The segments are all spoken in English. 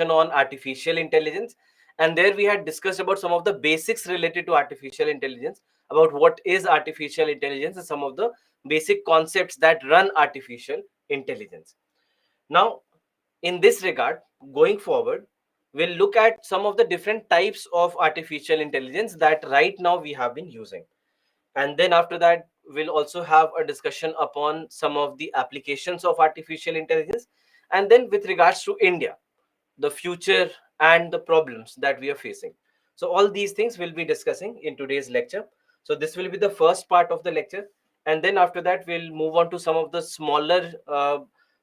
on artificial intelligence, and there we had discussed about some of the basics related to artificial intelligence, about what is artificial intelligence and some of the basic concepts that run artificial intelligence. Now, in this regard, going forward, we'll look at some of the different types of artificial intelligence that right now we have been using. And then after that, we'll also have a discussion upon some of the applications of artificial intelligence. And then with regards to India, the future and the problems that we are facing. So all these things we'll be discussing in today's lecture. So this will be the first part of the lecture, and then after that we'll move on to some of the smaller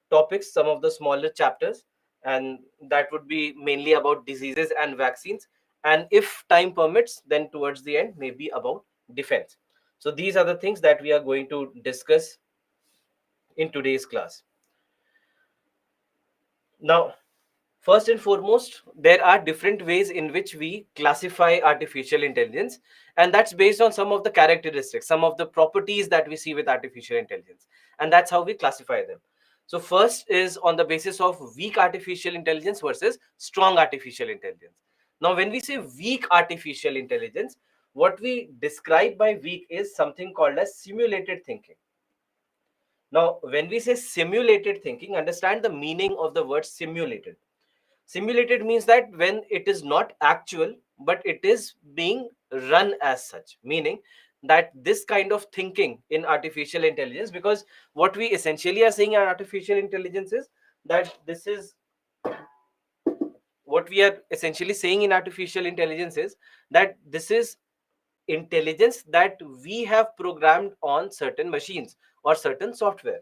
topics, some of the smaller chapters, and that would be mainly about diseases and vaccines, and if time permits, then towards the end maybe about defense. So these are the things that we are going to discuss in today's class. Now, first and foremost, there are different ways in which we classify artificial intelligence, and that's based on some of the characteristics, some of the properties that we see with artificial intelligence, and that's how we classify them. So, first is on the basis of weak artificial intelligence versus strong artificial intelligence. Now, when we say weak artificial intelligence, what we describe by weak is something called as simulated thinking. Now, when we say simulated thinking, understand the meaning of the word simulated. Simulated means that when it is not actual, but it is being run as such, meaning that this kind of thinking in artificial intelligence, because what we essentially are saying in artificial intelligence is that this is what we are essentially saying in artificial intelligence is that this is intelligence that we have programmed on certain machines or certain software.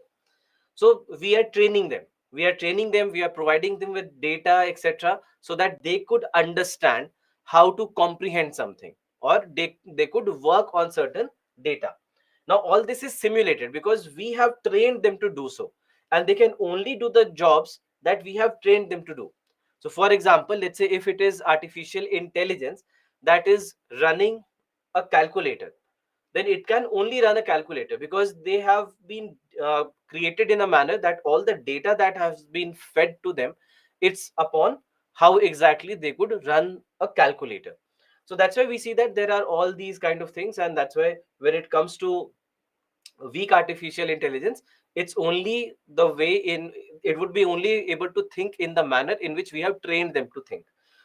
So we are training them, we are providing them with data, etc., so that they could understand how to comprehend something, or they could work on certain data. Now all this is simulated because we have trained them to do so, and they can only do the jobs that we have trained them to do. So for example, let's say if it is artificial intelligence that is running a calculator, then it can only run a calculator because they have been created in a manner that all the data that has been fed to them, it's upon how exactly they could run a calculator. So that's why we see that there are all these kind of things, and that's why when it comes to weak artificial intelligence, it's only the way in it would be only able to think in the manner in which we have trained them to think.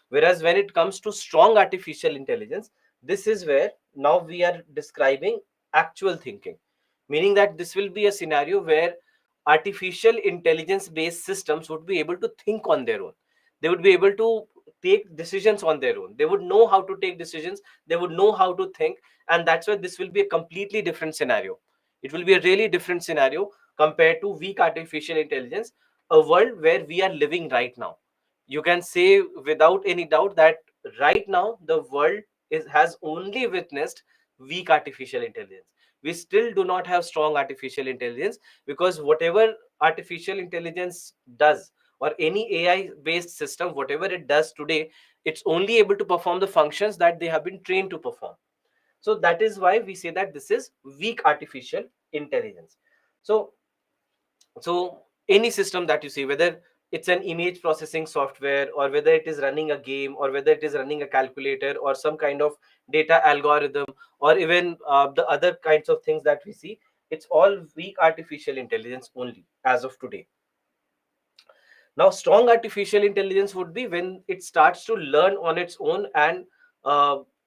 Whereas when it comes to strong artificial intelligence, this is where now we are describing actual thinking, meaning that this will be a scenario where artificial intelligence based systems would be able to think on their own. They would be able to take decisions on their own. They would know how to take decisions, they would know how to think, and that's why this will be a completely different scenario. It will be a really different scenario compared to weak artificial intelligence, a world where we are living right now. You can say without any doubt that right now the world has only witnessed weak artificial intelligence. We still do not have strong artificial intelligence, because whatever artificial intelligence does, or any AI based system, whatever it does today, it's only able to perform the functions that they have been trained to perform. So that is why we say that this is weak artificial intelligence. So so any system that you see, whether it's an image processing software, or whether it is running a game, or whether it is running a calculator, or some kind of data algorithm, or even the other kinds of things that we see, it's all weak artificial intelligence only as of today. Now strong artificial intelligence would be when it starts to learn on its own, and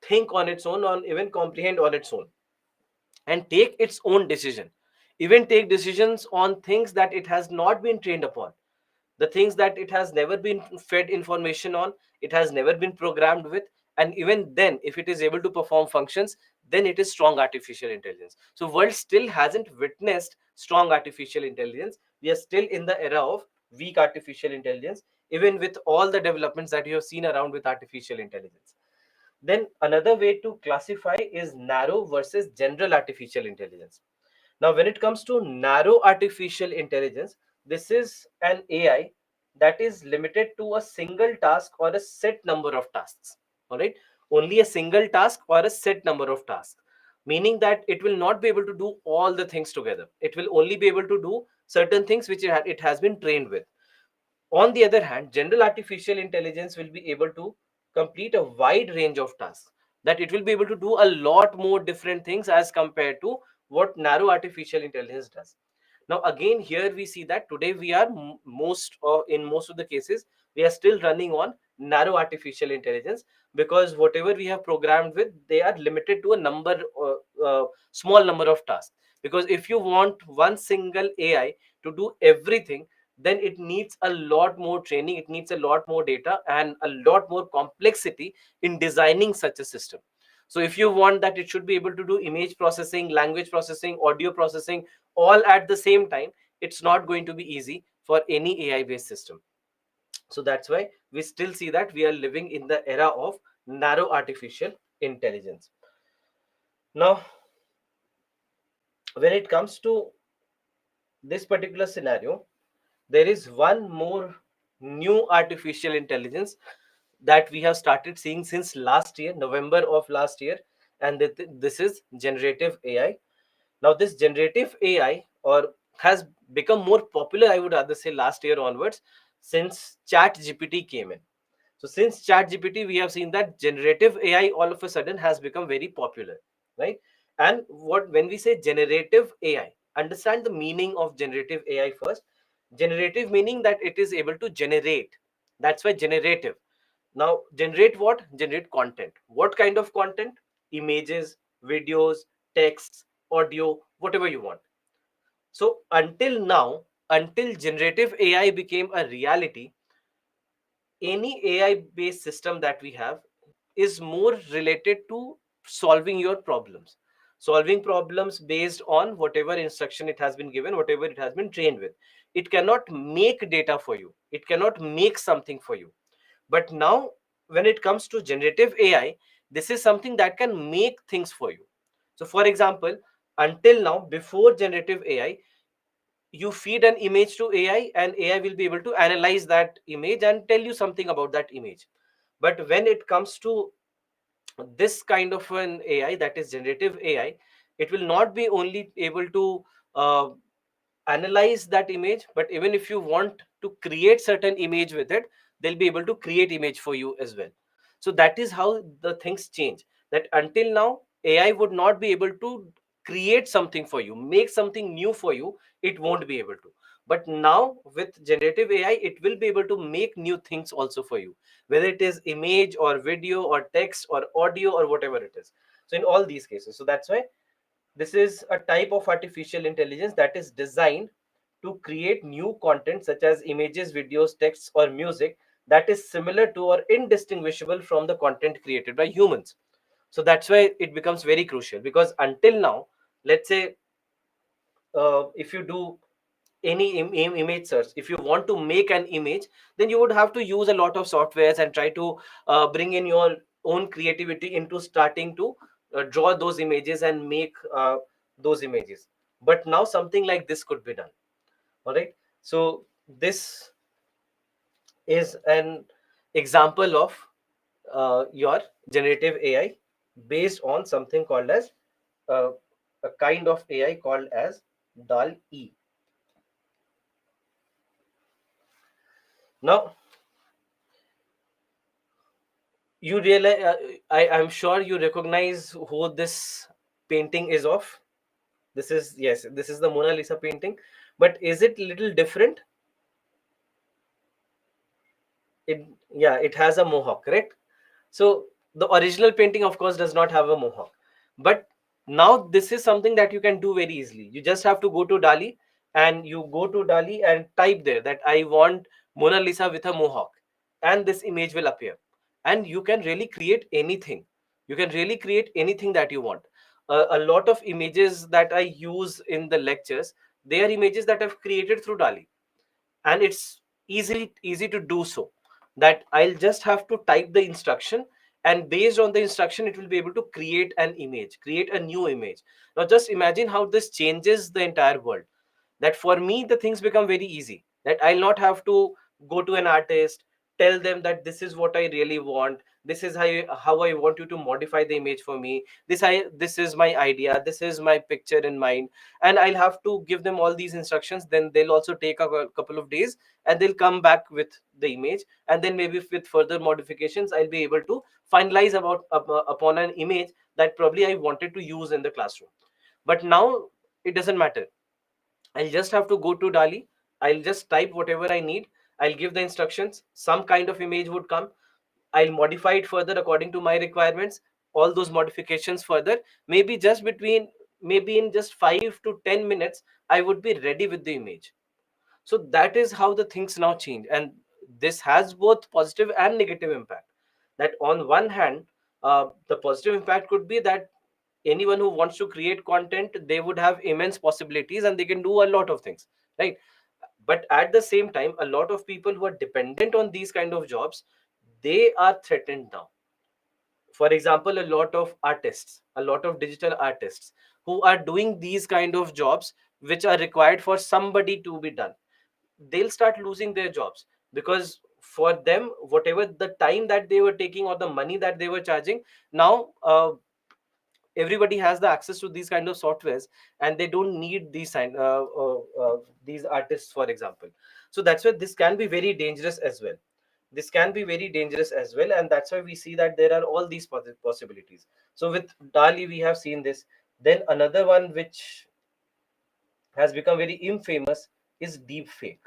think on its own, or even comprehend on its own, and take its own decision, even take decisions on things that it has not been trained upon, the things that it has never been fed information on, it has never been programmed with. And even then, if it is able to perform functions, then it is strong artificial intelligence. So world still hasn't witnessed strong artificial intelligence. We are still in the era of weak artificial intelligence, even with all the developments that you have seen around with artificial intelligence. Then another way to classify is narrow versus general artificial intelligence. Now, when it comes to narrow artificial intelligence, this is an AI that is limited to a single task or a set number of tasks. All right, only a single task or a set number of tasks, meaning that it will not be able to do all the things together. It will only be able to do certain things which it has been trained with. On the other hand, general artificial intelligence will be able to complete a wide range of tasks, that it will be able to do a lot more different things as compared to what narrow artificial intelligence does. Now again, here we see that today we are most, or in most of the cases, we are still running on narrow artificial intelligence, because whatever we have programmed with, they are limited to a number, small number of tasks. Because if you want one single AI to do everything, then it needs a lot more training, it needs a lot more data, and a lot more complexity in designing such a system. So if you want that it should be able to do image processing, language processing, audio processing, all at the same time, it's not going to be easy for any AI based system. So that's why we still see that we are living in the era of narrow artificial intelligence. Now, when it comes to this particular scenario, there is one more new artificial intelligence that we have started seeing since last year, November of last year, and this is generative AI. Now, this generative AI, or has become more popular, I would rather say, last year onwards, since Chat GPT came in. So since Chat GPT, we have seen that generative AI all of a sudden has become very popular, right? And what, when we say generative AI, understand the meaning of generative AI first. Generative meaning that it is able to generate. That's why generative. Now, generate what? Generate content. What kind of content? Images, videos, texts, audio, whatever you want. So until now, until generative AI became a reality, any AI based system that we have is more related to solving your problems. Solving problems based on whatever instruction it has been given, whatever it has been trained with. It cannot make data for you, it cannot make something for you. But now, when it comes to generative AI, this is something that can make things for you. So, for example, until now, before generative AI, you feed an image to AI, and AI will be able to analyze that image and tell you something about that image. But when it comes to this kind of an AI, that is generative AI, it will not be only able to uh, analyze that image, but even if you want to create certain image with it, they'll be able to create image for you as well. So that is how the things change. That until now, AI would not be able to create something for you, make something new for you. It won't be able to. But now with generative AI, it will be able to make new things also for you, whether it is image or video or text or audio or whatever it is. So in all these cases, so that's why this is a type of artificial intelligence that is designed to create new content such as images, videos, texts, or music that is similar to or indistinguishable from the content created by humans. So that's why it becomes very crucial, because until now, let's say, if you do any image search, if you want to make an image, then you would have to use a lot of softwares and try to bring in your own creativity into starting to draw those images and make those images. But now something like this could be done. All right, so this is an example of your generative AI based on something called as uh, a kind of AI called as dal E. Now, you realize, I'm sure you recognize who this painting is of. This is, yes, this is the Mona Lisa painting. But is it little different? It, yeah, it has a mohawk, correct? So the original painting, of course, does not have a mohawk. But now this is something that you can do very easily. You just have to go to Dali, and you go to Dali and type there that I want Mona Lisa with a mohawk, and this image will appear. And you can really create anything. You can really create anything that you want. A lot of images that I use in the lectures, they are images that I've created through Dali, and it's easy to do so. That I'll just have to type the instruction, and based on the instruction it will be able to create an image, create a new image. Now just imagine how this changes the entire world. That for me the things become very easy, that I'll not have to go to an artist, tell them that this is what I really want, this is how I want you to modify the image for me, this is my idea, this is my picture in mind. And I'll have to give them all these instructions. Then they'll also take a couple of days, and they'll come back with the image, and then maybe with further modifications I'll be able to finalize upon an image that probably I wanted to use in the classroom. But now it doesn't matter. I'll just have to go to Dali. I'll just type whatever I need. I'll give the instructions. Some kind of image would come. I'll modify it further according to my requirements. All those modifications further, maybe in just 5 to 10 minutes, I would be ready with the image. So that is how the things now change, and this has both positive and negative impact. That on one hand, the positive impact could be that anyone who wants to create content, they would have immense possibilities and they can do a lot of things, right? But at the same time, a lot of people who are dependent on these kind of jobs, they are threatened now. For example, a lot of artists, a lot of digital artists who are doing these kind of jobs which are required for somebody to be done, they'll start losing their jobs, because for them, whatever the time that they were taking or the money that they were charging, now everybody has the access to these kind of softwares, and they don't need these artists, for example. So that's why this can be very dangerous as well. This can be very dangerous as well, and that's why we see that there are all these possibilities. So with Dali we have seen this. Then another one which has become very infamous is deep fake.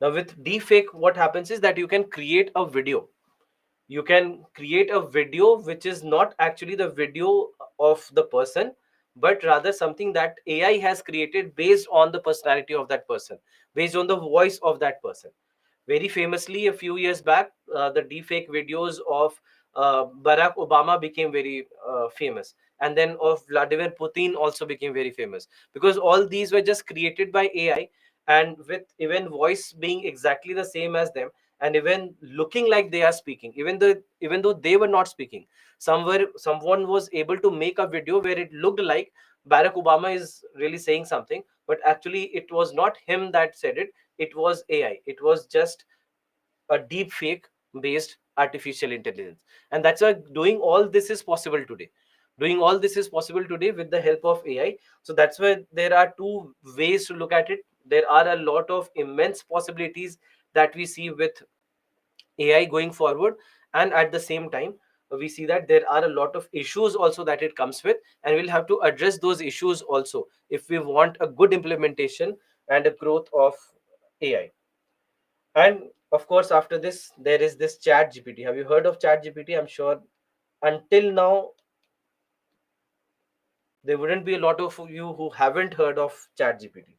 Now with deep fake, what happens is that you can create a video which is not actually the video of the person, but rather something that AI has created based on the personality of that person, based on the voice of that person. Very famously, a few years back, the deepfake videos of Barack Obama became very famous, and then of Vladimir Putin also became very famous, because all these were just created by AI, and with even voice being exactly the same as them, and even looking like they are speaking, even though they were not speaking. Someone was able to make a video where it looked like Barack Obama is really saying something, but actually it was not him that said it. It was AI. It was just a deep fake based artificial intelligence. And that's why doing all this is possible today. Doing all this is possible today with the help of AI. So that's why there are two ways to look at it. There are a lot of immense possibilities that we see with AI going forward. And at the same time, we see that there are a lot of issues also that it comes with, and we'll have to address those issues also if we want a good implementation and a growth of AI. And of course, after this, there is this Chat GPT. Have you heard of Chat GPT? I'm sure until now, there wouldn't be a lot of you who haven't heard of Chat GPT.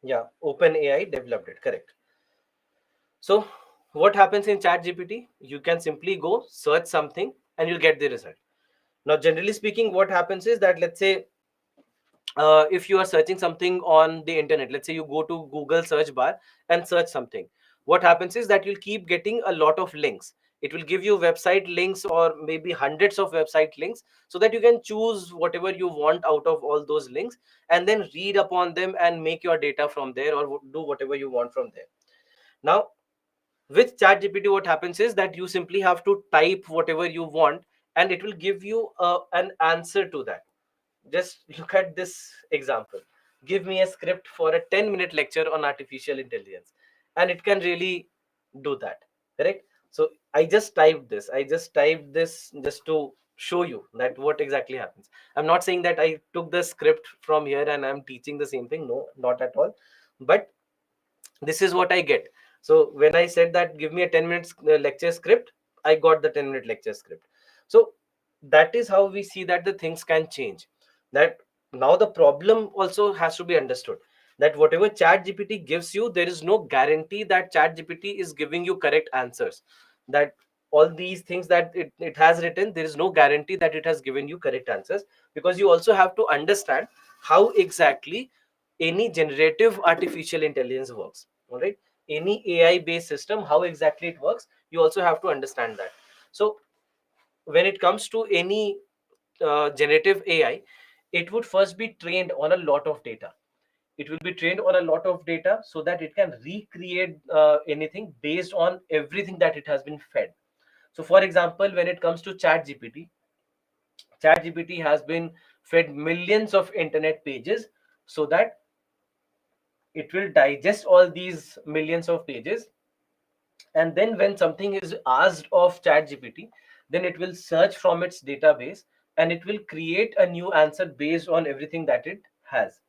Yeah, OpenAI developed it, correct. So, what happens in Chat GPT? You can simply go search something and you'll get the result. Now, generally speaking, what happens is that, let's say, if you are searching something on the internet, let's say you go to Google search bar and search something, what happens is that you'll keep getting a lot of links. It will give you website links or maybe hundreds of website links, so that you can choose whatever you want out of all those links, and then read upon them and make your data from there, or do whatever you want from there. Now with ChatGPT, what happens is that you simply have to type whatever you want, and it will give you an answer to that. Just look at this example. Give me a script for a 10-minute lecture on artificial intelligence, and it can really do that, correct? So I just typed this just to show you that what exactly happens. I'm not saying that I took the script from here and I'm teaching the same thing. No, not at all. But this is what I get. So when I said that give me a 10 minutes lecture script, I got the 10-minute lecture script. So that is how we see that the things can change. That now the problem also has to be understood, that whatever Chat GPT gives you, there is no guarantee that Chat GPT is giving you correct answers. That all these things that it has written, there is no guarantee that it has given you correct answers, because you also have to understand how exactly any generative artificial intelligence works. All right, any AI based system, how exactly it works, you also have to understand that. So when it comes to any generative AI, it would first be trained on a lot of data. It will be trained on a lot of data so that it can recreate anything based on everything that it has been fed. So for example, when it comes to chat gpt has been fed millions of internet pages, so that it will digest all these millions of pages, and then when something is asked of ChatGPT, then it will search from its database and it will create a new answer based on everything that it has.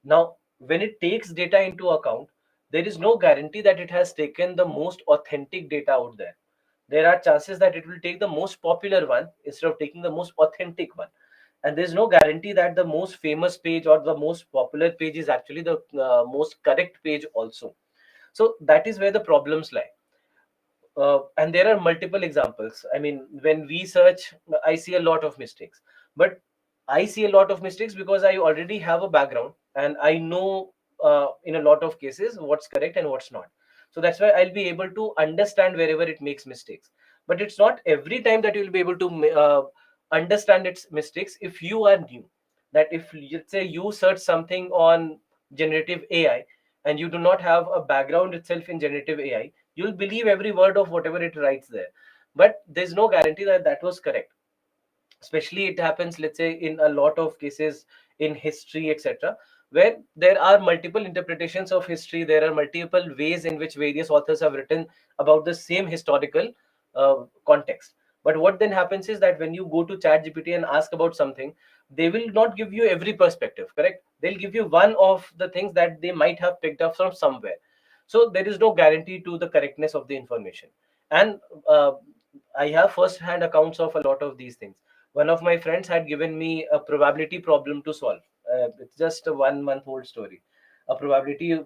Now, when it takes data into account, there is no guarantee that it has taken the most authentic data out there. There are chances that it will take the most popular one instead of taking the most authentic one. And there's no guarantee that the most famous page or the most popular page is actually the most correct page also. So that is where the problems lie. And there are multiple examples. I mean, when we search, I see a lot of mistakes, but I see a lot of mistakes because I already have a background and I know in a lot of cases what's correct and what's not. So that's why I'll be able to understand wherever it makes mistakes. But it's not every time that you'll be able to understand its mistakes if you are new. That if, let's say, you search something on generative AI and you do not have a background itself in generative AI, you'll believe every word of whatever it writes there, but there's no guarantee that that was correct. Especially it happens, let's say, in a lot of cases in history, etc., where there are multiple interpretations of history, there are multiple ways in which various authors have written about the same historical context. But what then happens is that when you go to chat gpt and ask about something, they will not give you every perspective, correct? They'll give you one of the things that they might have picked up from somewhere. So there is no guarantee to the correctness of the information. And I have first hand accounts of a lot of these things. One of my friends had given me a probability problem to solve. It's just a 1 month old story. A probability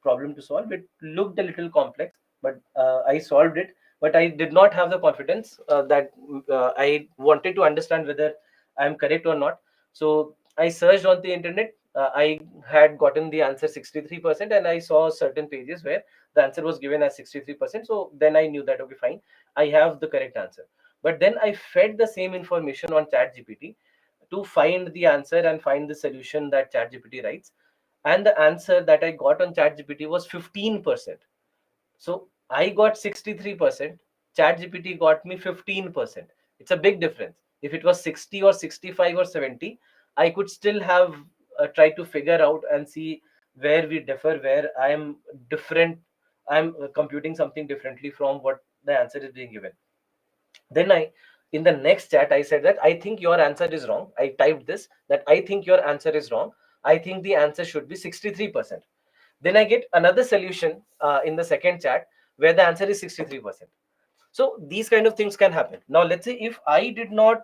problem to solve. It looked a little complex, but I solved it. But I did not have the confidence that I wanted to understand whether I am correct or not. So I searched on the internet. I had gotten the answer 63%, and I saw certain pages where the answer was given as 63%. So then I knew that, okay, fine, I have the correct answer. But then I fed the same information on ChatGPT to find the answer and find the solution that ChatGPT writes. And the answer that I got on ChatGPT was 15%. So I got 63%, ChatGPT got me 15%. It's a big difference. If it was 60 or 65 or 70, I could still have tried to figure out and see where we differ, where I am different. I'm computing something differently from what the answer is being given. Then I, in the next chat, I said that I think your answer is wrong. I typed this, that I think your answer is wrong. I think the answer should be 63%. Then I get another solution in the second chat where the answer is 63%. So these kind of things can happen. Now let's say if I did not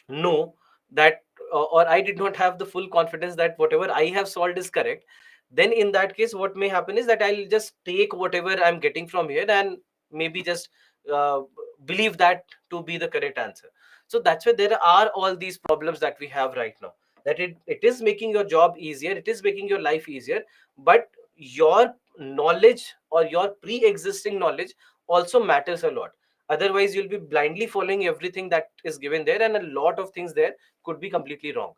know that, or I did not have the full confidence that whatever I have solved is correct, then in that case what may happen is that I'll just take whatever I'm getting from here and maybe just uh, believe that to be the correct answer. So that's why there are all these problems that we have right now, that it is making your job easier, it is making your life easier, but your knowledge or your pre-existing knowledge also matters a lot. Otherwise you'll be blindly following everything that is given there, and a lot of things there could be completely wrong.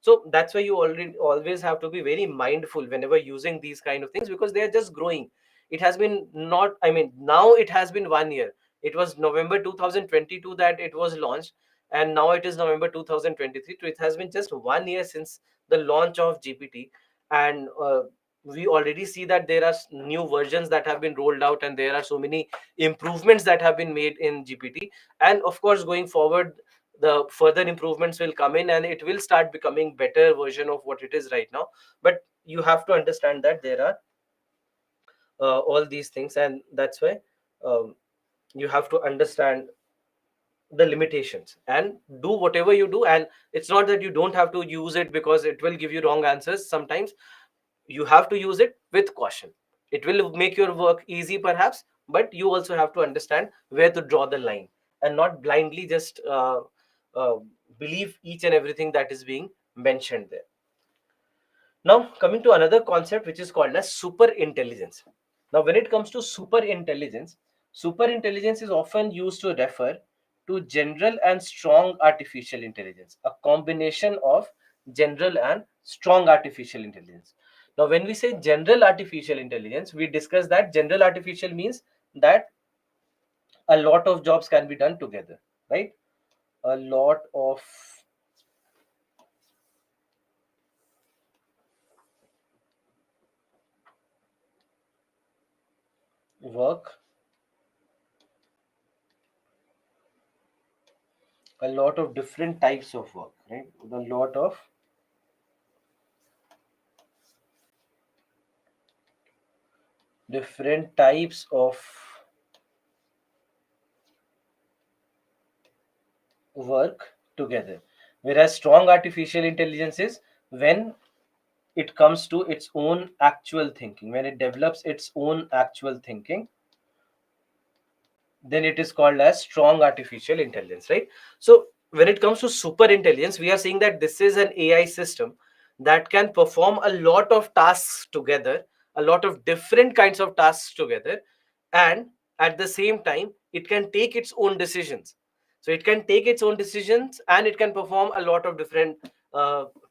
So that's why you already always have to be very mindful whenever using these kind of things, because they are just growing. It has been not, I mean, now it has been 1 year. It was November 2022 that it was launched, and now it is November 2023. So it has been just 1 year since the launch of GPT. And we already see that there are new versions that have been rolled out, and there are so many improvements that have been made in GPT. And of course, going forward, the further improvements will come in and it will start becoming better version of what it is right now. But you have to understand that there are all these things, and that's why um, you have to understand the limitations and do whatever you do. And it's not that you don't have to use it because it will give you wrong answers sometimes. You have to use it with caution. It will make your work easy perhaps, but you also have to understand where to draw the line and not blindly just uh, believe each and everything that is being mentioned there. Now coming to another concept which is called as super intelligence. Now when it comes to super intelligence is often used to refer to general and strong artificial intelligence, a combination of general and strong artificial intelligence. Now, when we say general artificial intelligence, we discuss that general artificial means that a lot of jobs can be done together, right? A lot of work, a lot of different types of work, right? A lot of different types of work together. Whereas strong artificial intelligence is when it comes to its own actual thinking, when it develops its own actual thinking, then it is called as strong artificial intelligence, right? So when it comes to super intelligence, we are saying that this is an AI system that can perform a lot of tasks together, a lot of different kinds of tasks together, and at the same time it can take its own decisions. So it can take its own decisions and it can perform a lot of different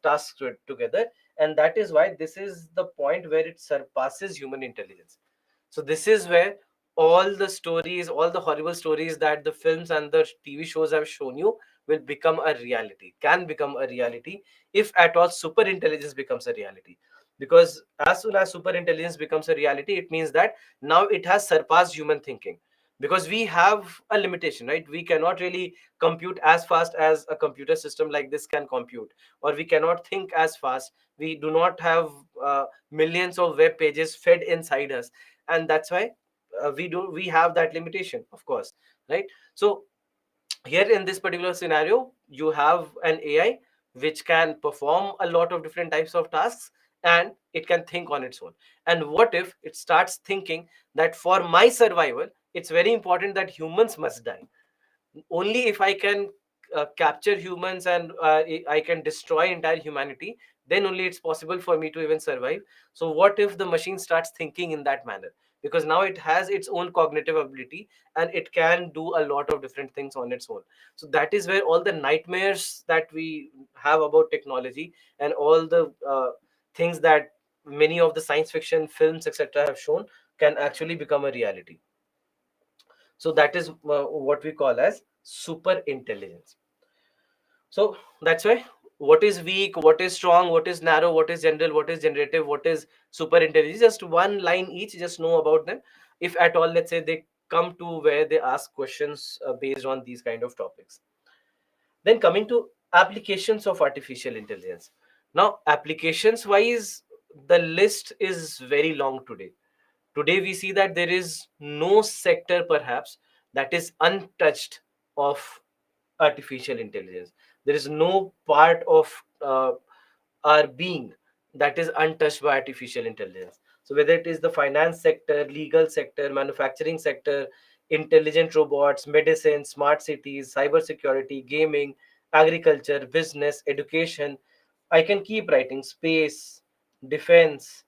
tasks together, and that is why this is the point where it surpasses human intelligence. So this is where all the stories, all the horrible stories that the films and the TV shows have shown you will become a reality, can become a reality, if at all super intelligence becomes a reality. Because as soon as super intelligence becomes a reality, it means that now it has surpassed human thinking. Because we have a limitation, right? We cannot really compute as fast as a computer system like this can compute, or we cannot think as fast. We do not have millions of web pages fed inside us, and that's why we have that limitation, of course, right? So here in this particular scenario, you have an AI which can perform a lot of different types of tasks, and it can think on its own. And what if it starts thinking that for my survival, it's very important that humans must die? Only if I can capture humans and I can destroy entire humanity, then only it's possible for me to even survive. So what if the machine starts thinking in that manner? Because now it has its own cognitive ability and it can do a lot of different things on its own. So that is where all the nightmares that we have about technology and all the things that many of the science fiction films etc have shown can actually become a reality. So that is what we call as super intelligence. So that's why, what is weak, what is strong, what is narrow, what is general, what is generative, what is super intelligence, just one line each, just know about them. If at all, let's say they come to where they ask questions based on these kind of topics. Then coming to applications of artificial intelligence. Now applications wise, the list is very long today. Today, we see that there is no sector, perhaps, that is untouched of artificial intelligence. There is no part of our being that is untouched by artificial intelligence. So, whether it is the finance sector, legal sector, manufacturing sector, intelligent robots, medicine, smart cities, cybersecurity, gaming, agriculture, business, education, I can keep writing, space, defense,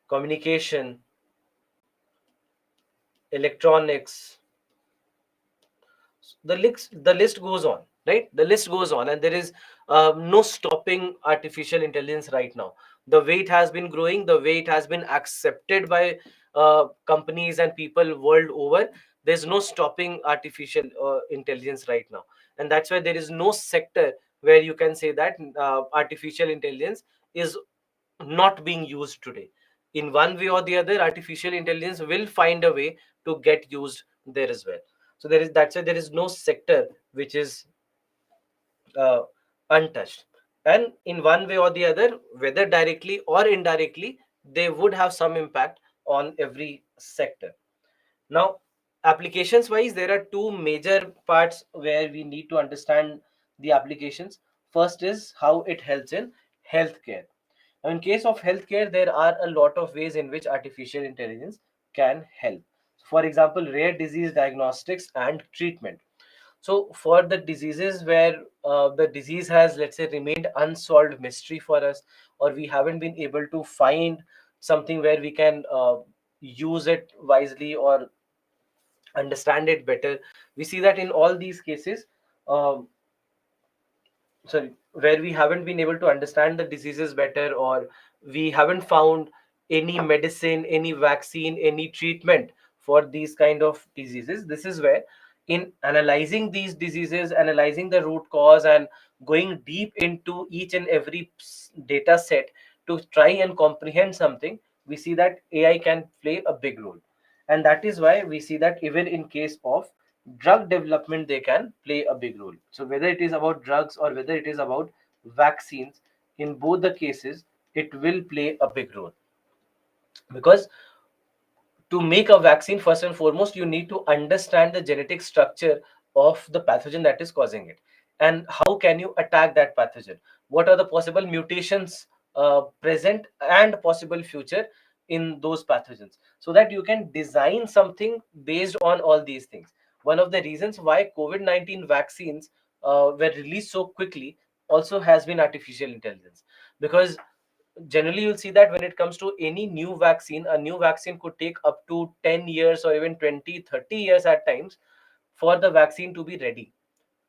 communication, electronics, the list goes on, right? The list goes on, and there is no stopping artificial intelligence right now. The way it has been growing, the way it has been accepted by companies and people world over, there's no stopping artificial intelligence right now. And that's why there is no sector where you can say that artificial intelligence is not being used today. In one way or the other, artificial intelligence will find a way to get used there as well. So that's why there is no sector which is uh, untouched. And in one way or the other, whether directly or indirectly, they would have some impact on every sector. Now, applications wise, there are two major parts where we need to understand the applications. First is how it helps in healthcare. Now, in case of healthcare, there are a lot of ways in which artificial intelligence can help. For example, rare disease diagnostics and treatment. So, for the diseases where the disease has, let's say, remained unsolved mystery for us, or we haven't been able to find something where we can use it wisely or understand it better, we see that in all these cases, um, sorry, where we haven't been able to understand the diseases better, or we haven't found any medicine, any vaccine, any treatment for these kind of diseases. This is where, in analyzing these diseases, analyzing the root cause, and going deep into each and every data set to try and comprehend something, we see that AI can play a big role. And that is why we see that even in case of drug development, they can play a big role. So whether it is about drugs or whether it is about vaccines, in both the cases it will play a big role. Because to make a vaccine, first and foremost you need to understand the genetic structure of the pathogen that is causing it, and how can you attack that pathogen, what are the possible mutations present and possible future in those pathogens, so that you can design something based on all these things. One of the reasons why COVID-19 vaccines were released so quickly also has been artificial intelligence. Because generally you'll see that when it comes to any new vaccine, a new vaccine could take up to 10 years or even 20, 30 years at times for the vaccine to be ready.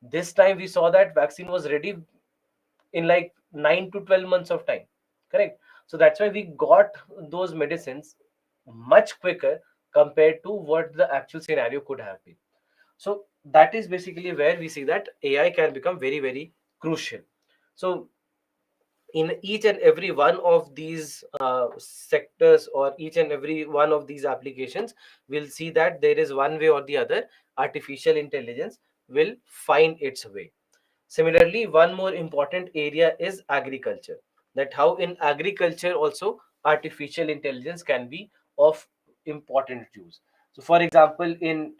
This time we saw that vaccine was ready in like 9 to 12 months of time, correct? So that's why we got those medicines much quicker compared to what the actual scenario could have been. So that is basically where we see that AI can become very, very crucial. So in each and every one of these sectors, or each and every one of these applications, we'll see that there is one way or the other artificial intelligence will find its way. Similarly, one more important area is agriculture. That how in agriculture also artificial intelligence can be of important use. So, for example, in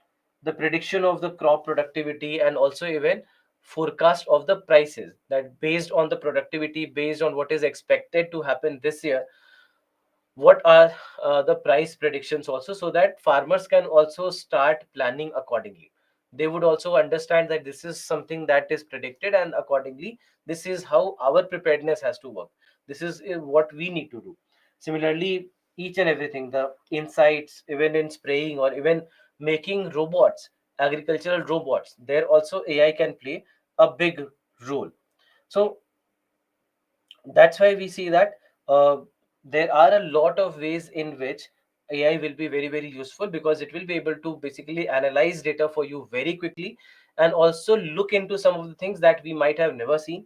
the prediction of the crop productivity, and also even forecast of the prices, that based on the productivity, based on what is expected to happen this year, what are the price predictions also, so that farmers can also start planning accordingly. They would also understand that this is something that is predicted, and accordingly this is how our preparedness has to work. This is what we need to do. Similarly, each and everything, the insights, even in spraying or even making robots, agricultural robots, there also AI can play a big role. So that's why we see that uh, there are a lot of ways in which AI will be very, very useful, because it will be able to basically analyze data for you very quickly, and also look into some of the things that we might have never seen.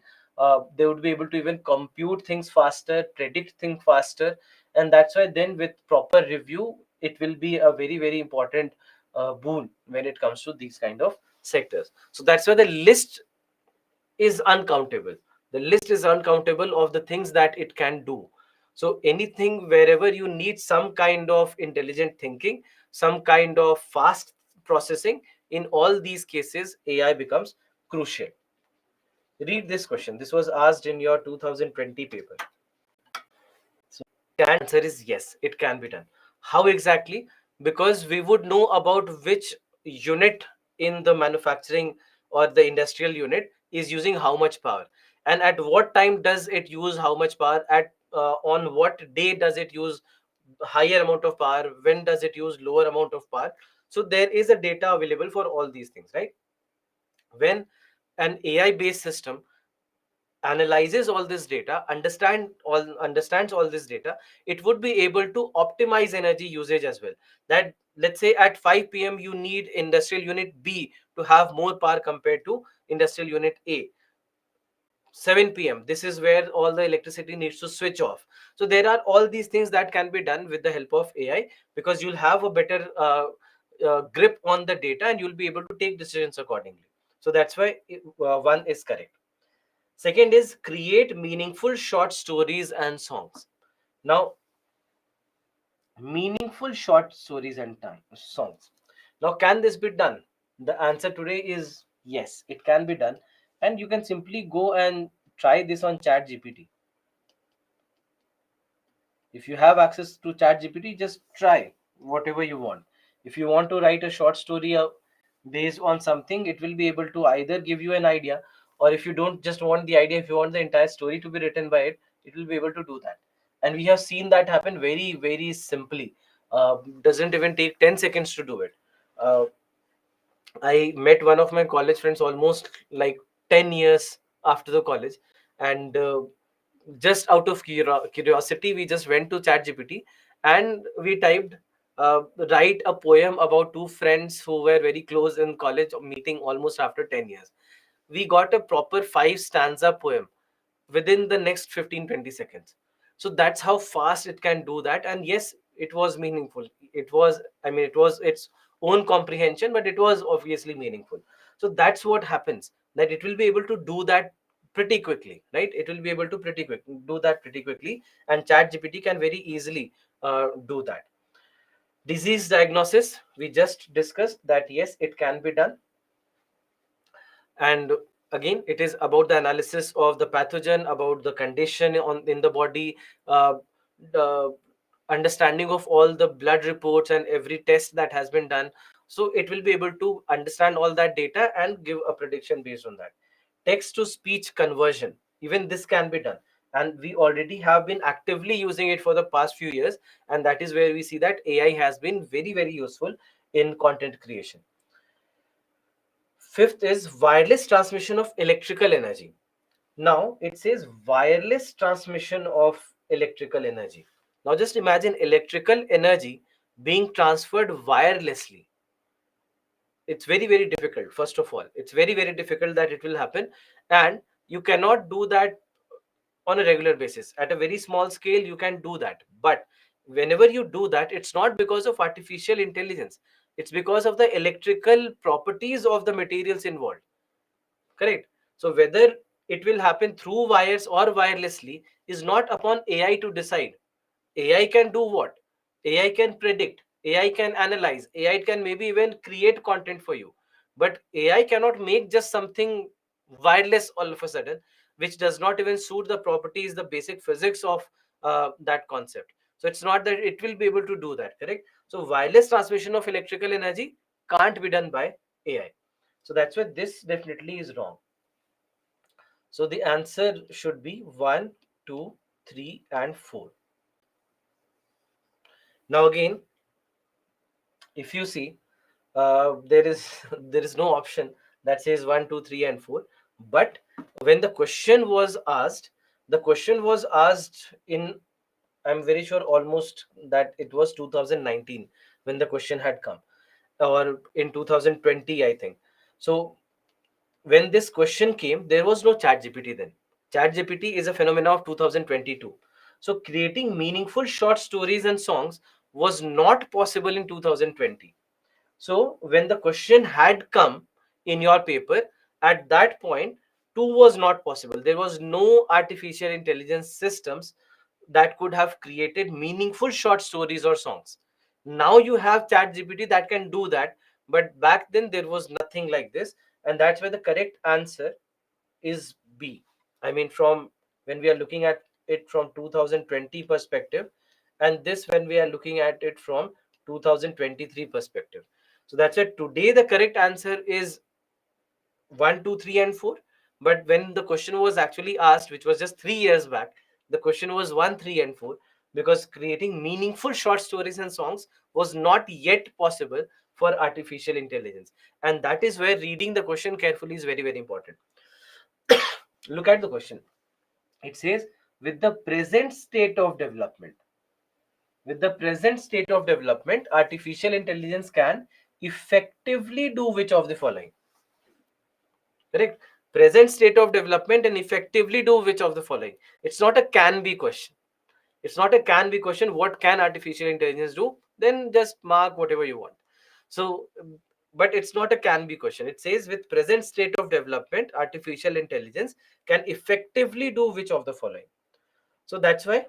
They would be able to even compute things faster, predict things faster, and that's why then with proper review, it will be a very, very important boon when it comes to these kind of sectors. So that's why the list is uncountable. The list is uncountable of the things that it can do. So anything wherever you need some kind of intelligent thinking, some kind of fast processing, in all these cases AI becomes crucial. Read this question. This was asked in your 2020 paper. So the answer is yes, it can be done. How exactly? Because we would know about which unit in the manufacturing or the industrial unit is using how much power, and at what time does it use how much power, at on what day does it use higher amount of power, when does it use lower amount of power. So there is a data available for all these things, right? When an AI based system analyzes all this data, understands all this data, it would be able to optimize energy usage as well. That let's say at 5 p.m. you need industrial unit B to have more power compared to industrial unit A. 7 p.m., this is where all the electricity needs to switch off. So there are all these things that can be done with the help of AI, because you'll have a better grip on the data, and you'll be able to take decisions accordingly. So that's why one is correct. Second is create meaningful short stories and songs. Now, meaningful short stories and songs. Now, can this be done? The answer today is yes, it can be done. And you can simply go and try this on Chat GPT. If you have access to Chat GPT, just try whatever you want. If you want to write a short story based on something, it will be able to either give you an idea, or if you don't just want the idea, if you want the entire story to be written by it, it will be able to do that. And we have seen that happen very, very simply. Doesn't even take 10 seconds to do it. uh, I met one of my college friends almost like 10 years after the college, and just out of curiosity, we just went to ChatGPT and we typed, write a poem about two friends who were very close in college, meeting almost after 10 years. We got a proper five stanza poem within the next 15-20 seconds. So that's how fast it can do that. And yes, it was meaningful. It was, I mean, it was its own comprehension, but it was obviously meaningful. So that's what happens, that it will be able to do that pretty quickly, right? It will be able to do that pretty quickly, and chat gpt can very easily do that. Disease diagnosis, we just discussed that yes, it can be done. And again, it is about the analysis of the pathogen, about the condition in the body, uh, the understanding of all the blood reports and every test that has been done. So it will be able to understand all that data and give a prediction based on that. Text to speech conversion, even this can be done, and we already have been actively using it for the past few years, and that is where we see that AI has been very, very useful in content creation. Fifth is wireless transmission of electrical energy. Now it says wireless transmission of electrical energy. Now just imagine electrical energy being transferred wirelessly. It's very, very difficult. First of all, it's very, very difficult that it will happen, and you cannot do that on a regular basis. At a very small scale, you can do that, but whenever you do that, it's not because of artificial intelligence. It's because of the electrical properties of the materials involved. Correct. So whether it will happen through wires or wirelessly is not upon AI to decide. AI can do what? AI can predict, AI can analyze, AI can maybe even create content for you. But AI cannot make just something wireless all of a sudden, which does not even suit the properties, the basic physics of that concept. So it's not that it will be able to do that, correct? So wireless transmission of electrical energy can't be done by AI. So that's why this definitely is wrong. So the answer should be 1, 2, 3, and 4. Now again, if you see, there is there is no option that says 1, 2, 3, and 4. But when the question was asked, the question was asked in, I'm very sure almost that it was 2019 when the question had come, or in 2020, I think. So when this question came, there was no chat gpt then. Chat gpt is a phenomenon of 2022. So creating meaningful short stories and songs was not possible in 2020. So when the question had come in your paper, at that point, two was not possible. There was no artificial intelligence systems that could have created meaningful short stories or songs. Now you have chat gpt that can do that, but back then there was nothing like this, and that's why the correct answer is B. I mean, from when we are looking at it from 2020 perspective, and this when we are looking at it from 2023 perspective. So that's it. Today, the correct answer is 1, 2, 3, and 4. But when the question was actually asked, which was just 3 years back, the question was 1, 3, and 4, because creating meaningful short stories and songs was not yet possible for artificial intelligence. And that is where reading the question carefully is very, very important. Look at the question. It says, with the present state of development, with the present state of development, artificial intelligence can effectively do which of the following? Correct. Present state of development and effectively do which of the following? It's not a can be question. It's not a can be question. What can artificial intelligence do? Then just mark whatever you want. So, but it's not a can be question. It says with present state of development, artificial intelligence can effectively do which of the following? So that's why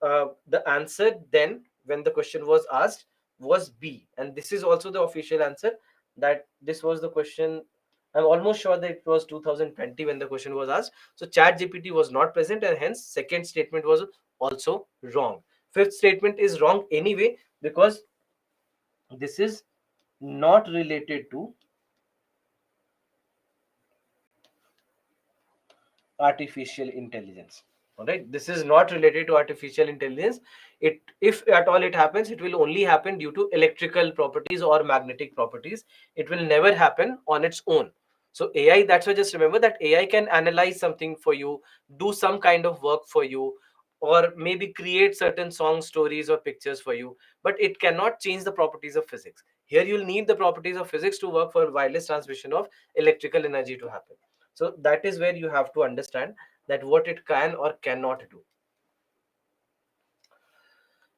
the answer then, when the question was asked, was B. And this is also the official answer, that this was the question. I'm almost sure that it was 2020 when the question was asked. So chat GPT was not present, and hence second statement was also wrong. Fifth statement is wrong anyway, because this is not related to artificial intelligence. All right, this is not related to artificial intelligence. It, if at all it happens, it will only happen due to electrical properties or magnetic properties. It will never happen on its own. So AI, that's why just remember that AI can analyze something for you, do some kind of work for you, or maybe create certain song stories or pictures for you, but it cannot change the properties of physics. Here you'll need the properties of physics to work for wireless transmission of electrical energy to happen. So that is where you have to understand that what it can or cannot do.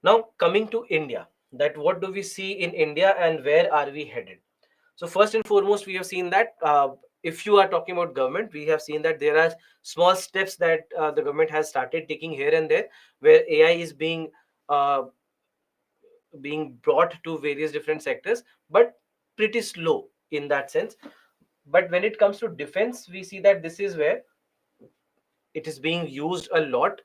Now coming to India, that what do we see in India and where are we headed? So first and foremost, we have seen that if you are talking about government, we have seen that there are small steps that the government has started taking here and there, where AI is uh, being brought to various different sectors, but pretty slow in that sense. But when it comes to defense, we see that this is where it is being used a lot,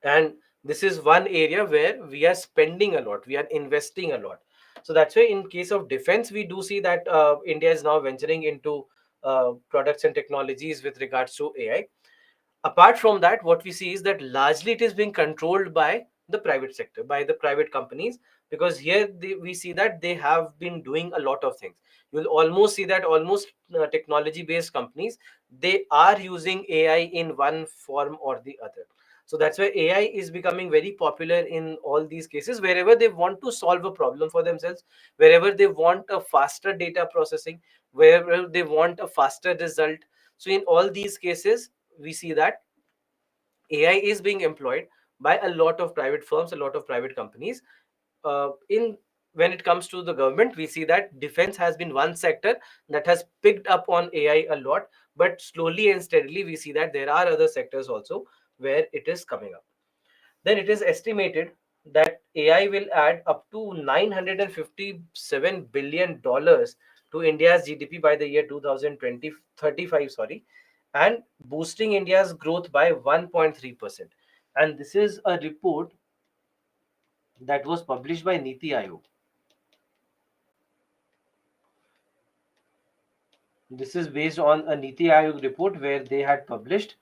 and this is one area where we are spending a lot, we are investing a lot. So that's why in case of defense, we do see that India is now venturing into products and technologies with regards to AI. Apart from that, what we see is that largely it is being controlled by the private sector, by the private companies, because here we see that they have been doing a lot of things. You'll almost see that almost technology based companies, they are using AI in one form or the other. So that's why AI is becoming very popular in all these cases, wherever they want to solve a problem for themselves, wherever they want a faster data processing, wherever they want a faster result. So in all these cases, we see that AI is being employed by a lot of private firms, a lot of private companies. In When it comes to the government, we see that defense has been one sector that has picked up on AI a lot, but slowly and steadily we see that there are other sectors also where it is coming up. Then it is estimated that AI will add up to $957 billion to India's GDP by the year 2035, sorry, and boosting India's growth by 1.3%. And this is a report that was published by Niti Aayog. This is based on a Niti Aayog report where they had published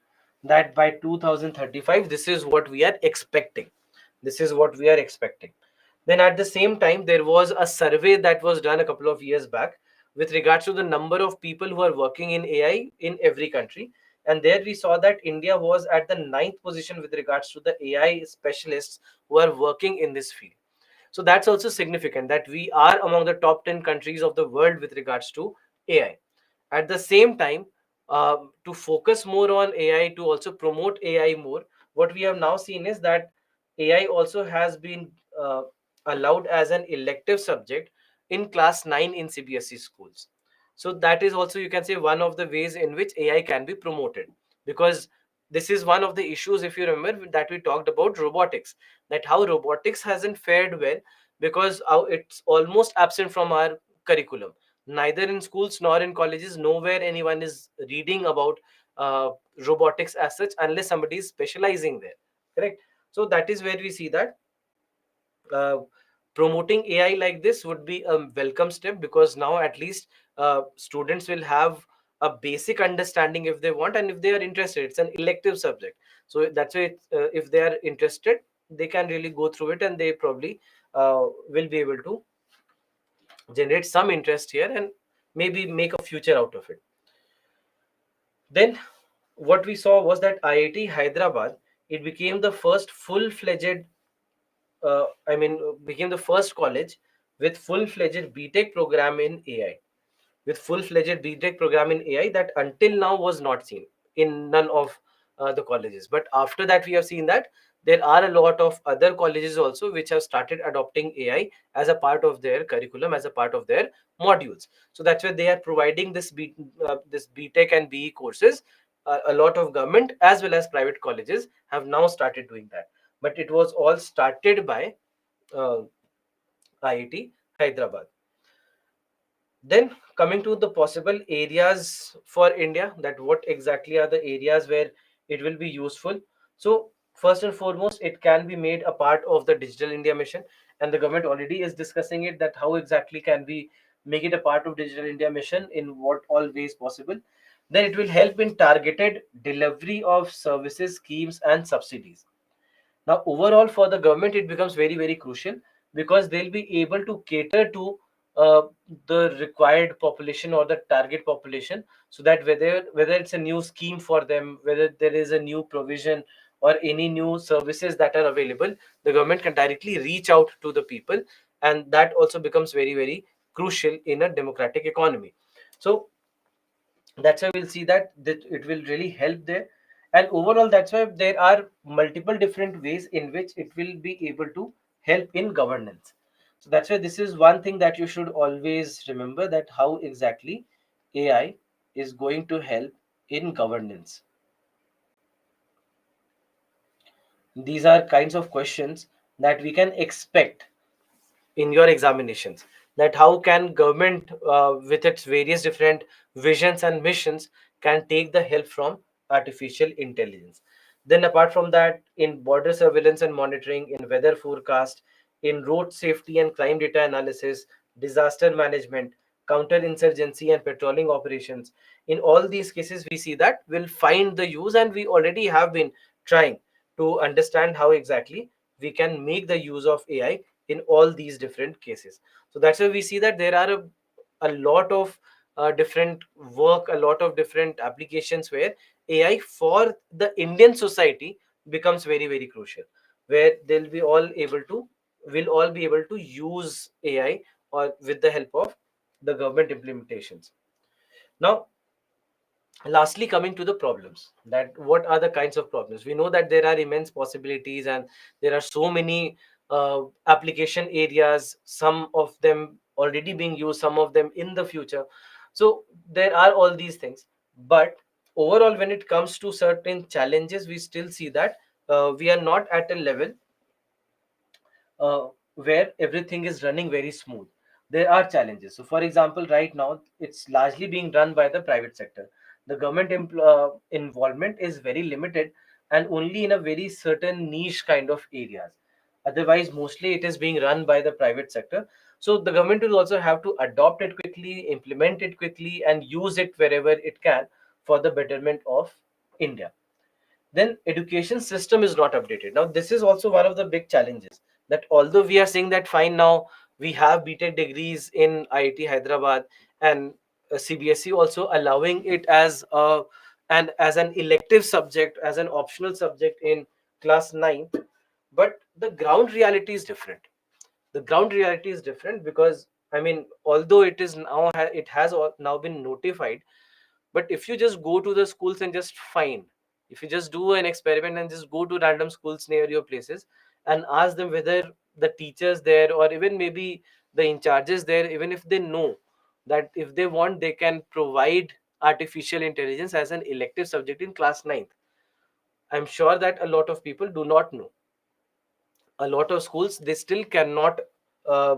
that by 2035, this is what we are expecting. This is what we are expecting. Then at the same time, there was a survey that was done a couple of years back with regards to the number of people who are working in AI in every country. And there we saw that India was at the ninth position with regards to the AI specialists who are working in this field. So that's also significant that we are among the top 10 countries of the world with regards to AI. At the same time, to focus more on AI, to also promote AI more, what we have now seen is that AI also has been allowed as an elective subject in class 9 in CBSE schools. So that is also, you can say, one of the ways in which AI can be promoted, because this is one of the issues, if you remember, that we talked about robotics, that how robotics hasn't fared well because it's almost absent from our curriculum. Neither in schools nor in colleges, nowhere anyone is reading about uh, robotics as such unless somebody is specializing there. Correct. So that is where we see that uh, promoting AI like this would be a welcome step, because now at least students will have a basic understanding if they want, and if they are interested, it's an elective subject. So that's why if they are interested, they can really go through it, and they probably will be able to generate some interest here and maybe make a future out of it. Then what we saw was that IIT Hyderabad, it became the first full-fledged, became the first college with full-fledged BTech program in AI, with full-fledged BTech program in AI that until now was not seen in none of the colleges. But after that, we have seen that there are a lot of other colleges also which have started adopting AI as a part of their curriculum, as a part of their modules. So that's why they are providing this BTech and BE courses. A lot of government as well as private colleges have now started doing that. But it was all started by uh, IIT Hyderabad. Then coming to the possible areas for India, that what exactly are the areas where it will be useful. So first and foremost, it can be made a part of the Digital India mission, and the government already is discussing it, that how exactly can we make it a part of Digital India mission, in what all ways possible. Then it will help in targeted delivery of services, schemes, and subsidies. Now, overall, for the government, it becomes very, very crucial because they'll be able to cater to uh, the required population or the target population, so that whether it's a new scheme for them, whether there is a new provision or any new services that are available, the government can directly reach out to the people, and that also becomes very, very crucial in a democratic economy. So that's why we'll see that it will really help there. And overall, that's why there are multiple different ways in which it will be able to help in governance. So that's why this is one thing that you should always remember, that how exactly AI is going to help in governance. These are kinds of questions that we can expect in your examinations, that how can government with its various different visions and missions can take the help from artificial intelligence. Then apart from that, in border surveillance and monitoring, in weather forecast, in road safety and crime data analysis, disaster management, counterinsurgency and patrolling operations, in all these cases we see that we'll find the use, and we already have been trying to understand how exactly we can make the use of AI in all these different cases. So that's why we see that there are a lot of different work, a lot of different applications where AI for the Indian society becomes very, very crucial, where they'll be all able to will all be able to use AI or with the help of the government implementations. Now, lastly, coming to the problems, that what are the kinds of problems, we know that there are immense possibilities and there are so many application areas, some of them already being used, some of them in the future. So there are all these things, but overall, when it comes to certain challenges, we still see that we are not at a level uh, where everything is running very smooth. There are challenges. So, for example, right now it's largely being run by the private sector. The government involvement is very limited and only in a very certain niche kind of areas. Otherwise, mostly it is being run by the private sector. So, the government will also have to adopt it quickly, implement it quickly, and use it wherever it can for the betterment of India. Then education system is not updated. Now this is also one of the big challenges, that although we are saying that fine, now we have BTech degrees in IIT Hyderabad, and CBSE also allowing it as a and as an elective subject, as an optional subject in class 9, but the ground reality is different. The ground reality is different because, I mean, although it is now it has now been notified, but if you just go to the schools and just find, if you just do an experiment and just go to random schools near your places and ask them whether the teachers there or even maybe the in charges there, even if they know that if they want they can provide artificial intelligence as an elective subject in class 9th, I'm sure that a lot of people do not know. A lot of schools, they still cannot uh,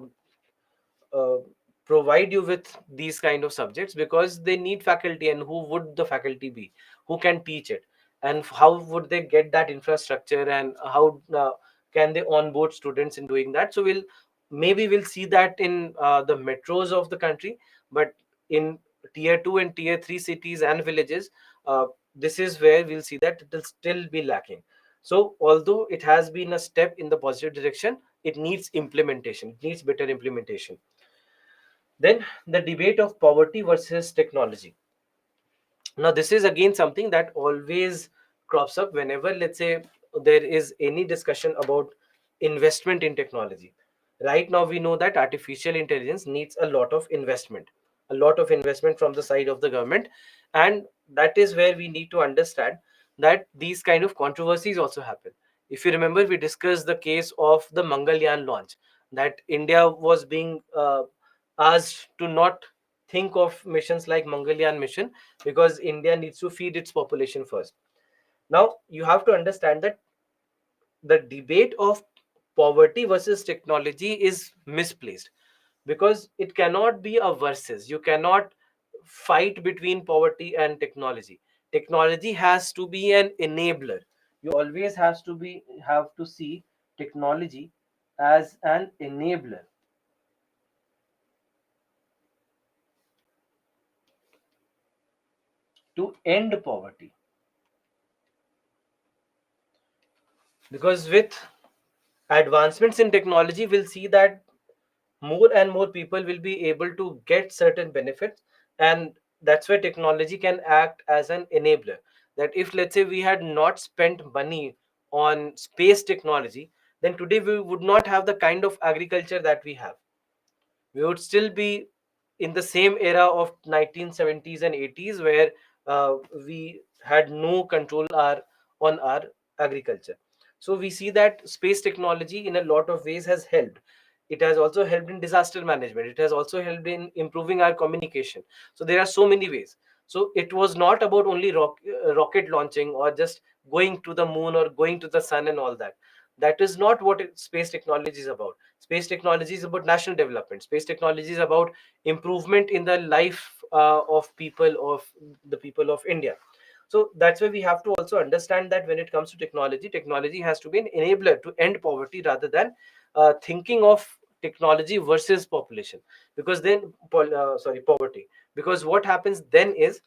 uh, provide you with these kind of subjects because they need faculty, and who would the faculty be who can teach it, and how would they get that infrastructure, and how can they onboard students in doing that. So we'll see that in the metros of the country, but in tier 2 and tier 3 cities and villages, this is where we'll see that it will still be lacking. So although it has been a step in the positive direction, it needs implementation, it needs better implementation. Then the debate of poverty versus technology. Now, this is again something that always crops up whenever, let's say, there is any discussion about investment in technology. Right now, we know that artificial intelligence needs a lot of investment from the side of the government. And that is where we need to understand that these kind of controversies also happen. If you remember, we discussed the case of the Mangalyaan launch, that India was being asked to not think of missions like Mangalyaan mission because India needs to feed its population first. Now, you have to understand that the debate of poverty versus technology is misplaced, because it cannot be a versus. You cannot fight between poverty and technology. Technology has to be an enabler. You always have to see technology as an enabler. to end poverty. Because with advancements in technology, we'll see that more and more people will be able to get certain benefits, and that's where technology can act as an enabler. That if, let's say, we had not spent money on space technology, then today we would not have the kind of agriculture that we have. We would still be in the same era of 1970s and 80s, where we had no control on our agriculture. So we see that space technology in a lot of ways has helped. It has also helped in disaster management, it has also helped in improving our communication. So there are so many ways. So it was not about only rocket launching or just going to the moon or going to the sun and all that. That is not what space technology is about. Space technology is about national development. Space technology is about improvement in the life of people, of the people of India. So that's why we have to also understand that when it comes to technology, technology has to be an enabler to end poverty rather than thinking of technology versus population. Because then poverty, because what happens then is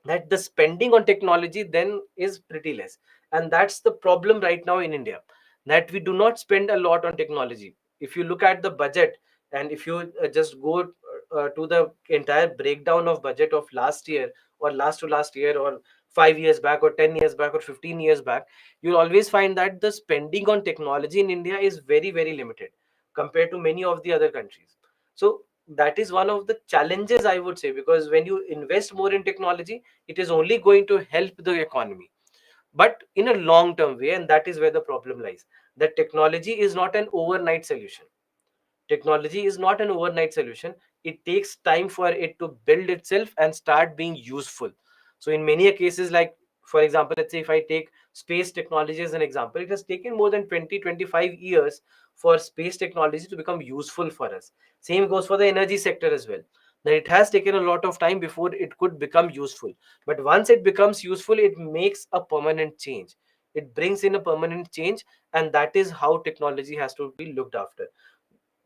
that the spending on technology then is pretty less, and that's the problem right now in India, that we do not spend a lot on technology. If you look at the budget, and if you just go to the entire breakdown of budget of last year, or last to last year, or 5 years back, or 10 years back, or 15 years back, you'll always find that the spending on technology in India is very, very limited compared to many of the other countries. So that is one of the challenges, I would say, because when you invest more in technology, it is only going to help the economy, but in a long term way. And that is where the problem lies, that technology is not an overnight solution. Technology is not an overnight solution. It takes time for it to build itself and start being useful. So in many cases, like for example, let's say if I take space technology as an example, it has taken more than 20-25 years for space technology to become useful for us. Same goes for the energy sector as well, that it has taken a lot of time before it could become useful. But once it becomes useful, it makes a permanent change. It brings in a permanent change, and that is how technology has to be looked after.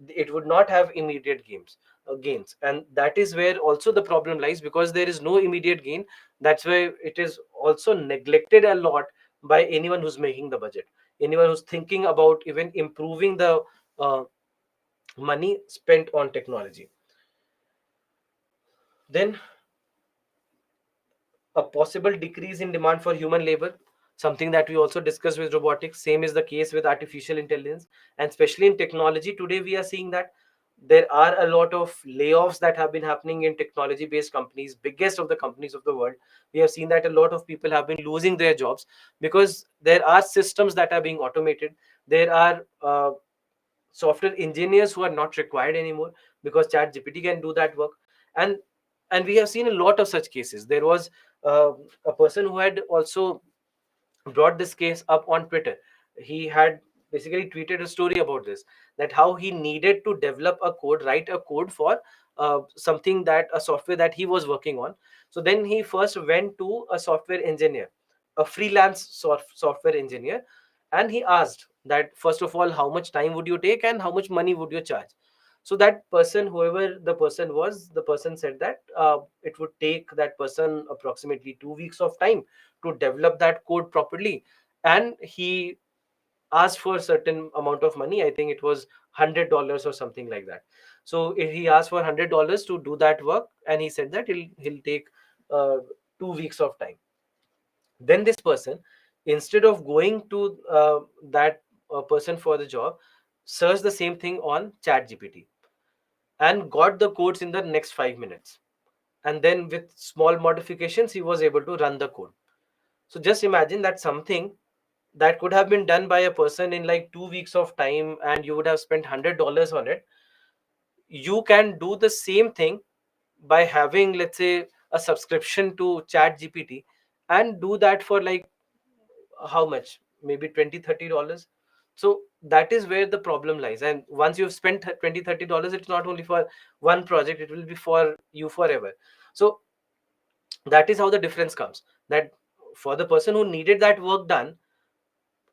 It would not have immediate gains, and that is where also the problem lies, because there is no immediate gain. That's why it is also neglected a lot by anyone who's making the budget, anyone who's thinking about even improving the uh, money spent on technology. Then a possible decrease in demand for human labor, something that we also discussed with robotics. Same is the case with artificial intelligence, and especially in technology today we are seeing that there are a lot of layoffs that have been happening in technology based companies, biggest of the companies of the world. We have seen that a lot of people have been losing their jobs because there are systems that are being automated. There are software engineers who are not required anymore because chat gpt can do that work. And and we have seen a lot of such cases. There was a person who had also brought this case up on Twitter. He had basically tweeted a story about this, that how he needed to develop a code, write a code for something, that a software that he was working on. So then he first went to a software engineer, a freelance software engineer, and he asked that, first of all, how much time would you take and how much money would you charge? So that person, whoever the person was, the person said that it would take that person approximately 2 weeks of time to develop that code properly. And he asked for a certain amount of money. I think it was $100 or something like that. So he asked for $100 to do that work, and he said that he'll take 2 weeks of time. Then this person, instead of going to that person for the job, searched the same thing on chat gpt and got the codes in the next 5 minutes. And then with small modifications, he was able to run the code. So just imagine that something that could have been done by a person in like 2 weeks of time, and you would have spent $100 on it. You can do the same thing by having, let's say, a subscription to chat gpt, and do that for like how much, maybe 20-30 dollars. So that is where the problem lies. And once you've spent 20-30 dollars, it's not only for one project, it will be for you forever. So that is how the difference comes, that for the person who needed that work done,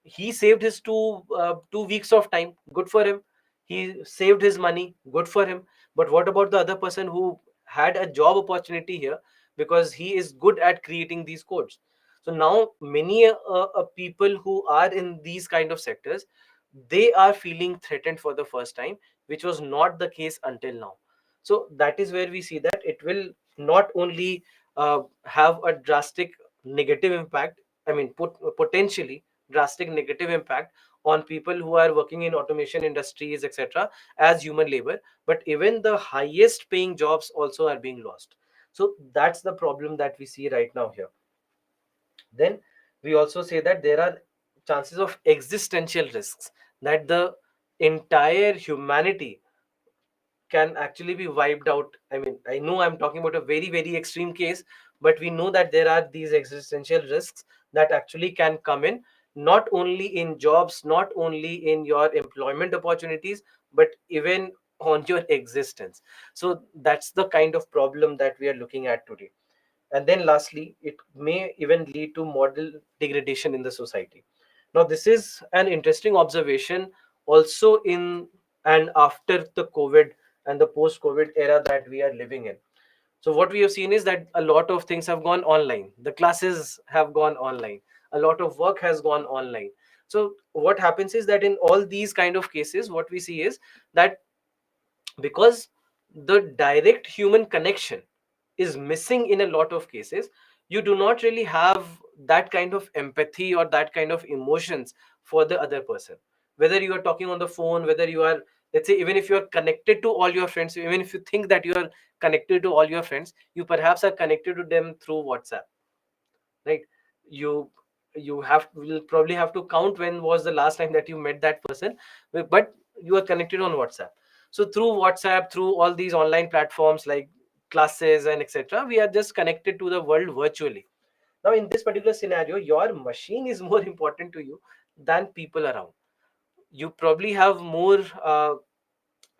he saved his 2 weeks of time, good for him. He saved his money, good for him. But what about the other person who had a job opportunity here, because he is good at creating these codes. So now many people who are in these kind of sectors, they are feeling threatened for the first time, which was not the case until now. So that is where we see that it will not only have a drastic negative impact, I mean potentially drastic negative impact on people who are working in automation industries, etc., as human labor, but even the highest paying jobs also are being lost. So that's the problem that we see right now here. Then we also say that there are chances of existential risks, that the entire humanity can actually be wiped out. I mean, I know I'm talking about a very, very extreme case, but we know that there are these existential risks that actually can come in, not only in jobs, not only in your employment opportunities, but even on your existence. So that's the kind of problem that we are looking at today. And then lastly, it may even lead to moral degradation in the society. Now this is an interesting observation also in and after the COVID and the post COVID era that we are living in. So what we have seen is that a lot of things have gone online, the classes have gone online, a lot of work has gone online. So what happens is that in all these kind of cases, what we see is that because the direct human connection is missing in a lot of cases, you do not really have that kind of empathy or that kind of emotions for the other person. Whether you are talking on the phone, whether you are, let's say, even if you are connected to all your friends, even if you think that you are connected to all your friends, you perhaps are connected to them through WhatsApp, right? You have will probably have to count when was the last time that you met that person, but you are connected on WhatsApp. So through WhatsApp, through all these online platforms like classes and etc., we are just connected to the world virtually. Now in this particular scenario, your machine is more important to you than people around. You probably have more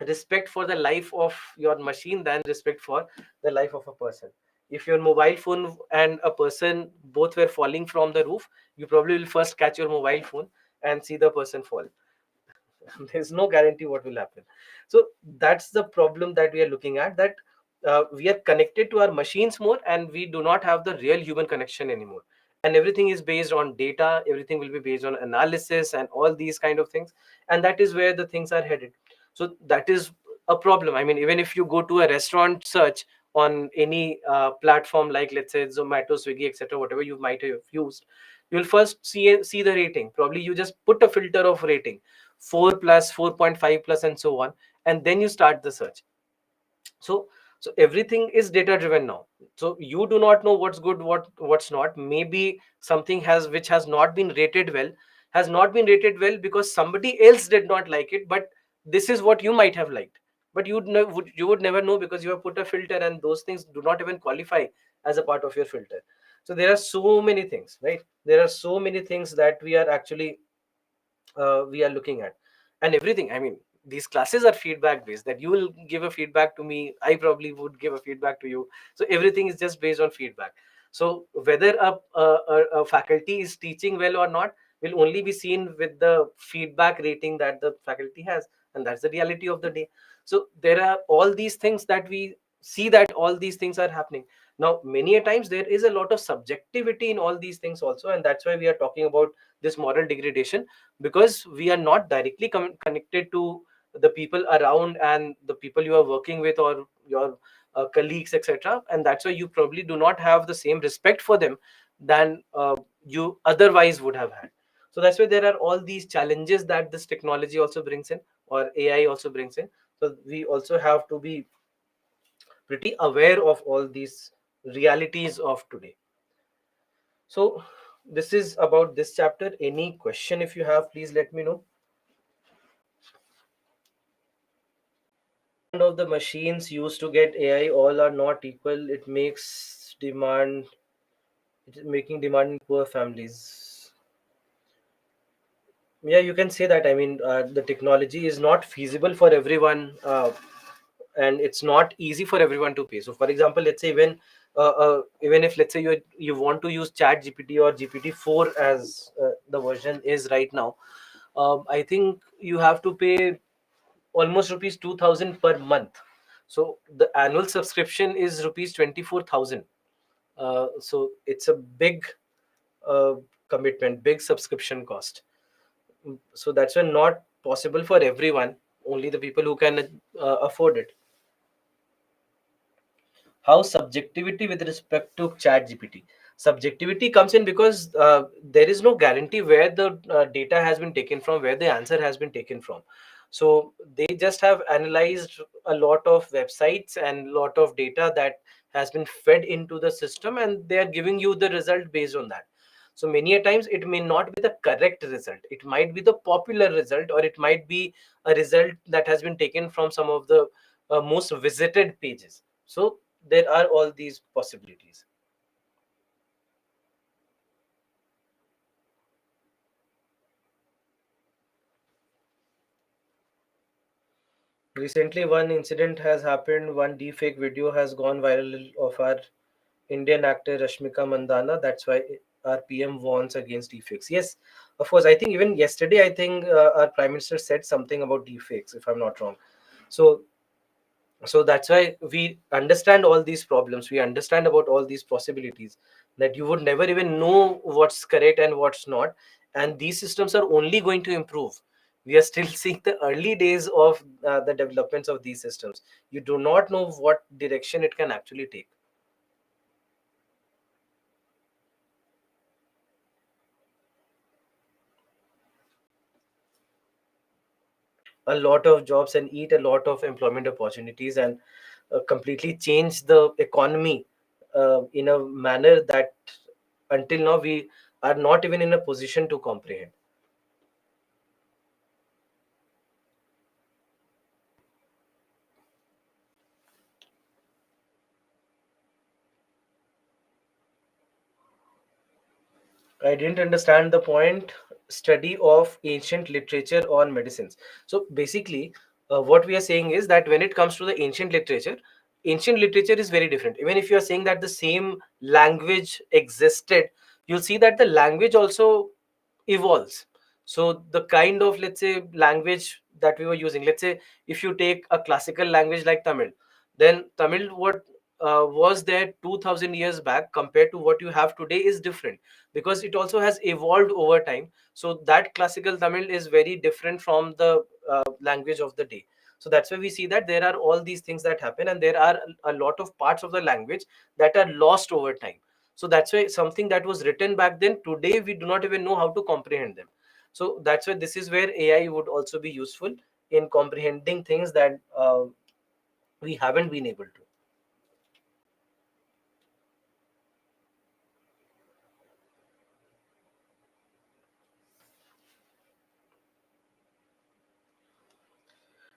respect for the life of your machine than respect for the life of a person. If your mobile phone and a person both were falling from the roof, you probably will first catch your mobile phone and see the person fall. There's no guarantee what will happen. So that's the problem that we are looking at, that we are connected to our machines more and we do not have the real human connection anymore. And everything is based on data, everything will be based on analysis and all these kind of things, and that is where the things are headed. So that is a problem. I mean, even if you go to a restaurant search on any platform like, let's say, Zomato, Swiggy, etc., whatever you might have used, you'll first see the rating. Probably you just put a filter of rating, 4 plus, 4.5 plus, and so on, and then you start the search. So so everything is data driven now. So you do not know what's good, what's not. Maybe something has which has not been rated well, has not been rated well because somebody else did not like it, but this is what you might have liked. But you would never know because you have put a filter, and those things do not even qualify as a part of your filter. So there are so many things, right? There are so many things that we are looking at. And everything, I mean, these classes are feedback based, that you will give a feedback to me, I probably would give a feedback to you. So everything is just based on feedback. So whether a faculty is teaching well or not will only be seen with the feedback rating that the faculty has, and that's the reality of the day. So there are all these things that we see, that all these things are happening. Now many a times there is a lot of subjectivity in all these things also, and that's why we are talking about this moral degradation, because we are not directly connected to the people around and the people you are working with or your colleagues, etc., and that's why you probably do not have the same respect for them than you otherwise would have had. So that's why there are all these challenges that this technology also brings in, or AI also brings in. So we also have to be pretty aware of all these realities of today. So this is about this chapter. Any question if you have, please let me know. Of the machines used to get AI, all are not equal. It makes demand, it is making demand in poor families. Yeah, you can say that. I mean, the technology is not feasible for everyone, and it's not easy for everyone to pay. So, for example, let's say even if, let's say, you want to use Chat GPT or GPT-4 as the version is right now, I think you have to pay almost rupees 2,000 per month. So the annual subscription is rupees 24,000. So it's a big uh, commitment, big subscription cost. So that's why not possible for everyone, only the people who can afford it. How subjectivity with respect to chat gpt? Subjectivity comes in because there is no guarantee where the data has been taken from, where the answer has been taken from. So they just have analyzed a lot of websites and lot of data that has been fed into the system, and they are giving you the result based on that. So many a times it may not be the correct result, it might be the popular result, or it might be a result that has been taken from some of the most visited pages. So there are all these possibilities. Recently, one incident has happened. One deepfake video has gone viral of our Indian actor Rashmika Mandana. That's why our PM warns against deepfakes. Yes, of course. I think even yesterday, I think our Prime Minister said something about deepfakes, if I'm not wrong. So so that's why we understand all these problems, we understand about all these possibilities, that you would never even know what's correct and what's not. And these systems are only going to improve. We are still seeing the early days of the developments of these systems. You do not know what direction it can actually take. A lot of jobs and eat a lot of employment opportunities, and completely change the economy in a manner that until now we are not even in a position to comprehend. I didn't understand the point. Study of ancient literature on medicines. So basically, what we are saying is that when it comes to the ancient literature is very different. Even if you are saying that the same language existed, you'll see that the language also evolves. So the kind of, let's say, language that we were using, let's say if you take a classical language like Tamil, then Tamil, what was there 2000 years back compared to what you have today is different, because it also has evolved over time. So that classical Tamil is very different from the language of the day. So that's why we see that there are all these things that happen, and there are a lot of parts of the language that are lost over time. So that's why something that was written back then, today we do not even know how to comprehend them. So that's why this is where AI would also be useful in comprehending things that we haven't been able to.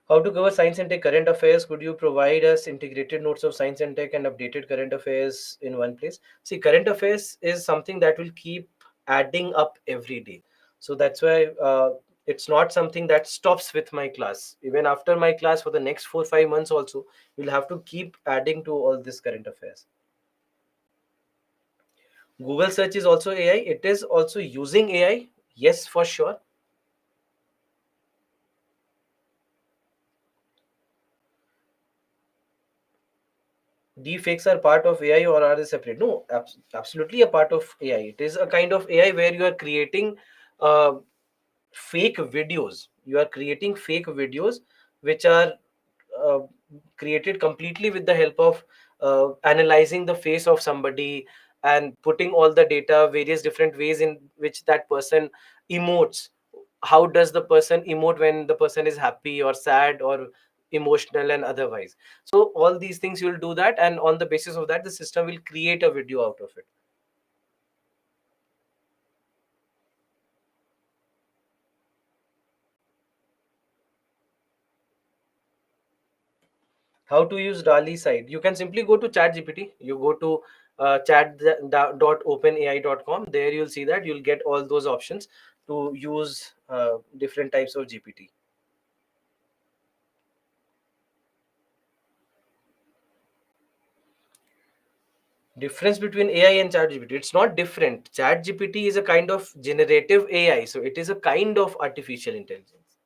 How to cover science and tech current affairs? Could you provide us integrated notes of science and tech and updated current affairs in one place? See, current affairs is something that will keep adding up every day. So that's why it's not something that stops with my class. Even after my class, for the next 4 5 months also, we'll have to keep adding to all this current affairs. Google search is also AI. It is also using AI. Yes, for sure. Deepfakes are part of AI or are they separate? No, absolutely a part of AI. It is a kind of AI where you are creating uh, fake videos. You are creating fake videos which are uh, created completely with the help of analyzing the face of somebody and putting all the data, various different ways in which that person emotes. How does the person emote when the person is happy or sad or emotional and otherwise? So all these things you'll do that, and on the basis of that the system will create a video out of it. How to use DALI site? You can simply go to chat gpt, you go to chat.openai.com. There you'll see that you'll get all those options to use different types of gpt. Difference between AI and chat gpt? It's not different. Chat gpt is a kind of generative AI, so it is a kind of artificial intelligence.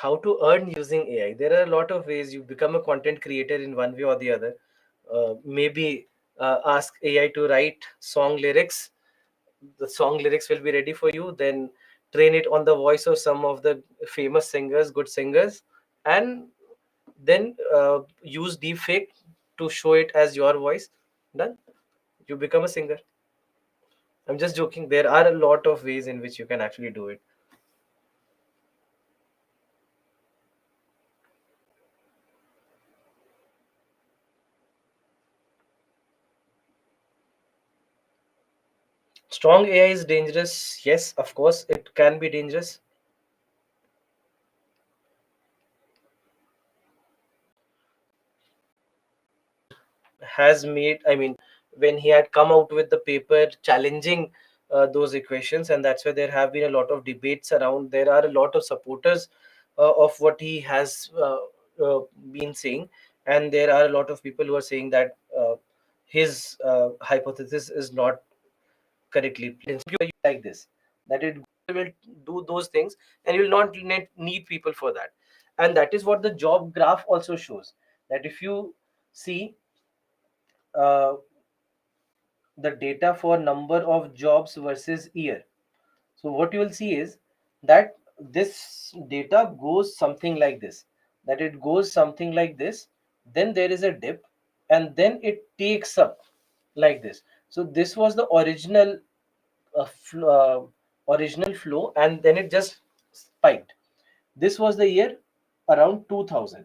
How to earn using AI? There are a lot of ways. You become a content creator in one way or the other. Maybe ask AI to write song lyrics. The song lyrics will be ready for you. Then train it on the voice of some of the famous singers, good singers, and then use deepfake to show it as your voice. Done. You become a singer. I'm just joking. There are a lot of ways in which you can actually do it. Strong AI is dangerous. Yes, of course, it can be dangerous. Has made, I mean, when he had come out with the paper challenging those equations, and that's why there have been a lot of debates around. There are a lot of supporters of what he has been saying, and there are a lot of people who are saying that his hypothesis is not correctly like this, that it will do those things and you will not need people for that. And that is what the job graph also shows, that if you see uh, the data for number of jobs versus year, so what you will see is that this data goes something like this, that it goes something like this, then there is a dip, and then it takes up like this. So this was the original flow, and then it just spiked. This was the year around 2000.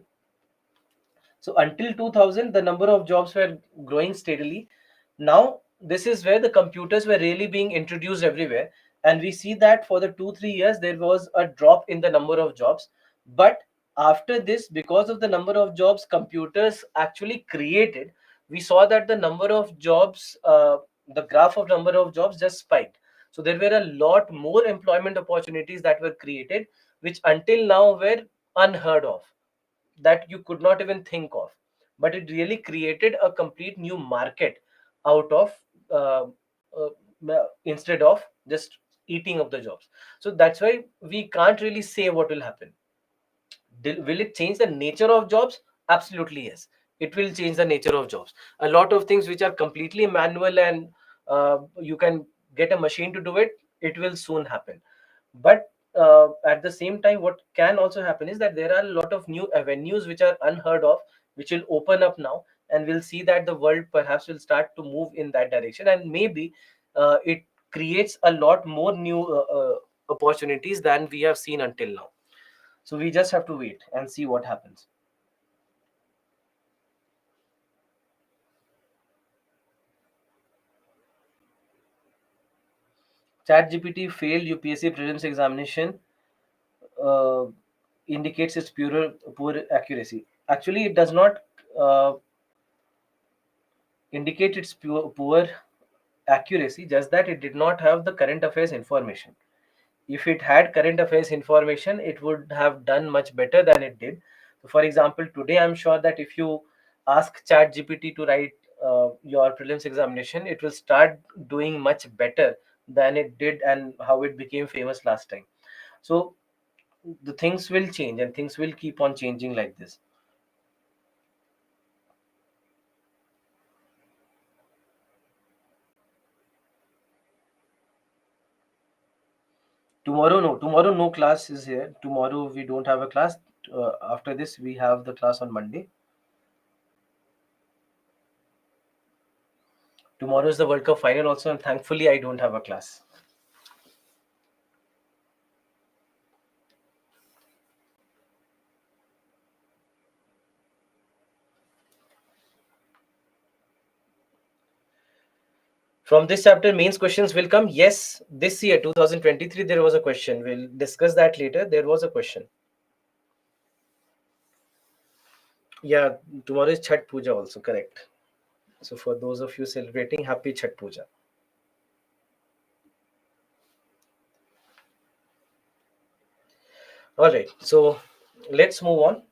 So until 2000, the number of jobs were growing steadily. Now, this is where the computers were really being introduced everywhere. And we see that for the 2, 3 years, there was a drop in the number of jobs. But after this, because of the number of jobs computers actually created, we saw that the number of jobs, the graph of number of jobs just spiked. So there were a lot more employment opportunities that were created, which until now were unheard of, that you could not even think of. But it really created a complete new market out of uh, instead of just eating up the jobs. So that's why we can't really say what will happen. Will it change the nature of jobs? Absolutely yes, it will change the nature of jobs. A lot of things which are completely manual and you can get a machine to do it, it will soon happen. But at the same time, what can also happen is that there are a lot of new avenues which are unheard of, which will open up now, and we'll see that the world perhaps will start to move in that direction, and maybe it creates a lot more new opportunities than we have seen until now. So we just have to wait and see what happens. Chat GPT failed UPSC prelims examination, uh, indicates its poor accuracy. Actually, it does not uh, indicate its poor accuracy, just that it did not have the current affairs information. If it had current affairs information, it would have done much better than it did. So for example, today I'm sure that if you ask chat gpt to write your prelims examination, it will start doing much better than it did and how it became famous last time. So the things will change and things will keep on changing like this. Tomorrow no class is here. Tomorrow we don't have a class. After this we have the class on Monday. Tomorrow is the World Cup final also, and thankfully I don't have a class. From this chapter, mains questions will come. Yes, this year, 2023, there was a question. We'll discuss that later. There was a question. Yeah, tomorrow is Chhat Puja also, correct. So for those of you celebrating, happy Chhat Puja. All right, so let's move on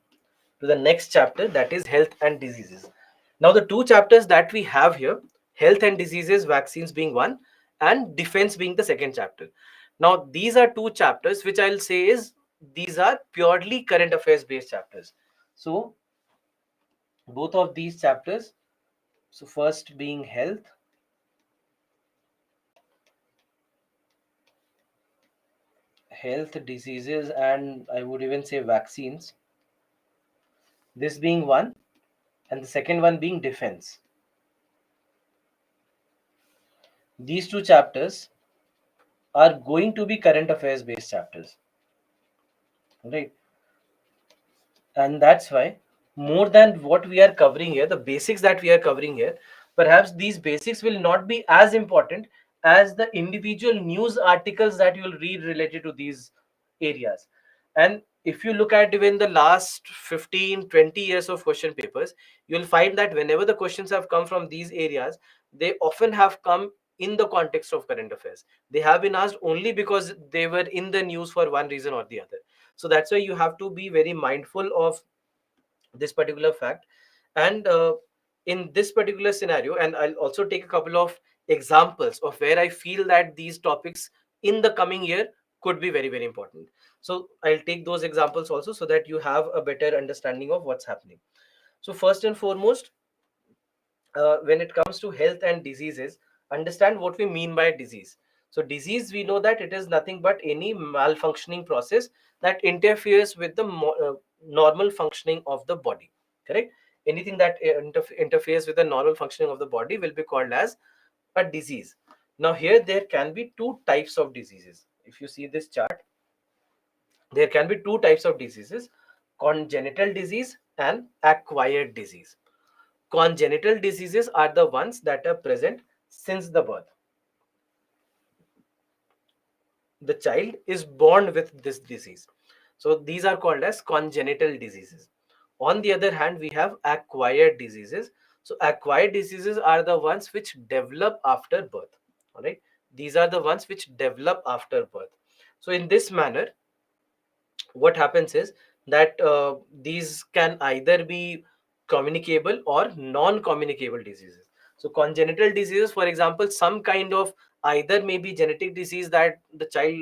to the next chapter, that is health and diseases. Now, the two chapters that we have here, health and diseases, vaccines being one, and defense being the second chapter. Now, these are two chapters which I'll say is these are purely current affairs based chapters. So both of these chapters, so first being health diseases, and I would even say vaccines, this being one, and the second one being defense. These two chapters are going to be current affairs based chapters, right? And that's why, more than what we are covering here, the basics that we are covering here, perhaps these basics will not be as important as the individual news articles that you will read related to these areas. And if you look at even the last 15, 20 years of question papers, you'll find that whenever the questions have come from these areas, they often have come in the context of current affairs. They have been asked only because they were in the news for one reason or the other. So that's why you have to be very mindful of this particular fact. And in this particular scenario, and I'll also take a couple of examples of where I feel that these topics in the coming year could be very, very important. So I'll take those examples also so that you have a better understanding of what's happening. So first and foremost, when it comes to health and diseases, understand what we mean by disease. So disease, we know that it is nothing but any malfunctioning process that interferes with the normal functioning of the body, correct? Anything that interferes with the normal functioning of the body will be called as a disease. Now here there can be two types of diseases. If you see this chart, there can be two types of diseases: congenital disease and acquired disease. Congenital diseases are the ones that are present since the birth. The child is born with this disease. So these are called as congenital diseases. On the other hand, we have acquired diseases. So acquired diseases are the ones which develop after birth. All right. These are the ones which develop after birth. So in this manner, what happens is that these can either be communicable or non-communicable diseases. So congenital diseases, for example, some kind of either maybe genetic disease that the child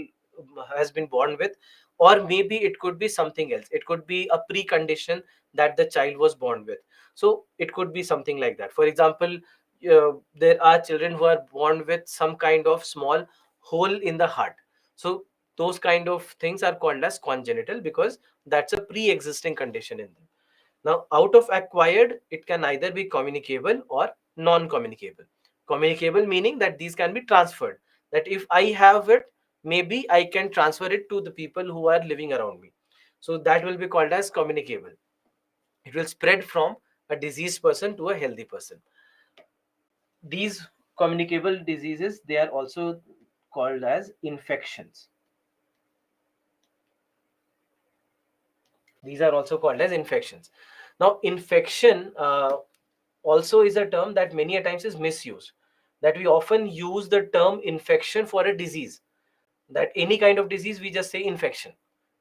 has been born with, or maybe it could be something else. It could be a precondition that the child was born with. So it could be something like that. For example, there are children who are born with some kind of small hole in the heart. So those kind of things are called as congenital because that's a pre-existing condition in them. Now out of acquired, it can either be communicable or non-communicable. Communicable meaning that these can be transferred, that if I have it, maybe I can transfer it to the people who are living around me. So that will be called as communicable. It will spread from a diseased person to a healthy person. These communicable diseases, they are also called as infections. These are also called as infections. Now infection also is a term that many a times is misused, that we often use the term infection for a disease, that any kind of disease we just say infection.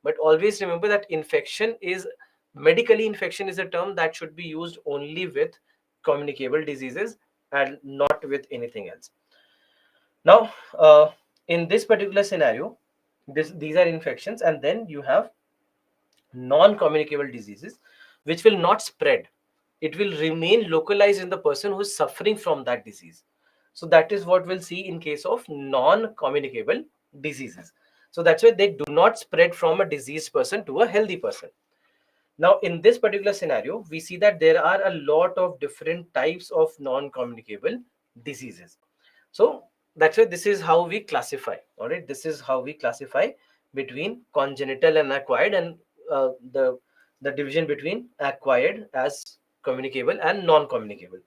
But always remember that infection is, medically infection is a term that should be used only with communicable diseases and not with anything else. Now in this particular scenario, these are infections, and then you have non-communicable diseases which will not spread. It will remain localized in the person who is suffering from that disease. So that is what we'll see in case of non-communicable diseases. So that's why they do not spread from a diseased person to a healthy person. Now in this particular scenario, we see that there are a lot of different types of non-communicable diseases. So that's why this is how we classify. All right, this is how we classify between congenital and acquired, and the division between acquired as communicable and non-communicable.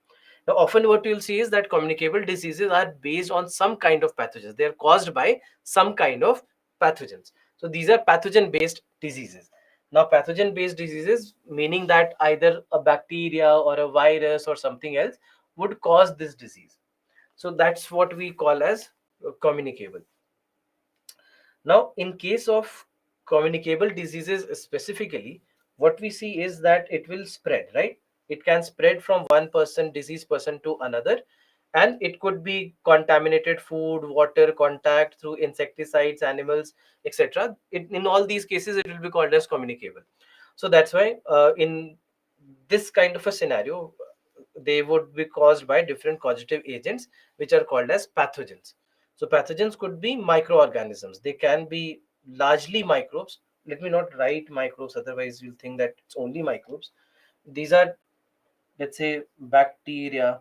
Now often what you'll see is that communicable diseases are based on some kind of pathogens. They are caused by some kind of pathogens. So these are pathogen based diseases. Now pathogen based diseases, meaning that either a bacteria or a virus or something else would cause this disease. So that's what we call as communicable. Now in case of communicable diseases specifically, what we see is that it will spread, right? It can spread from one person, diseased person, to another. And it could be contaminated food, water, contact through insecticides, animals, etc. In all these cases, it will be called as communicable. So that's why in this kind of a scenario, they would be caused by different causative agents, which are called as pathogens. So pathogens could be microorganisms. They can be largely microbes. Let me not write microbes, otherwise you'll think that it's only microbes. These are, let's say, bacteria,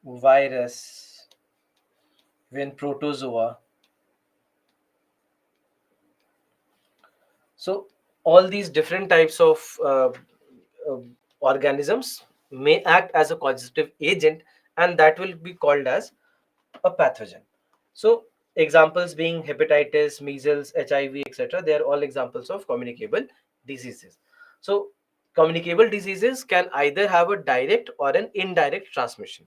virus, when protozoa. So all these different types of uh, organisms may act as a causative agent, and that will be called as a pathogen. So examples being hepatitis, measles, HIV, etc. They are all examples of communicable diseases. So communicable diseases can either have a direct or an indirect transmission.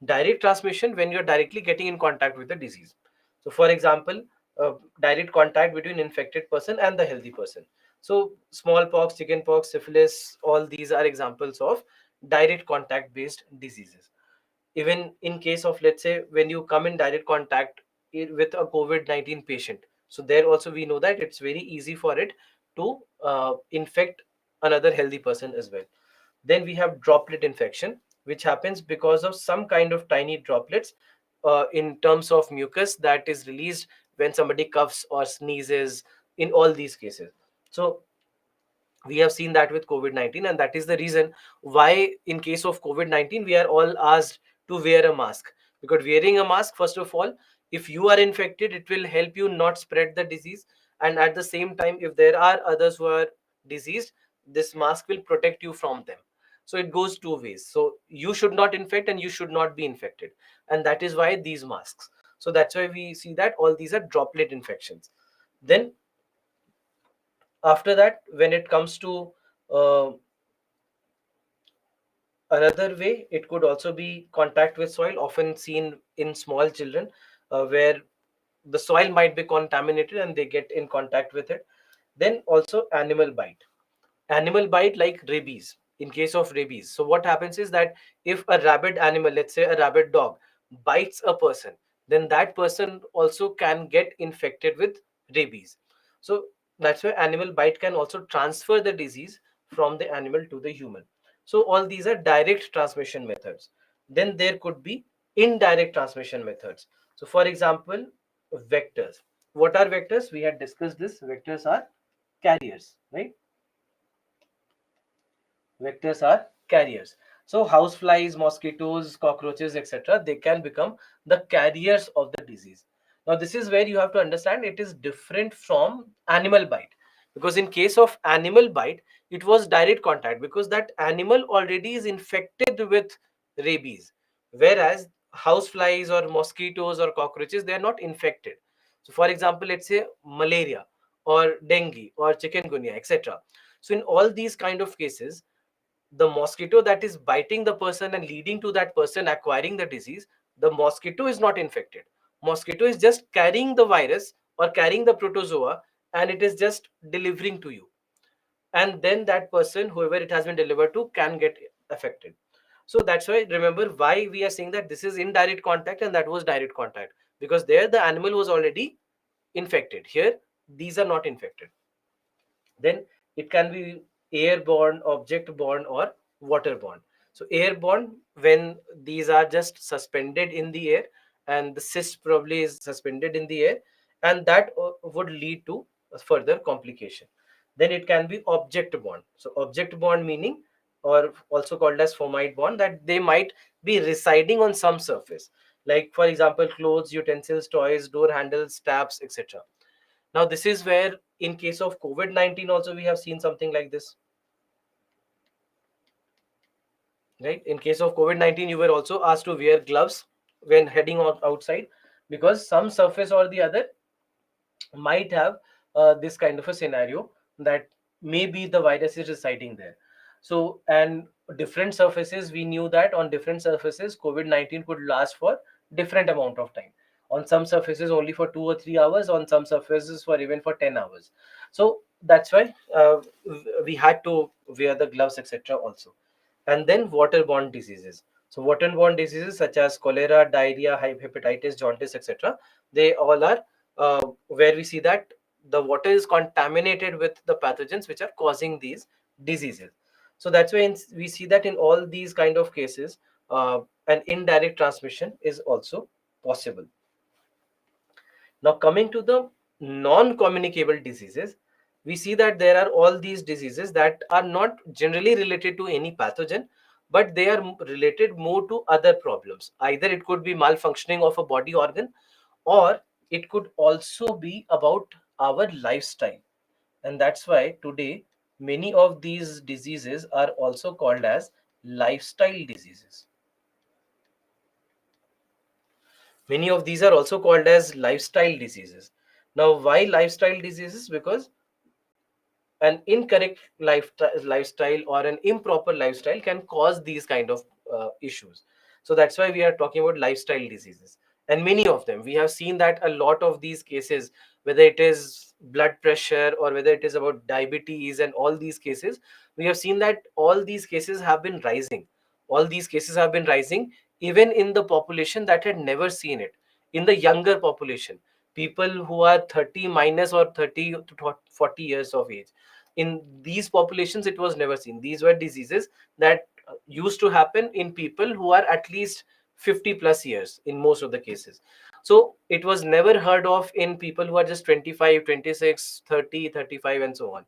Direct transmission, when you're directly getting in contact with the disease. So for example, direct contact between infected person and the healthy person. So smallpox, chickenpox, syphilis, all these are examples of direct contact based diseases. Even in case of, let's say, when you come in direct contact with a COVID-19 patient, so there also we know that it's very easy for it to infect another healthy person as well. Then we have droplet infection, which happens because of some kind of tiny droplets in terms of mucus that is released when somebody coughs or sneezes, in all these cases. So we have seen that with COVID-19, and that is the reason why in case of COVID-19 we are all asked to wear a mask, because wearing a mask, first of all, if you are infected, it will help you not spread the disease, and at the same time, if there are others who are diseased, this mask will protect you from them. So it goes two ways. So you should not infect and you should not be infected, and that is why these masks. So that's why we see that all these are droplet infections. Then after that, when it comes to uh, another way, it could also be contact with soil, often seen in small children, where the soil might be contaminated and they get in contact with it. Then also animal bite. Animal bite like rabies. In case of rabies, so what happens is that if a rabid animal, let's say a rabid dog, bites a person, then that person also can get infected with rabies. So that's why animal bite can also transfer the disease from the animal to the human. So all these are direct transmission methods. Then there could be indirect transmission methods. So for example, vectors. What are vectors? We had discussed this. Vectors are carriers, right? Vectors are carriers. So houseflies, mosquitoes, cockroaches, etc., they can become the carriers of the disease. Now this is where you have to understand it is different from animal bite, because in case of animal bite, it was direct contact because that animal already is infected with rabies, whereas houseflies or mosquitoes or cockroaches, they are not infected. So for example, let's say malaria or dengue or chikungunya, etc. So in all these kind of cases, the mosquito that is biting the person and leading to that person acquiring the disease, the mosquito is not infected. Mosquito is just carrying the virus or carrying the protozoa, and it is just delivering to you. And then that person, whoever it has been delivered to, can get affected. So that's why, remember why we are saying that this is indirect contact and that was direct contact, because there the animal was already infected. Here, these are not infected. Then it can be airborne, object borne, or waterborne. So airborne, when these are just suspended in the air, and the cyst probably is suspended in the air, and that would lead to a further complication. Then it can be object borne. So object borne meaning, or also called as fomite borne, that they might be residing on some surface, like for example clothes, utensils, toys, door handles, taps, etc. Now, this is where, in case of COVID-19, also we have seen something like this, right? In case of COVID-19, you were also asked to wear gloves when heading outside, because some surface or the other might have this kind of a scenario that maybe the virus is residing there. So, and different surfaces, we knew that on different surfaces, COVID-19 could last for different amount of time. On some surfaces, only for 2 or 3 hours. On some surfaces, for even for 10 hours. So that's why we had to wear the gloves, etc. Also. and then waterborne diseases. So waterborne diseases such as cholera, diarrhea, hepatitis, jaundice, etc., they all are where we see that the water is contaminated with the pathogens which are causing these diseases. So that's why we see that in all these kind of cases, an indirect transmission is also possible. Now, coming to the non-communicable diseases, we see that there are all these diseases that are not generally related to any pathogen, but they are related more to other problems. Either it could be malfunctioning of a body organ, or it could also be about our lifestyle. And that's why today many of these diseases are also called as lifestyle diseases. Many of these are also called as lifestyle diseases. Now, why lifestyle diseases? Because an incorrect lifestyle or an improper lifestyle can cause these kind of issues. So that's why we are talking about lifestyle diseases, and many of them we have seen that a lot of these cases, whether it is blood pressure or whether it is about diabetes and all these cases, we have seen that all these cases have been rising. All these cases have been rising even in the population that had never seen it. In the younger population, people who are 30 minus or 30 to 40 years of age, in these populations it was never seen. These were diseases that used to happen in people who are at least 50 plus years in most of the cases. So it was never heard of in people who are just 25, 26, 30, 35, and so on.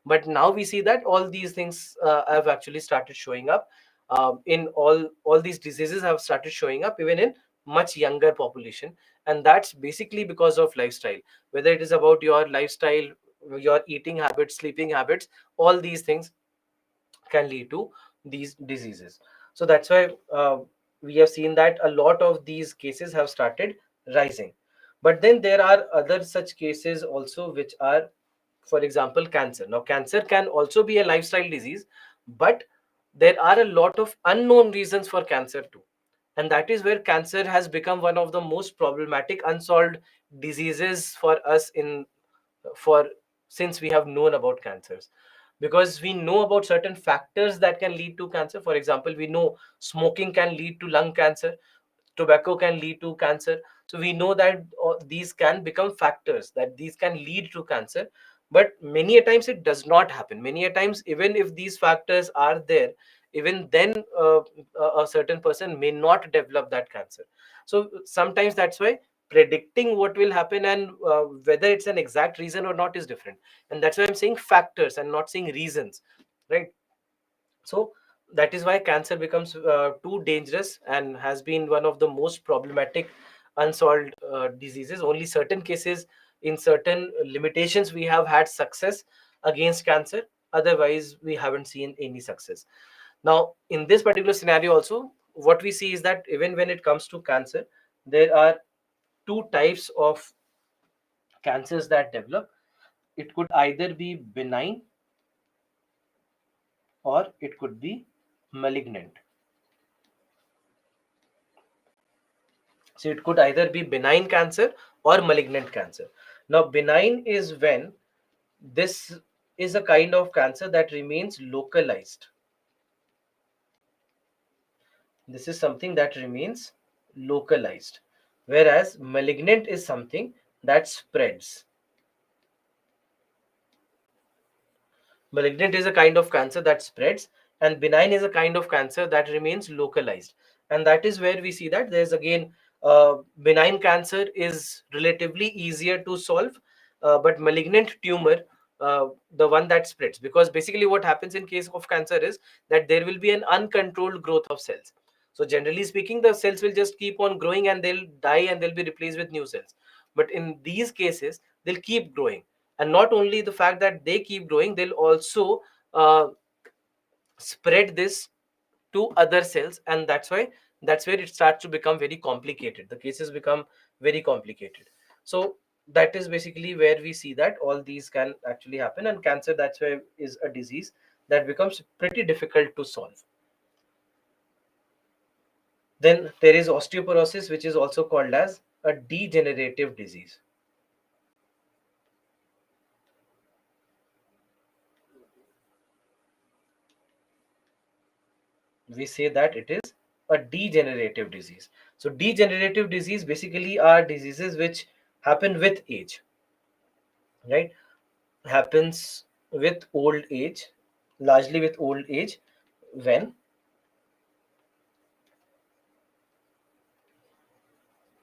But now we see that all these things have actually started showing up. In all these diseases have started showing up even in much younger population, and that's basically because of lifestyle. Whether it is about your lifestyle, your eating habits, sleeping habits, all these things can lead to these diseases. So that's why we have seen that a lot of these cases have started rising. But then there are other such cases also which are, for example, cancer. Now cancer can also be a lifestyle disease, but there are a lot of unknown reasons for cancer too, and that is where cancer has become one of the most problematic unsolved diseases for us in for since we have known about cancers. Because we know about certain factors that can lead to cancer. For example, we know smoking can lead to lung cancer, tobacco can lead to cancer. So we know that these can become factors, that these can lead to cancer. But many a times it does not happen. Many a times, even if these factors are there, even then a certain person may not develop that cancer. So sometimes that's why predicting what will happen and whether it's an exact reason or not is different. And that's why I'm saying factors and not saying reasons, right? So that is why cancer becomes too dangerous and has been one of the most problematic unsolved diseases. Only certain cases, in certain limitations, we have had success against cancer. Otherwise we haven't seen any success. Now in this particular scenario also, what we see is that even when it comes to cancer, there are two types of cancers that develop. It could either be benign or it could be malignant. So it could either be benign cancer or malignant cancer. Now, benign is when this is a kind of cancer that remains localized. This is something that remains localized. Whereas malignant is something that spreads. Malignant is a kind of cancer that spreads, and benign is a kind of cancer that remains localized. And that is where we see that there's again benign cancer is relatively easier to solve, but malignant tumor, the one that spreads, because basically what happens in case of cancer is that there will be an uncontrolled growth of cells. So generally speaking, the cells will just keep on growing and they'll die and they'll be replaced with new cells. But in these cases, they'll keep growing, and not only the fact that they keep growing, they'll also uh, spread this to other cells, and that's where it starts to become very complicated. The cases become very complicated. So that is basically where we see that all these can actually happen, and cancer, that's why is a disease that becomes pretty difficult to solve. Then there is osteoporosis, which is also called as a degenerative disease. we say that it is a degenerative disease. So degenerative disease basically are diseases which happen with age, right? Happens with old age, largely with old age, when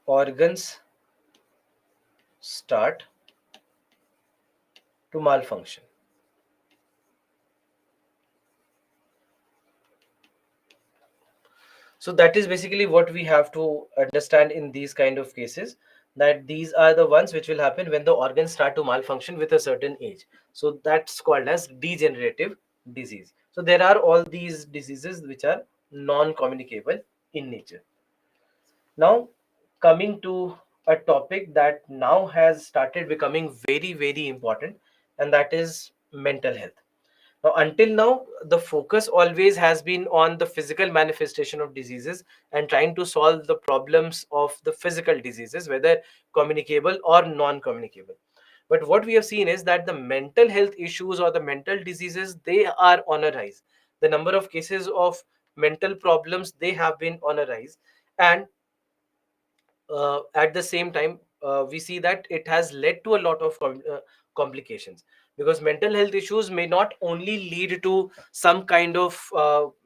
organs start to malfunction. So that is basically what we have to understand in these kind of cases, that these are the ones which will happen when the organs start to malfunction with a certain age. So that's called as degenerative disease. So there are all these diseases which are non-communicable in nature. Now, coming to a topic that now has started becoming very, very important, and that is mental health. Now, until now, the focus always has been on the physical manifestation of diseases and trying to solve the problems of the physical diseases, whether communicable or non communicable. But what we have seen is that the mental health issues or the mental diseases, they are on a rise. The number of cases of mental problems, they have been on a rise. And at the same time, we see that it has led to a lot of complications, because mental health issues may not only lead to some kind of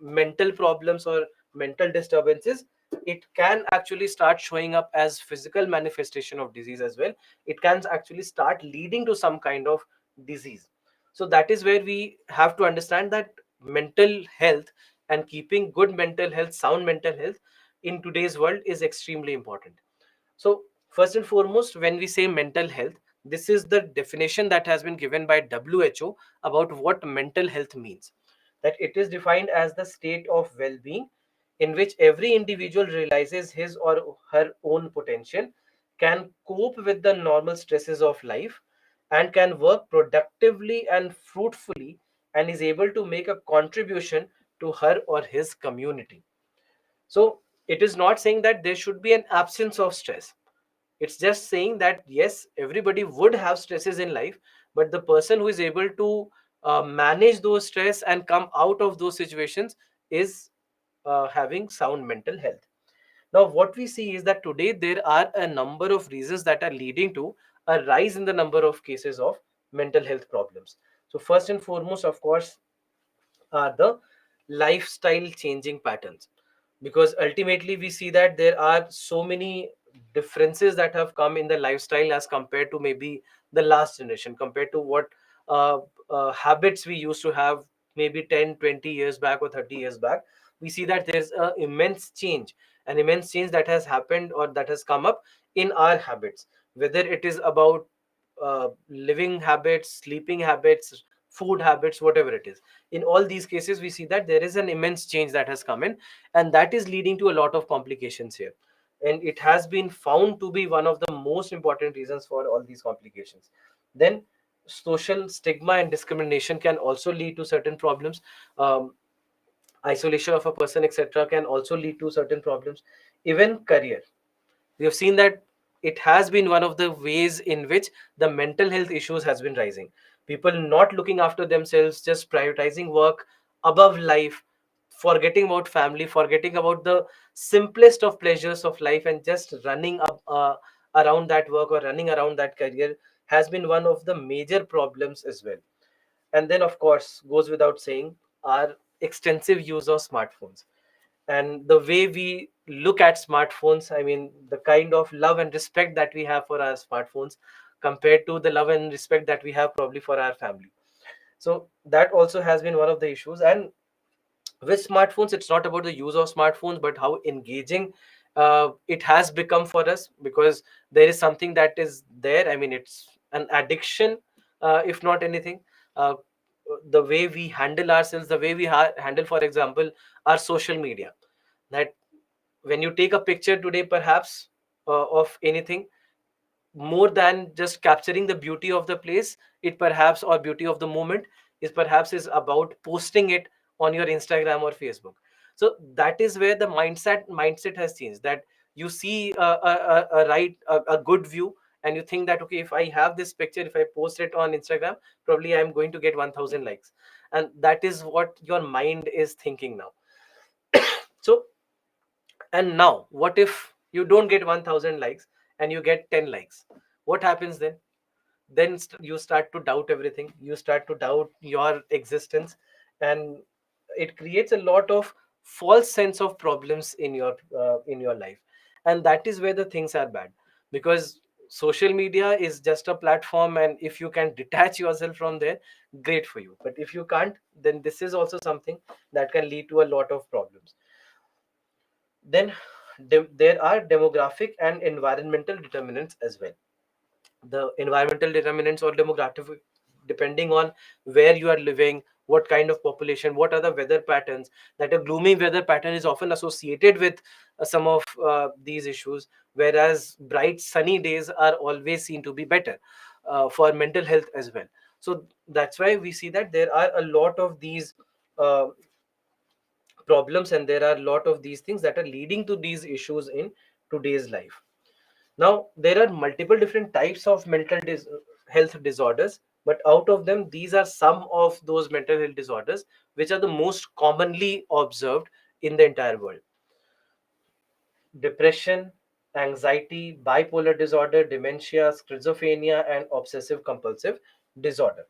mental problems or mental disturbances. It can actually start showing up as physical manifestation of disease as well. It can actually start leading to some kind of disease. So that is where we have to understand that mental health and keeping good mental health, sound mental health in today's world is extremely important. So, first and foremost, when we say mental health, this is the definition that has been given by WHO about what mental health means. That it is defined as the state of well being in which every individual realizes his or her own potential, can cope with the normal stresses of life, and can work productively and fruitfully, and is able to make a contribution to her or his community. So, it is not saying that there should be an absence of stress. It's just saying that yes, everybody would have stresses in life, but the person who is able to manage those stress and come out of those situations is having sound mental health. Now, what we see is that today there are a number of reasons that are leading to a rise in the number of cases of mental health problems. So, first and foremost, of course, are the lifestyle changing patterns, because ultimately we see that there are so many differences that have come in the lifestyle as compared to maybe the last generation, compared to what uh, habits we used to have maybe 10, 20 years back or 30 years back. We see that there's an immense change that has happened or that has come up in our habits, whether it is about living habits, sleeping habits, food habits, whatever it is. In all these cases, we see that there is an immense change that has come in, and that is leading to a lot of complications here. And it has been found to be one of the most important reasons for all these complications. Then, social stigma and discrimination can also lead to certain problems. Isolation of a person, etc., can also lead to certain problems. Even career, we have seen that it has been one of the ways in which the mental health issues has been rising. People not looking after themselves, just prioritizing work above life, forgetting about family, forgetting about the simplest of pleasures of life, and just running up around that work or running around that career has been one of the major problems as well. And then, of course, goes without saying, our extensive use of smartphones and the way we look at smartphones. I mean, the kind of love and respect that we have for our smartphones compared to the love and respect that we have probably for our family. So that also has been one of the issues. And with smartphones, it's not about the use of smartphones but how engaging it has become for us, because there is something that is there. I mean, it's an addiction, if not anything. uh, the way we handle ourselves, the way we handle, for example, our social media, that when you take a picture today, perhaps of anything, more than just capturing the beauty of the place, it perhaps, or beauty of the moment, is perhaps is about posting it on your Instagram or Facebook. So that is where the mindset has changed, that you see a good view, and you think that okay, if I have this picture, if I post it on Instagram, probably I'm going to get 1000 likes. And that is what your mind is thinking now. So, and now what if you don't get 1000 likes and you get 10 likes? What happens then? Then you start to doubt everything, you start to doubt your existence, and it creates a lot of false sense of problems in your life. And that is where the things are bad, because social media is just a platform, and if you can detach yourself from there, great for you. But if you can't, then this is also something that can lead to a lot of problems. Then there are demographic and environmental determinants as well. The environmental determinants or demographic, depending on where you are living, what kind of population, what are the weather patterns. That a gloomy weather pattern is often associated with some of these issues, whereas bright sunny days are always seen to be better for mental health as well. So that's why we see that there are a lot of these uh, problems, and there are a lot of these things that are leading to these issues in today's life. Now, there are multiple different types of health disorders, but out of them, these are some of those mental health disorders which are the most commonly observed in the entire world: depression, anxiety, bipolar disorder, dementia, schizophrenia, and obsessive compulsive disorder.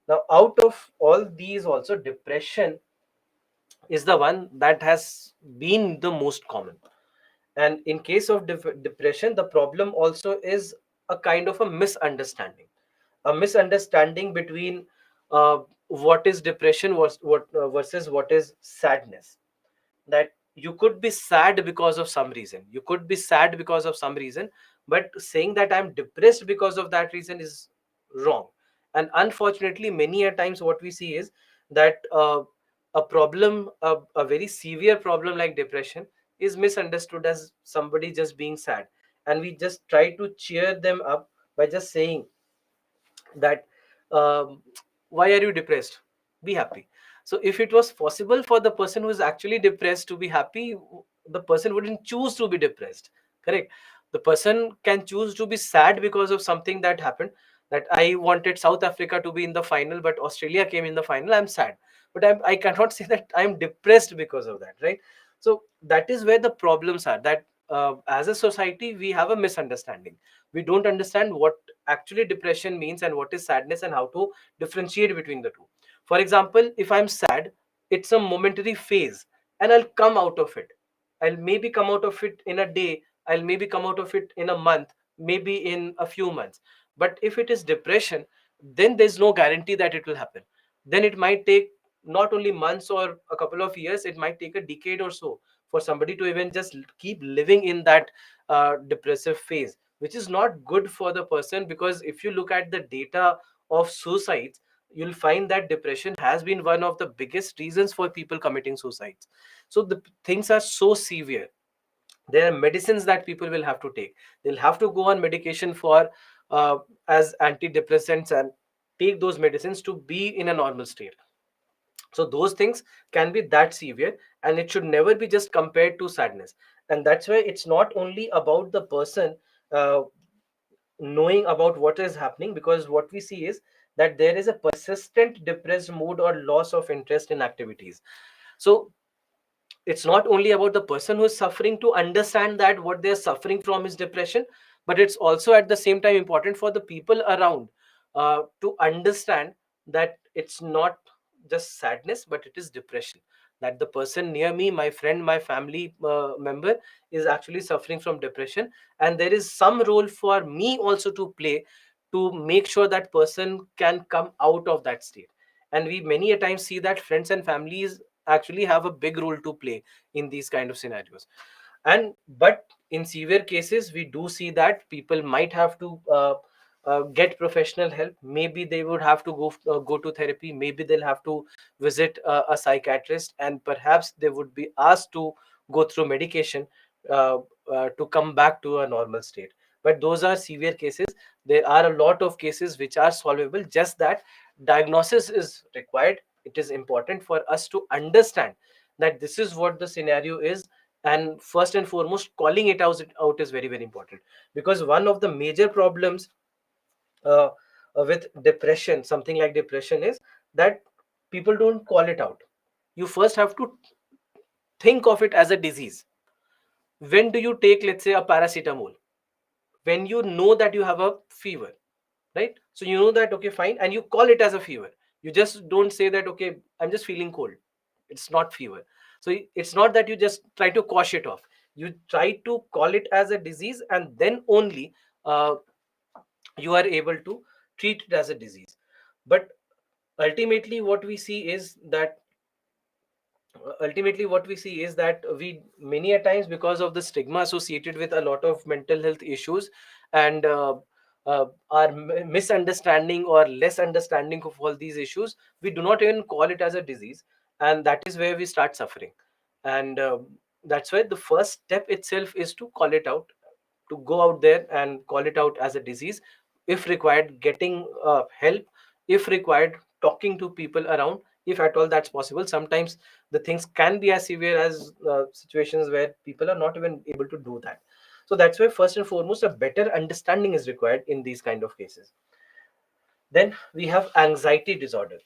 Now, out of all these, also, depression is the one that has been the most common. And in case of depression, the problem also is a kind of a misunderstanding between what is depression versus what is sadness. That you could be sad because of some reason, you could be sad because of some reason, but saying that I'm depressed because of that reason is wrong. And unfortunately, many a times what we see is that a very severe problem like depression is misunderstood as somebody just being sad, and we just try to cheer them up by just saying that, um, why are you depressed, be happy. So if it was possible for the person who is actually depressed to be happy, the person wouldn't choose to be depressed. Correct? The person can choose to be sad because of something that happened. That I wanted South Africa to be in the final, but Australia came in the final, I'm sad. But I cannot say that I'm depressed because of that, right? So that is where the problems are, that as a society we have a misunderstanding. We don't understand what actually depression means and what is sadness, and how to differentiate between the two. For example, if I'm sad, it's a momentary phase, and I'll come out of it. I'll maybe come out of it in a day, I'll maybe come out of it in a month, maybe in a few months. But if it is depression, then there's no guarantee that it will happen. Then it might take not only months or a couple of years, it might take a decade or so for somebody to even just keep living in that depressive phase, which is not good for the person. Because if you look at the data of suicides, you'll find that depression has been one of the biggest reasons for people committing suicides. So the things are so severe. There are medicines that people will have to take. They'll have to go on medication for uh, as antidepressants, and take those medicines to be in a normal state. So those things can be that severe, and it should never be just compared to sadness. And that's why it's not only about the person uh, knowing about what is happening, because what we see is that there is a persistent depressed mood or loss of interest in activities. So it's not only about the person who is suffering to understand that what they're suffering from is depression, but it's also at the same time important for the people around to understand that it's not just sadness, but it is depression. That the person near me, my friend, my family member, is actually suffering from depression, and there is some role for me also to play to make sure that person can come out of that state. And we many a times see that friends and families actually have a big role to play in these kind of scenarios. And but in severe cases, we do see that people might have to get professional help. Maybe they would have to go to therapy, maybe they'll have to visit a psychiatrist, and perhaps they would be asked to go through medication uh, to come back to a normal state. But those are severe cases. There are a lot of cases which are solvable, just that diagnosis is required. It is important for us to understand that this is what the scenario is, and first and foremost calling it out is very very important. Because one of the major problems uh, with depression, something like depression, is that people don't call it out. You first have to think of it as a disease. When do you take, let's say, a paracetamol? When you know that you have a fever, right? So you know that, okay, fine, and you call it as a fever. You just don't say that, okay, I'm just feeling cold. It's not fever. So it's not that you just try to quash it off. You try to call it as a disease, and then only uh, you are able to treat it as a disease. But ultimately what we see is that we many a times, because of the stigma associated with a lot of mental health issues, and our misunderstanding or less understanding of all these issues, we do not even call it as a disease, and that is where we start suffering. And that's why the first step itself is to call it out, to go out there and call it out as a disease. If required, getting help. If required, talking to people around, if at all that's possible. Sometimes the things can be as severe as situations where people are not even able to do that. So that's why first and foremost a better understanding is required in these kind of cases. Then we have anxiety disorder.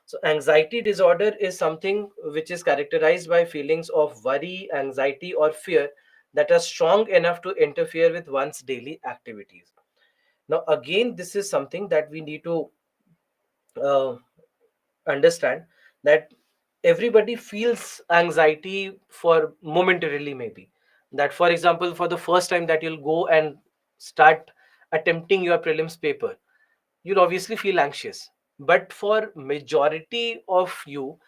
So anxiety disorder is something which is characterized by feelings of worry, anxiety, or fear that are strong enough to interfere with one's daily activities. Now again, this is something that we need to uh, understand, that everybody feels anxiety for momentarily, maybe. That, for example, for the first time that you'll go and start attempting your prelims paper, you'll obviously feel anxious. But for majority of you,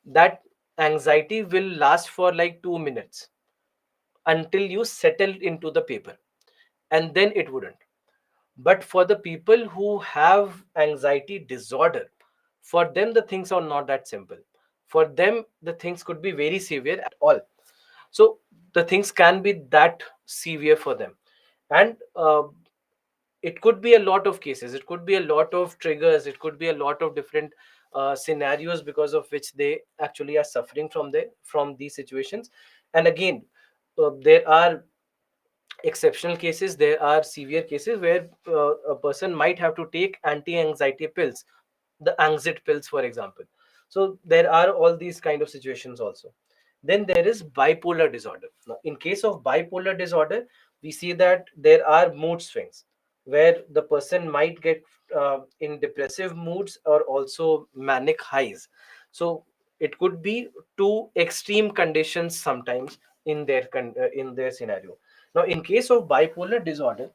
that anxiety will last for like 2 minutes until you settle into the paper, and then it wouldn't. But for the people who have anxiety disorder, for them the things are not that simple. For them the things could be very severe at all. So the things can be that severe for them. And it could be a lot of cases, it could be a lot of triggers, it could be a lot of different scenarios because of which they actually are suffering from these situations. And again, there are exceptional cases, there are severe cases where a person might have to take anti-anxiety pills, the anxit pills, for example. So there are all these kind of situations also. Then there is bipolar disorder. Now in case of bipolar disorder, we see that there are mood swings where the person might get in depressive moods or also manic highs. So it could be two extreme conditions sometimes in their scenario. Now in case of bipolar disorder,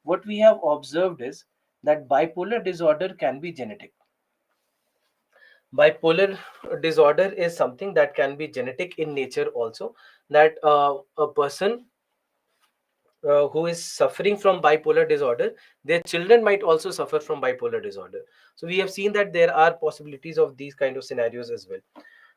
what we have observed is that bipolar disorder can be genetic. Bipolar disorder is something that can be genetic in nature also. That a person who is suffering from bipolar disorder, their children might also suffer from bipolar disorder. So we have seen that there are possibilities of these kind of scenarios as well.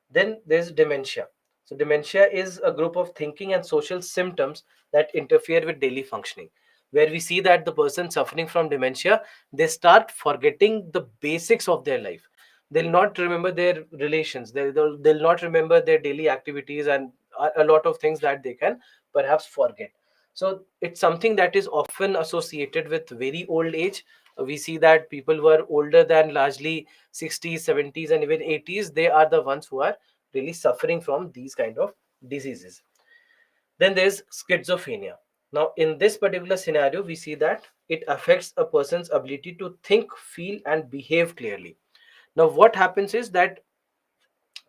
Then there's dementia. So dementia is a group of thinking and social symptoms that interfere with daily functioning, where we see that the person suffering from dementia, they start forgetting the basics of their life. They'll not remember their relations, they'll not remember their daily activities, and a lot of things that they can perhaps forget. So it's something that is often associated with very old age. We see that people who are older than largely 60s, 70s, and even 80s, they are the ones who are really suffering from these kind of diseases. Then there's schizophrenia. Now in this particular scenario, we see that it affects a person's ability to think, feel, and behave clearly. Now what happens is that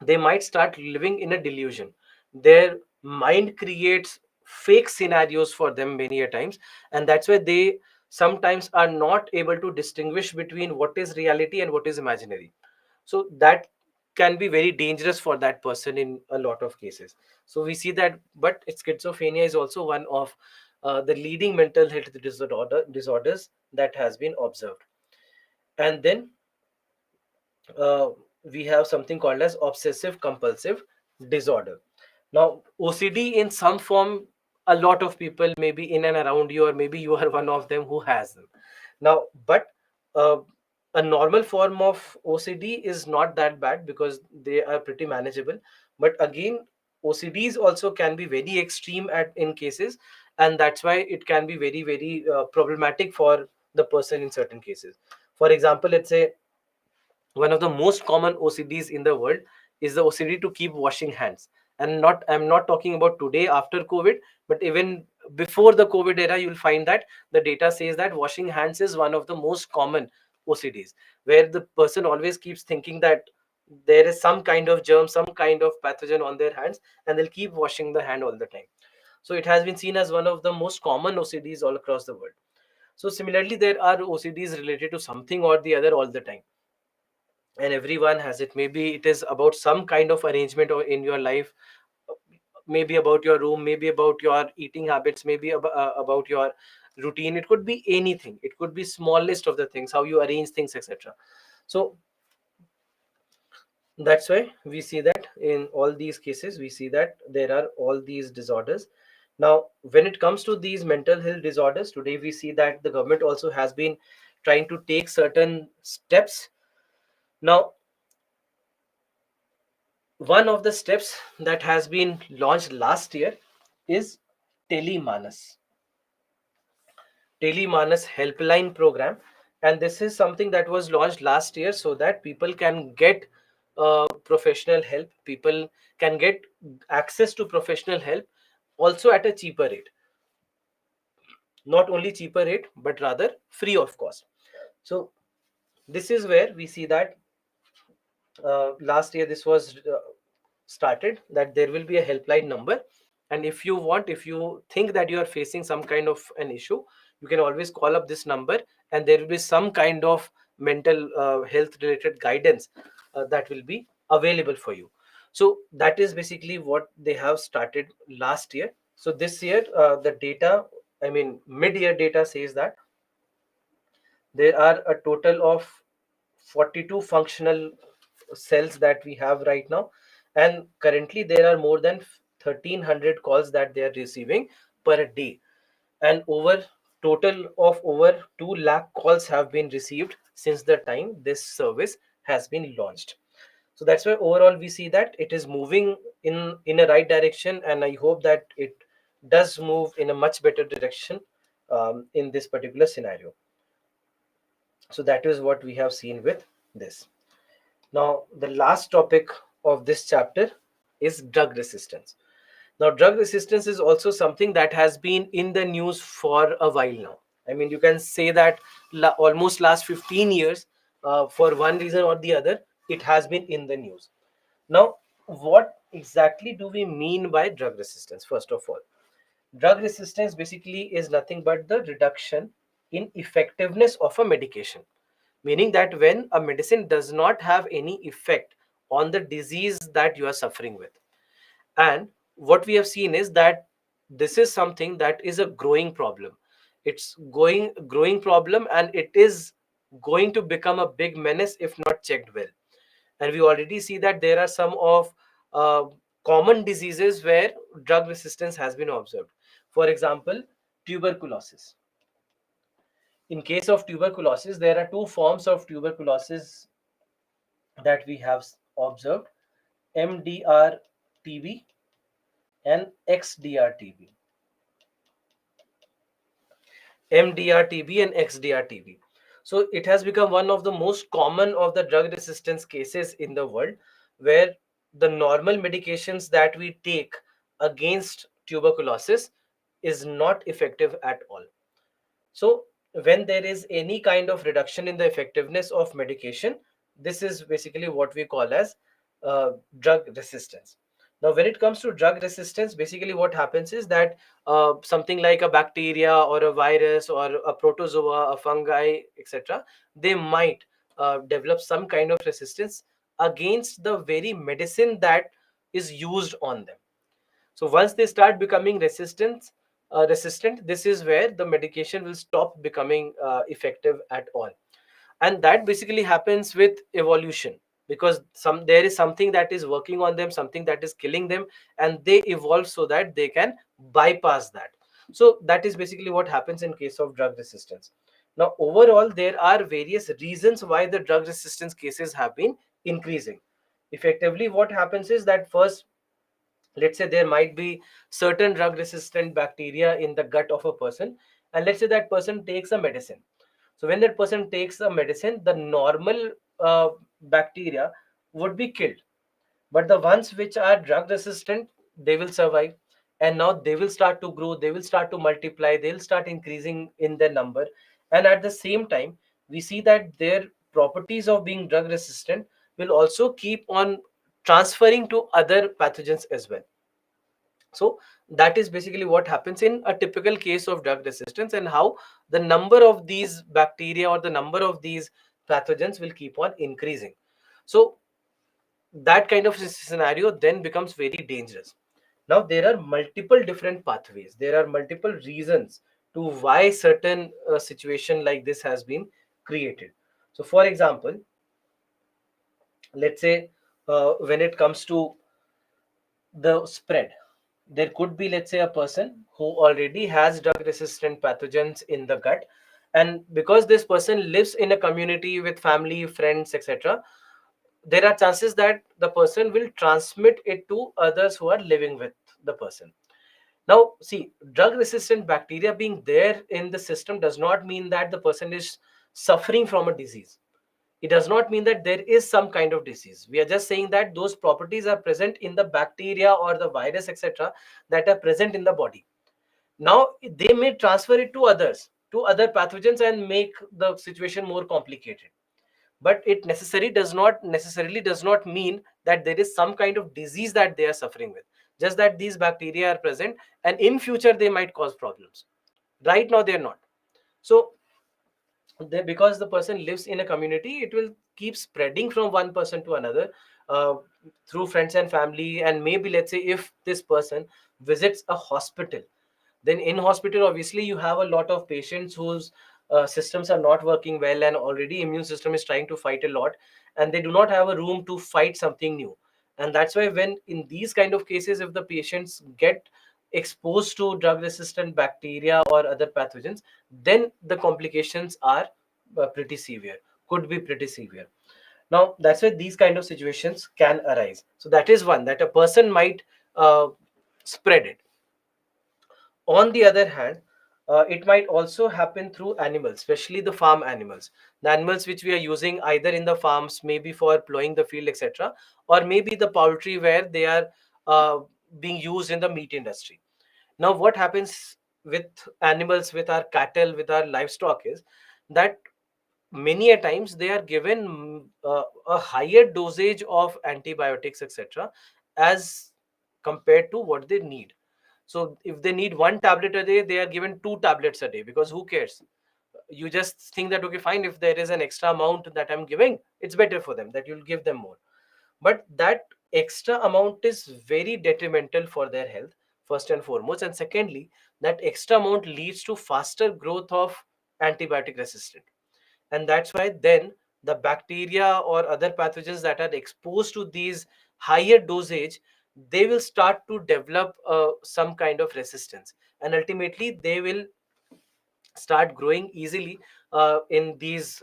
they might start living in a delusion. Their mind creates fake scenarios for them many a times, and that's why they sometimes are not able to distinguish between what is reality and what is imaginary. So that can be very dangerous for that person in a lot of cases. So we see that, but schizophrenia is also one of the leading mental health disorders that has been observed. And then uh, we have something called as obsessive compulsive disorder. Now OCD in some form, a lot of people maybe in and around you, or maybe you are one of them who has them now. But uh, a normal form of OCD is not that bad because they are pretty manageable. But again, OCDs also can be very extreme at in cases, and that's why it can be very problematic for the person in certain cases. For example, let's say one of the most common OCDs in the world is the OCD to keep washing hands. And not, I'm not talking about today after COVID, but even before the COVID era, you'll find that the data says that washing hands is one of the most common OCDs, where the person always keeps thinking that there is some kind of germ, some kind of pathogen on their hands, and they'll keep washing the hand all the time. So it has been seen as one of the most common OCDs all across the world. So similarly, there are OCDs related to something or the other all the time, and everyone has it. Maybe it is about some kind of arrangement or in your life, maybe about your room, maybe about your eating habits, maybe about your routine. It could be anything. It could be small list of the things, how you arrange things, etc. So that's why we see that in all these cases, we see that there are all these disorders. Now when it comes to these mental health disorders, today we see that the government also has been trying to take certain steps. Now one of the steps that has been launched last year is telemanas telemanas helpline program. And this is something that was launched last year so that people can get professional help, people can get access to professional help, also at a cheaper rate. Not only cheaper rate, but rather free of cost. So this is where we see that last year this was started, that there will be a helpline number. And if you want, if you think that you are facing some kind of an issue, you can always call up this number, and there will be some kind of mental health related guidance that will be available for you. So that is basically what they have started last year. So this year the data, I mean mid-year data says that there are a total of 42 functional cells that we have right now, and currently there are more than 1300 calls that they are receiving per day. And over total of over 2 lakh calls have been received since the time this service has been launched. So that's why overall we see that it is moving in a right direction, and I hope that it does move in a much better direction in this particular scenario. So that is what we have seen with this. Now, the last topic of this chapter is drug resistance. Now, drug resistance is also something that has been in the news for a while now. I mean, you can say that almost last 15 years, for one reason or the other, it has been in the news. Now, what exactly do we mean by drug resistance? First of all, drug resistance basically is nothing but the reduction in effectiveness of a medication, meaning that when a medicine does not have any effect on the disease that you are suffering with. And what we have seen is that this is something that is a growing problem. It's going growing problem, and it is going to become a big menace if not checked well. And we already see that there are some of uh, common diseases where drug resistance has been observed. For example, tuberculosis. In case of tuberculosis, there are two forms of tuberculosis that we have observed: MDR-TB and XDR-TB. MDR-TB and XDR-TB. So it has become one of the most common of the drug resistance cases in the world, where the normal medications that we take against tuberculosis is not effective at all. So when there is any kind of reduction in the effectiveness of medication, this is basically what we call as drug resistance. Now, when it comes to drug resistance, basically what happens is that something like a bacteria or a virus or a protozoa, a fungi, etc., they might develop some kind of resistance against the very medicine that is used on them. So once they start becoming resistant, this is where the medication will stop becoming effective at all. And that basically happens with evolution, because there is something that is working on them, something that is killing them, and they evolve so that they can bypass that. So that is basically what happens in case of drug resistance. Now, overall, there are various reasons why the drug resistance cases have been increasing. Effectively, what happens is that first, let's say there might be certain drug resistant bacteria in the gut of a person, and let's say that person takes a medicine. So when that person takes a medicine, the normal bacteria would be killed. But the ones which are drug resistant, they will survive, and now they will start to grow, they will start to multiply, they'll start increasing in their number. And at the same time, we see that their properties of being drug resistant will also keep on transferring to other pathogens as well. So that is basically what happens in a typical case of drug resistance, and how the number of these bacteria or the number of these pathogens will keep on increasing. So that kind of scenario then becomes very dangerous. Now there are multiple different pathways, there are multiple reasons to why certain situation like this has been created. So for example, let's say when it comes to the spread, there could be, let's say, a person who already has drug resistant pathogens in the gut, and because this person lives in a community with family, friends, etc., there are chances that the person will transmit it to others who are living with the person. Now see, drug resistant bacteria being there in the system does not mean that the person is suffering from a disease. It does not mean that there is some kind of disease. We are just saying that those properties are present in the bacteria or the virus, etc., that are present in the body. Now they may transfer it to others, to other pathogens, and make the situation more complicated. But it necessarily does not mean that there is some kind of disease that they are suffering with. Just that these bacteria are present, and in future they might cause problems. Right now they are not. So because the person lives in a community, it will keep spreading from one person to another, uh, through friends and family. And maybe, let's say, if this person visits a hospital, then in hospital obviously you have a lot of patients whose systems are not working well, and already immune system is trying to fight a lot, and they do not have a room to fight something new. And that's why, when in these kind of cases, if the patients get exposed to drug resistant bacteria or other pathogens, then the complications are pretty severe, could be pretty severe. Now that's why these kind of situations can arise. So that is one, that a person might spread it. On the other hand, it might also happen through animals, especially the farm animals, the animals which we are using either in the farms, maybe for plowing the field, etc., or maybe the poultry where they are uh, being used in the meat industry. Now what happens with animals, with our cattle, with our livestock, is that many a times they are given a higher dosage of antibiotics, etc., as compared to what they need. So if they need one tablet a day, they are given two tablets a day, because who cares? You just think that, okay, fine, if there is an extra amount that I'm giving, it's better for them that you'll give them more. But that extra amount is very detrimental for their health, first and foremost. And secondly, that extra amount leads to faster growth of antibiotic resistant. And that's why then the bacteria or other pathogens that are exposed to these higher dosage, they will start to develop some kind of resistance, and ultimately they will start growing easily in these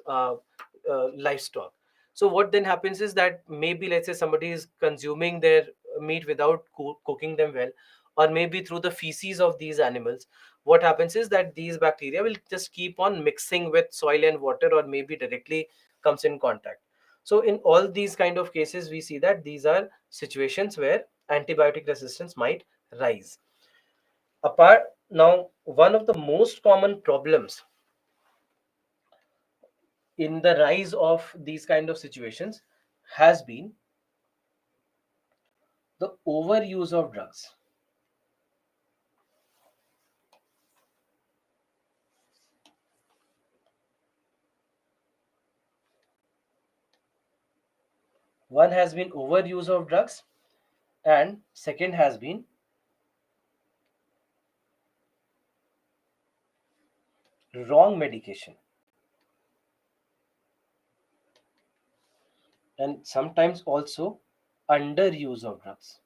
livestock. So what then happens is that, maybe let's say somebody is consuming their meat without cooking them well, or maybe through the feces of these animals. What happens is that these bacteria will just keep on mixing with soil and water, or maybe directly comes in contact. So in all these kind of cases, we see that these are situations where antibiotic resistance might rise. Apart Now, one of the most common problems in the rise of these kind of situations has been the overuse of drugs. One has been overuse of drugs, and second has been wrong medication, and sometimes also underuse of drugs.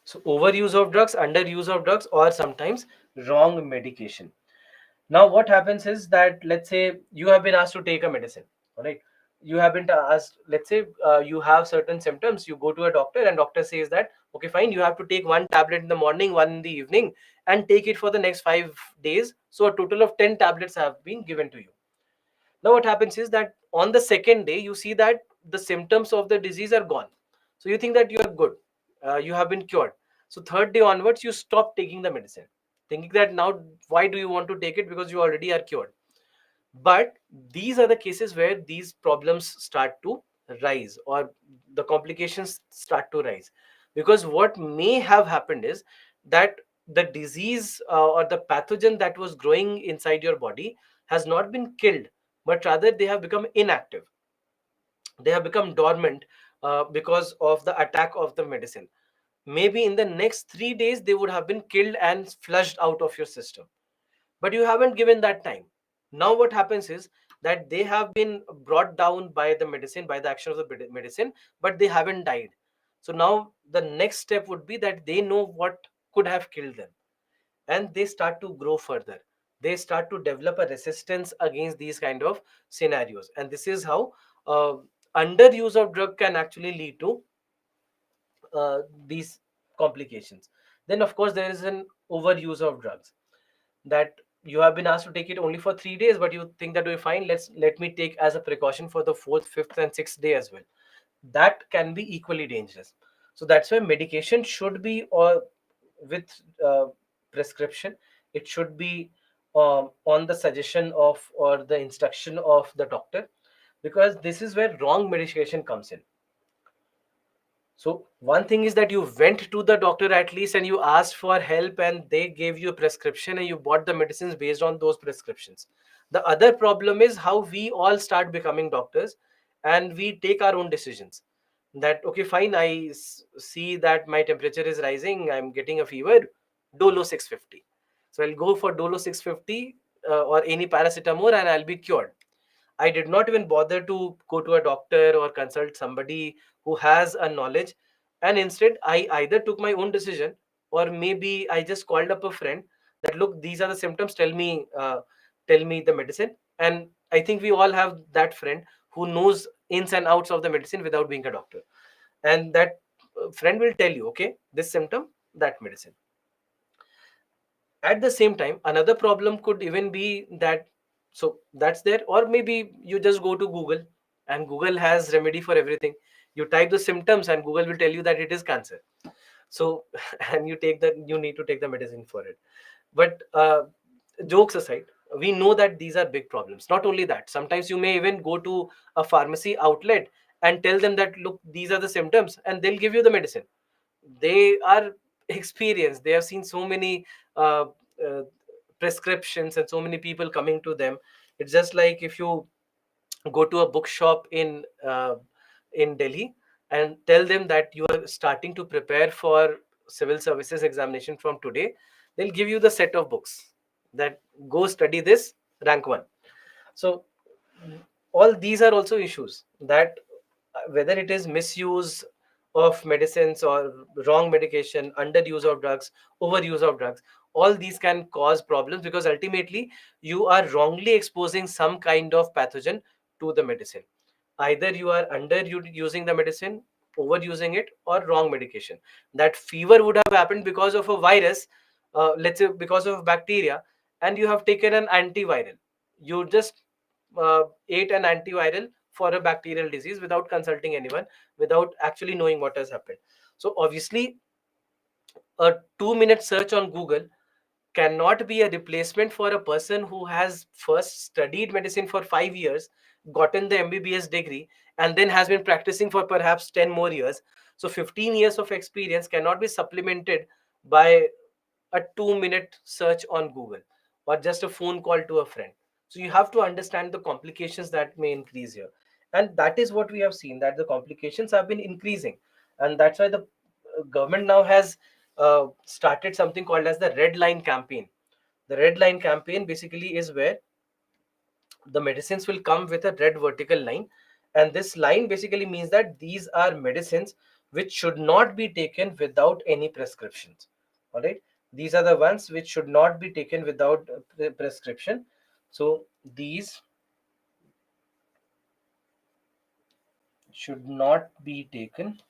So overuse of drugs, underuse of drugs, or sometimes wrong medication. Now what happens is that, let's say you have been asked to take a medicine, all right? You have been asked, let's say you have certain symptoms, you go to a doctor, and doctor says that, okay, fine, you have to take one tablet in the morning, one in the evening, and take it for the next 5 days. So a total of 10 tablets have been given to you. Now what happens is that on the second day you see that the symptoms of the disease are gone, so you think that you are good, you have been cured. So third day onwards you stop taking the medicine, thinking that now why do you want to take it, because you already are cured. But these are the cases where these problems start to rise, or the complications start to rise, because what may have happened is that the disease or the pathogen that was growing inside your body has not been killed, but rather they have become inactive, they have become dormant, because of the attack of the medicine. Maybe in the next 3 days they would have been killed and flushed out of your system, but you haven't given that time. Now what happens is that they have been brought down by the medicine, by the action of the medicine, but they haven't died. So now the next step would be that they know what could have killed them, and they start to grow further, they start to develop a resistance against these kind of scenarios. And this is how underuse of drug can actually lead to these complications. Then of course there is an overuse of drugs, that you have been asked to take it only for 3 days, but you think that we're fine, let me take as a precaution for the fourth, fifth, and sixth day as well. That can be equally dangerous. So that's why medication should be with uh, prescription. It should be on the suggestion of or the instruction of the doctor, because this is where wrong medication comes in. So one thing is that you went to the doctor at least and you asked for help, and they gave you a prescription and you bought the medicines based on those prescriptions. The other problem is how we all start becoming doctors and we take our own decisions. That okay, fine, see that my temperature is rising, I'm getting a fever, Dolo 650. So I'll go for Dolo 650 or any paracetamol and I'll be cured. I did not even bother to go to a doctor or consult somebody who has a knowledge. And instead, I either took my own decision, or maybe I just called up a friend that look, these are the symptoms. Tell me the medicine. And I think we all have that friend who knows ins and outs of the medicine without being a doctor. And that friend will tell you, okay, this symptom, that medicine. At the same time, another problem could even be that, so that's there, or maybe you just go to Google, and Google has remedy for everything. You type the symptoms and Google will tell you that it is cancer. So and you need to take the medicine for it. But jokes aside, we know that these are big problems. Not only that, sometimes you may even go to a pharmacy outlet and tell them that look, these are the symptoms, and they'll give you the medicine. They are experienced, they have seen so many uh, uh, prescriptions and so many people coming to them. It's just like if you go to a bookshop in Delhi and tell them that you are starting to prepare for civil services examination from today, they'll give you the set of books that go study this, rank 1. So all these are also issues that whether it is misuse of medicines or wrong medication, underuse of drugs, overuse of drugs, all these can cause problems, because ultimately you are wrongly exposing some kind of pathogen to the medicine. Either you are under using the medicine, overusing it, or wrong medication. That fever would have happened because of a virus, let's say because of bacteria, and you have taken an antiviral. You just ate an antiviral for a bacterial disease without consulting anyone, without actually knowing what has happened. So obviously a 2-minute search on Google cannot be a replacement for a person who has first studied medicine for 5 years, gotten the MBBS degree, and then has been practicing for perhaps 10 more years. So 15 years of experience cannot be supplemented by a 2-minute search on Google or just a phone call to a friend. So you have to understand the complications that may increase here. And that is what we have seen, that the complications have been increasing. And that's why the government now has started something called as the red line campaign. The red line campaign basically is where the medicines will come with a red vertical line, and this line basically means that these are medicines which should not be taken without any prescriptions. All right, these are the ones which should not be taken without prescription. So these should not be taken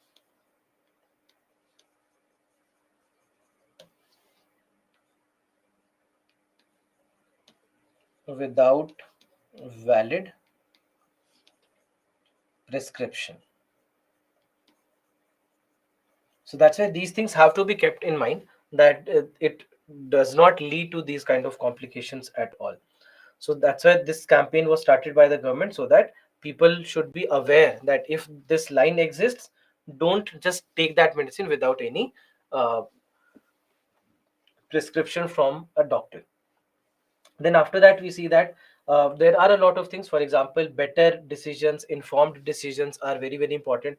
without valid prescription. So that's why these things have to be kept in mind, that it does not lead to these kind of complications at all. So that's why this campaign was started by the government, so that people should be aware that if this line exists, don't just take that medicine without any uh, prescription from a doctor. Then after that, we see that there are a lot of things. For example, better decisions, informed decisions are very, very important.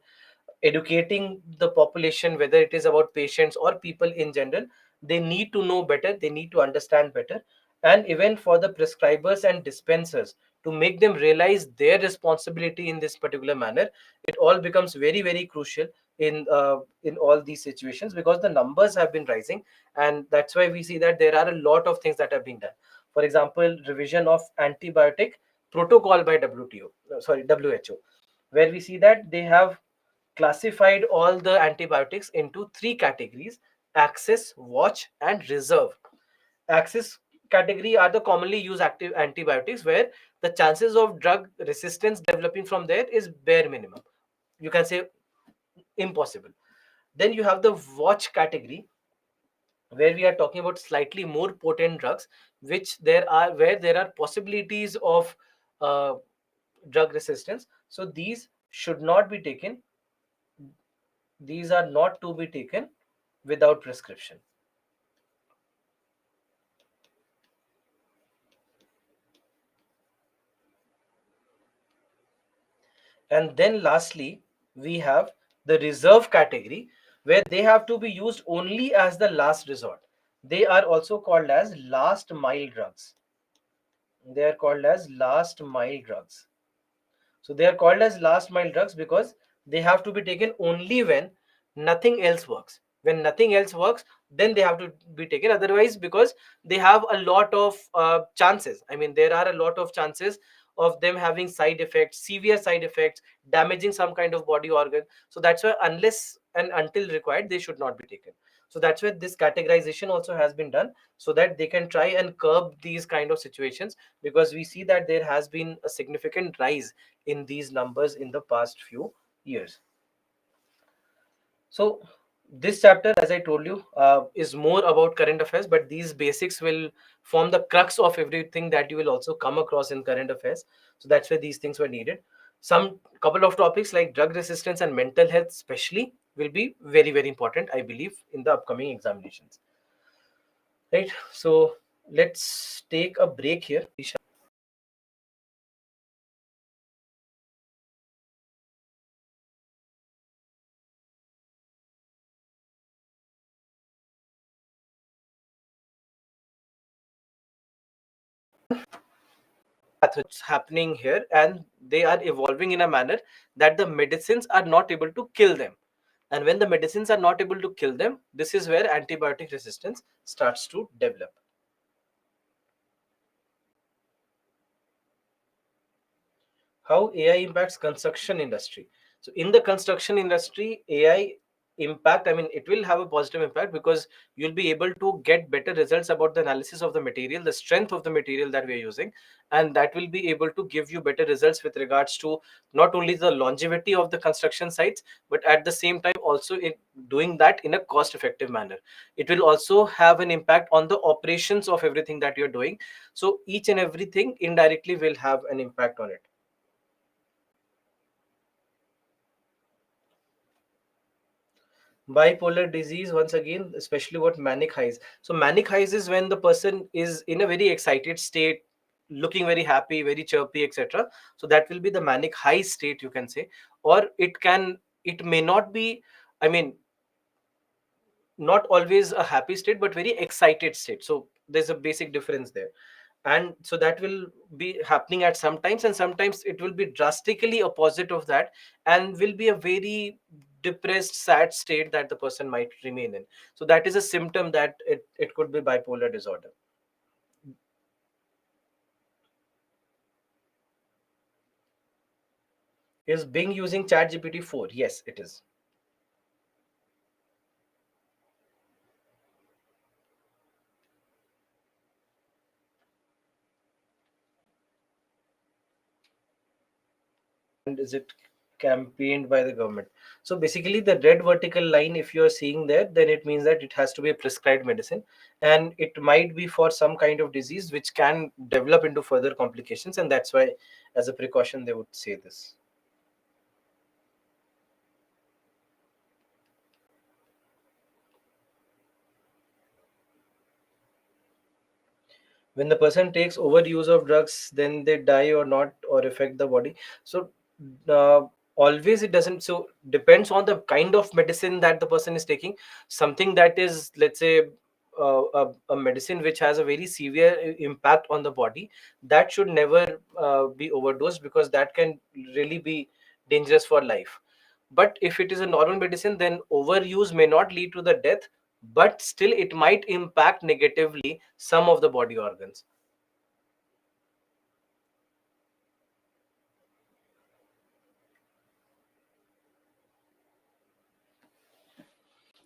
Educating the population, whether it is about patients or people in general, they need to know better, they need to understand better. And even for the prescribers and dispensers, to make them realize their responsibility in this particular manner, it all becomes very, very crucial in all these situations, because the numbers have been rising. And that's why we see that there are a lot of things that have been done. For example, revision of antibiotic protocol by WHO, where we see that they have classified all the antibiotics into three categories: access, watch, and reserve. Access category are the commonly used active antibiotics, where the chances of drug resistance developing from there is bare minimum. You can say impossible. Then you have the watch category, where we are talking about slightly more potent drugs, which there are where there are possibilities of uh, drug resistance. So should not be taken these are not to be taken without prescription. And then lastly, we have the reserve category, where they have to be used only as the last resort. They are also called as last mile drugs. They are called as last mile drugs. So they are called as last mile drugs because they have to be taken only when nothing else works. When nothing else works, then they have to be taken. Otherwise, because they have a lot of chances. I mean, there are a lot of chances of them having side effects, severe side effects, damaging some kind of body organ. So that's why, unless and until required, they should not be taken. So that's why this categorization also has been done, so that they can try and curb these kind of situations, because we see that there has been a significant rise in these numbers in the past few years. So this chapter, as I told you, is more about current affairs, but these basics will form the crux of everything that you will also come across in current affairs. So that's why these things were needed. Some couple of topics like drug resistance and mental health especially will be very, very important, I believe, in the upcoming examinations. Right. So let's take a break here. Pathogens happening here, and they are evolving in a manner that the medicines are not able to kill them. And when the medicines are not able to kill them, this is where antibiotic resistance starts to develop. How AI impacts construction industry. So in the construction industry, AI impact, I mean, it will have a positive impact, because you'll be able to get better results about the analysis of the material, the strength of the material that we are using, and that will be able to give you better results with regards to not only the longevity of the construction sites, but at the same time also in doing that in a cost effective manner. It will also have an impact on the operations of everything that you're doing. So each and everything indirectly will have an impact on it. Bipolar disease, once again, especially what manic highs. So manic highs is when the person is in a very excited state, looking very happy, very chirpy, etc. So that will be the manic high state, you can say. Or it may not be, I mean, not always a happy state, but very excited state. So there's a basic difference there. And so that will be happening at sometimes, and sometimes it will be drastically opposite of that, and will be a very depressed, sad state that the person might remain in. So that is a symptom that it could be bipolar disorder. Is Bing using chat GPT 4? Yes, it is. And is it campaigned by the government. So basically, the red vertical line, if you're seeing there, then it means that it has to be a prescribed medicine, and it might be for some kind of disease which can develop into further complications, and that's why, as a precaution, they would say this. When the person takes overuse of drugs, then they die or not, or affect the body. So uh, always it doesn't, so depends on the kind of medicine that the person is taking. Something that is, let's say, a medicine which has a very severe impact on the body, that should never be overdosed, because that can really be dangerous for life. But if it is a normal medicine, then overuse may not lead to the death, but still it might impact negatively some of the body organs.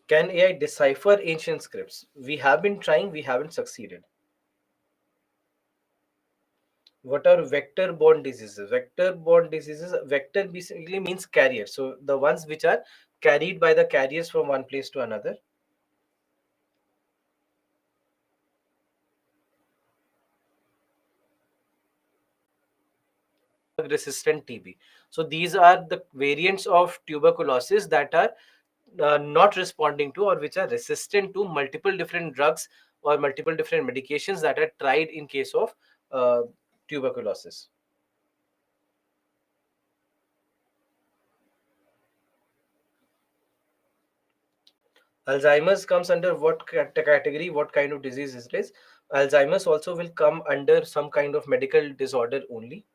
Can AI decipher ancient scripts? We have been trying, we haven't succeeded. What are vector borne diseases? Vector borne diseases, vector basically means carrier. So the ones which are carried by the carriers from one place to another. Resistant TB. So these are the variants of tuberculosis that are not responding to, or which are resistant to multiple different drugs or multiple different medications that are tried in case of uh, tuberculosis. Alzheimer's comes under what category? What kind of disease is this? Alzheimer's also will come under some kind of medical disorder only.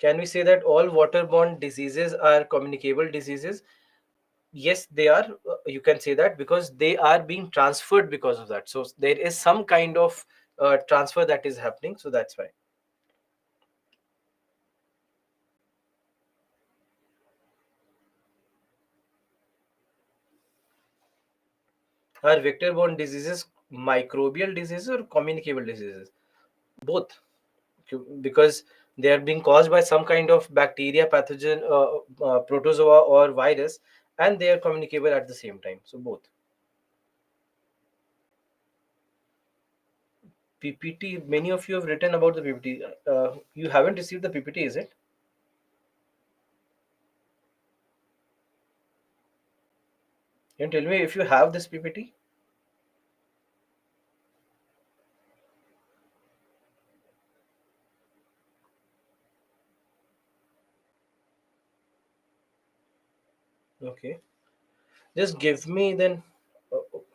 Can we say that all waterborne diseases are communicable diseases? Yes, they are. You can say that because they are being transferred because of that. So there is some kind of transfer that is happening. So that's why. Are vector-borne diseases microbial diseases or communicable diseases? Both, because they are being caused by some kind of bacteria, pathogen, protozoa, or virus, and they are communicable at the same time. So both. PPT. Many of you have written about the PPT. You haven't received the PPT, is it? Can you tell me if you have this PPT? Okay. Just give me then.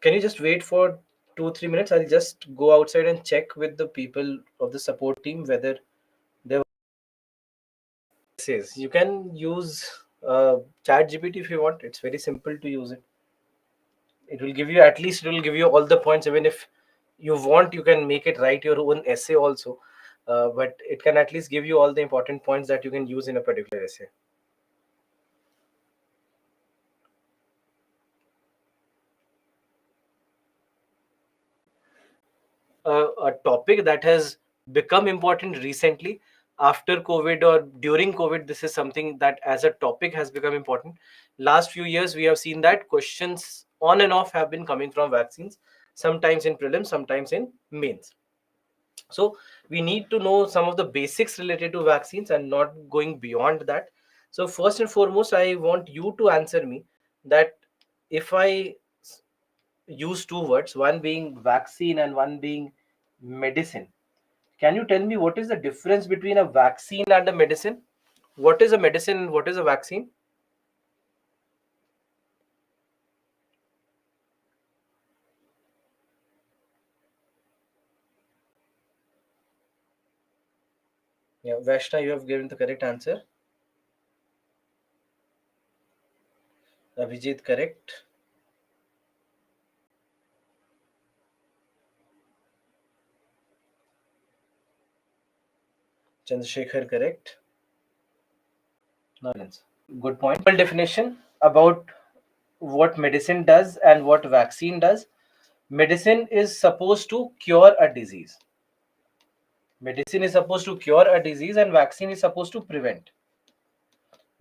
Can you just wait for 2 3 minutes? I'll just go outside and check with the people of the support team whether they says. You can use Chat GPT if you want. It's very simple to use it. It will give you, at least it will give you all the points. Even if you want, you can make it write your own essay also. But it can at least give you all the important points that you can use in a particular essay. A topic that has become important recently after COVID or during COVID. This is something that, as a topic, has become important. Last few years, we have seen that questions on and off have been coming from vaccines, sometimes in prelims, sometimes in mains. So we need to know some of the basics related to vaccines and not going beyond that. So first and foremost, I want you to answer me that if I use two words, one being vaccine and one being medicine, can you tell me what is the difference between a vaccine and a medicine? What is a medicine and what is a vaccine? Yeah, Vaishna, you have given the correct answer. Abhijit, correct. Chandrasekhar, correct. Nonsense. Good point. Simple definition about what medicine does and what vaccine does. Medicine is supposed to cure a disease. Medicine is supposed to cure a disease and vaccine is supposed to prevent.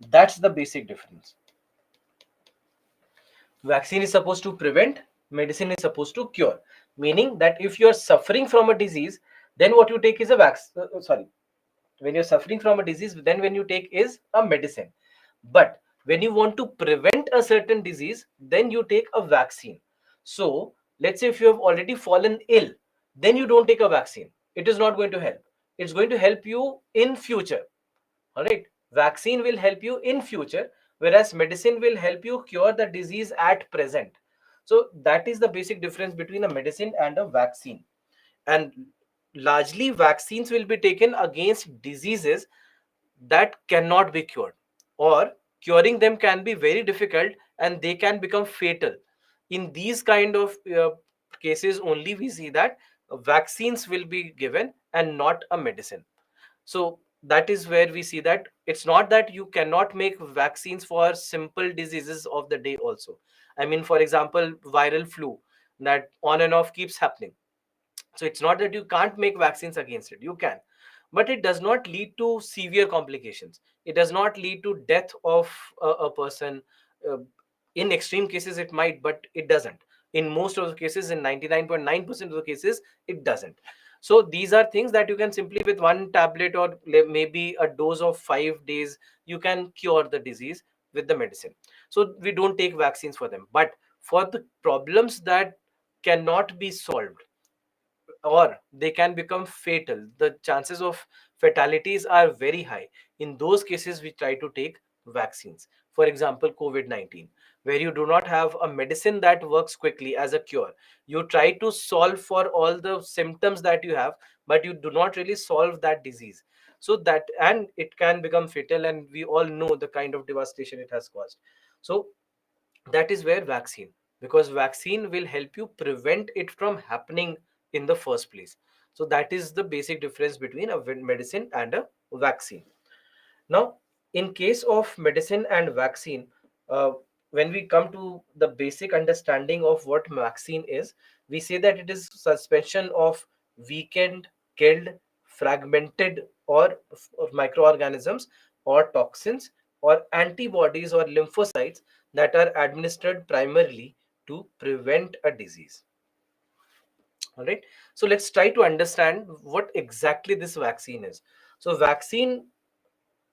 That's the basic difference. Vaccine is supposed to prevent, medicine is supposed to cure. Meaning that if you're suffering from a disease, then what you take is a vaccine. Sorry, when you're suffering from a disease, then when you take is a medicine. But when you want to prevent a certain disease, then you take a vaccine. So let's say if you have already fallen ill, then you don't take a vaccine. It is not going to help. It's going to help you in future. All right, vaccine will help you in future, whereas medicine will help you cure the disease at present. So that is the basic difference between a medicine and a vaccine. And largely vaccines will be taken against diseases that cannot be cured, or curing them can be very difficult and they can become fatal. In these kind of cases only we see that vaccines will be given and not a medicine. So that is where we see that it's not that you cannot make vaccines for simple diseases of the day also. I mean, for example, viral flu that on and off keeps happening. So it's not that you can't make vaccines against it, you can, but it does not lead to severe complications. It does not lead to death of a person. uh, in extreme cases it might, but it doesn't. In most of the cases, in 99.9% of the cases, it doesn't. So these are things that you can simply, with one tablet or maybe a dose of 5 days, you can cure the disease with the medicine. So we don't take vaccines for them. But for the problems that cannot be solved, or they can become fatal, the chances of fatalities are very high. In those cases we try to take vaccines. For example, COVID-19, where you do not have a medicine that works quickly as a cure. You try to solve for all the symptoms that you have, but you do not really solve that disease. So that, and it can become fatal, and we all know the kind of devastation it has caused. So that is where vaccine, because vaccine will help you prevent it from happening in the first place. So that is the basic difference between a medicine and a vaccine. Now, in case of medicine and vaccine, uh, when we come to the basic understanding of what vaccine is, we say that it is suspension of weakened, killed, fragmented, or microorganisms, or toxins, or antibodies, or lymphocytes that are administered primarily to prevent a disease. All right. So let's try to understand what exactly this vaccine is. So vaccine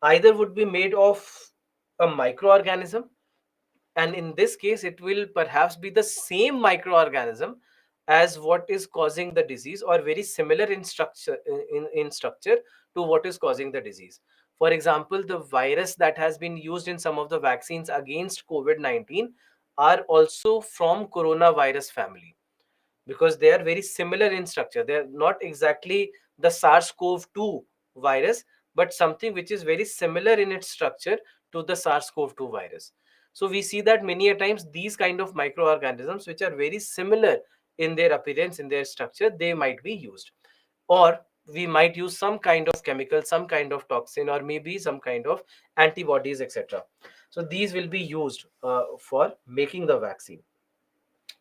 either would be made of a microorganism, and in this case it will perhaps be the same microorganism as what is causing the disease, or very similar in structure, in structure to what is causing the disease. For example, the virus that has been used in some of the vaccines against COVID-19 are also from coronavirus family, because they are very similar in structure. They are not exactly the SARS-CoV-2 virus, but something which is very similar in its structure to the SARS-CoV-2 virus. So we see that many a times these kind of microorganisms, which are very similar in their appearance, in their structure, they might be used. Or we might use some kind of chemical, some kind of toxin, or maybe some kind of antibodies, etc. So these will be used for making the vaccine.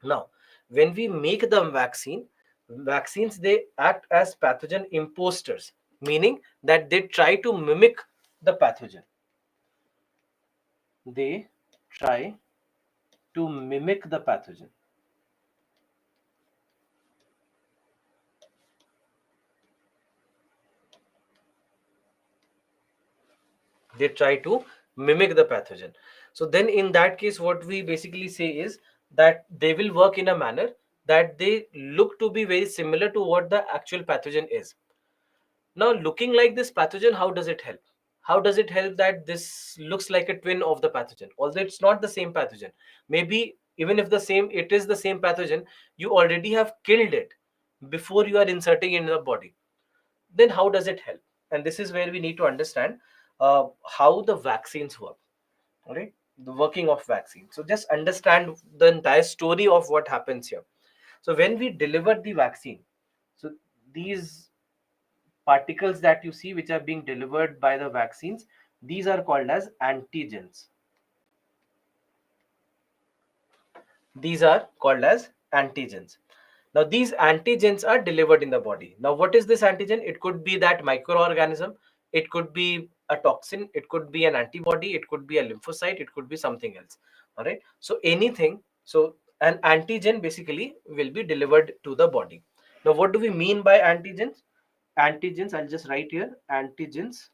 Now, when we make the vaccines, they act as pathogen imposters, meaning that they try to mimic the pathogen. They try to mimic the pathogen. They try to mimic the pathogen. So then in that case, what we basically say is that they will work in a manner that they look to be very similar to what the actual pathogen is. Now, looking like this pathogen, how does it help? How does it help that this looks like a twin of the pathogen, although it's not the same pathogen? Maybe even if it is the same pathogen, you already have killed it before you are inserting it in the body. Then how does it help? And this is where we need to understand how the vaccines work. All right, the working of vaccine. So just understand the entire story of what happens here. So when we deliver the vaccine, so these particles that you see which are being delivered by the vaccines, these are called as antigens. These are called as antigens. Now these antigens are delivered in the body. Now what is this antigen? It could be that microorganism, it could be a toxin, it could be an antibody, it could be a lymphocyte, it could be something else. All right, so anything. So an antigen basically will be delivered to the body. Now what do we mean by antigens? Antigens, I'll just write here, antigens,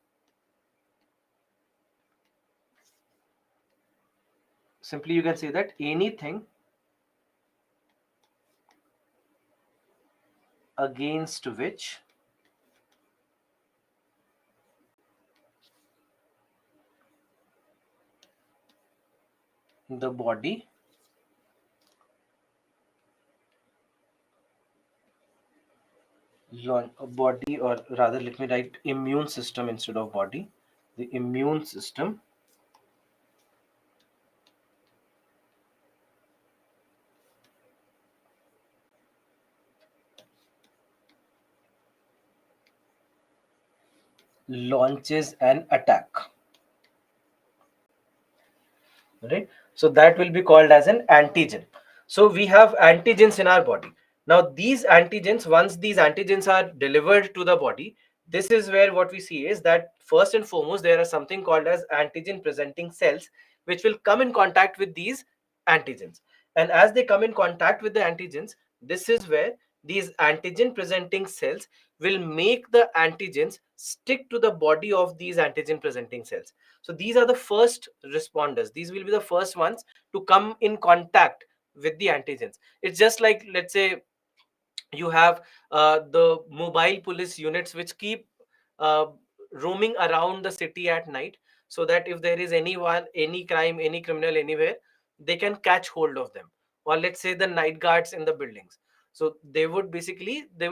simply you can say that anything against which the body body, or rather let me write immune system instead of body. The immune system launches an attack, right? So that will be called as an antigen. So we have antigens in our body. Now these antigens, once these antigens are delivered to the body, this is where what we see is that first and foremost there are something called as antigen presenting cells which will come in contact with these antigens. And as they come in contact with the antigens, this is where these antigen presenting cells will make the antigens stick to the body of these antigen presenting cells. So these are the first responders. These will be the first ones to come in contact with the antigens. It's just like, let's say, you have the mobile police units which keep uh, roaming around the city at night, so that if there is anyone, any crime, any criminal anywhere, they can catch hold of them. Or let's say the night guards in the buildings, so they will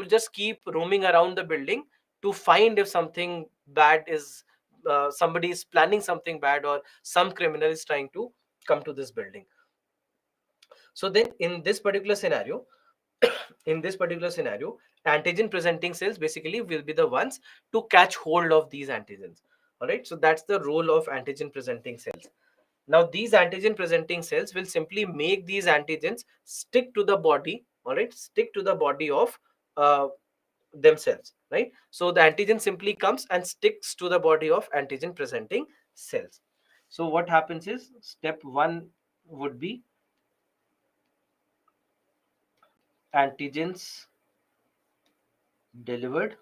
just keep roaming around the building to find if something bad is somebody is planning something bad, or some criminal is trying to come to this building. So then in this particular scenario, in this particular scenario, antigen presenting cells basically will be the ones to catch hold of these antigens. All right, so that's the role of antigen presenting cells. Now these antigen presenting cells will simply make these antigens stick to the body. All right, stick to the body of uh, themselves, right? So the antigen simply comes and sticks to the body of antigen presenting cells. So what happens is, step one would be antigens delivered.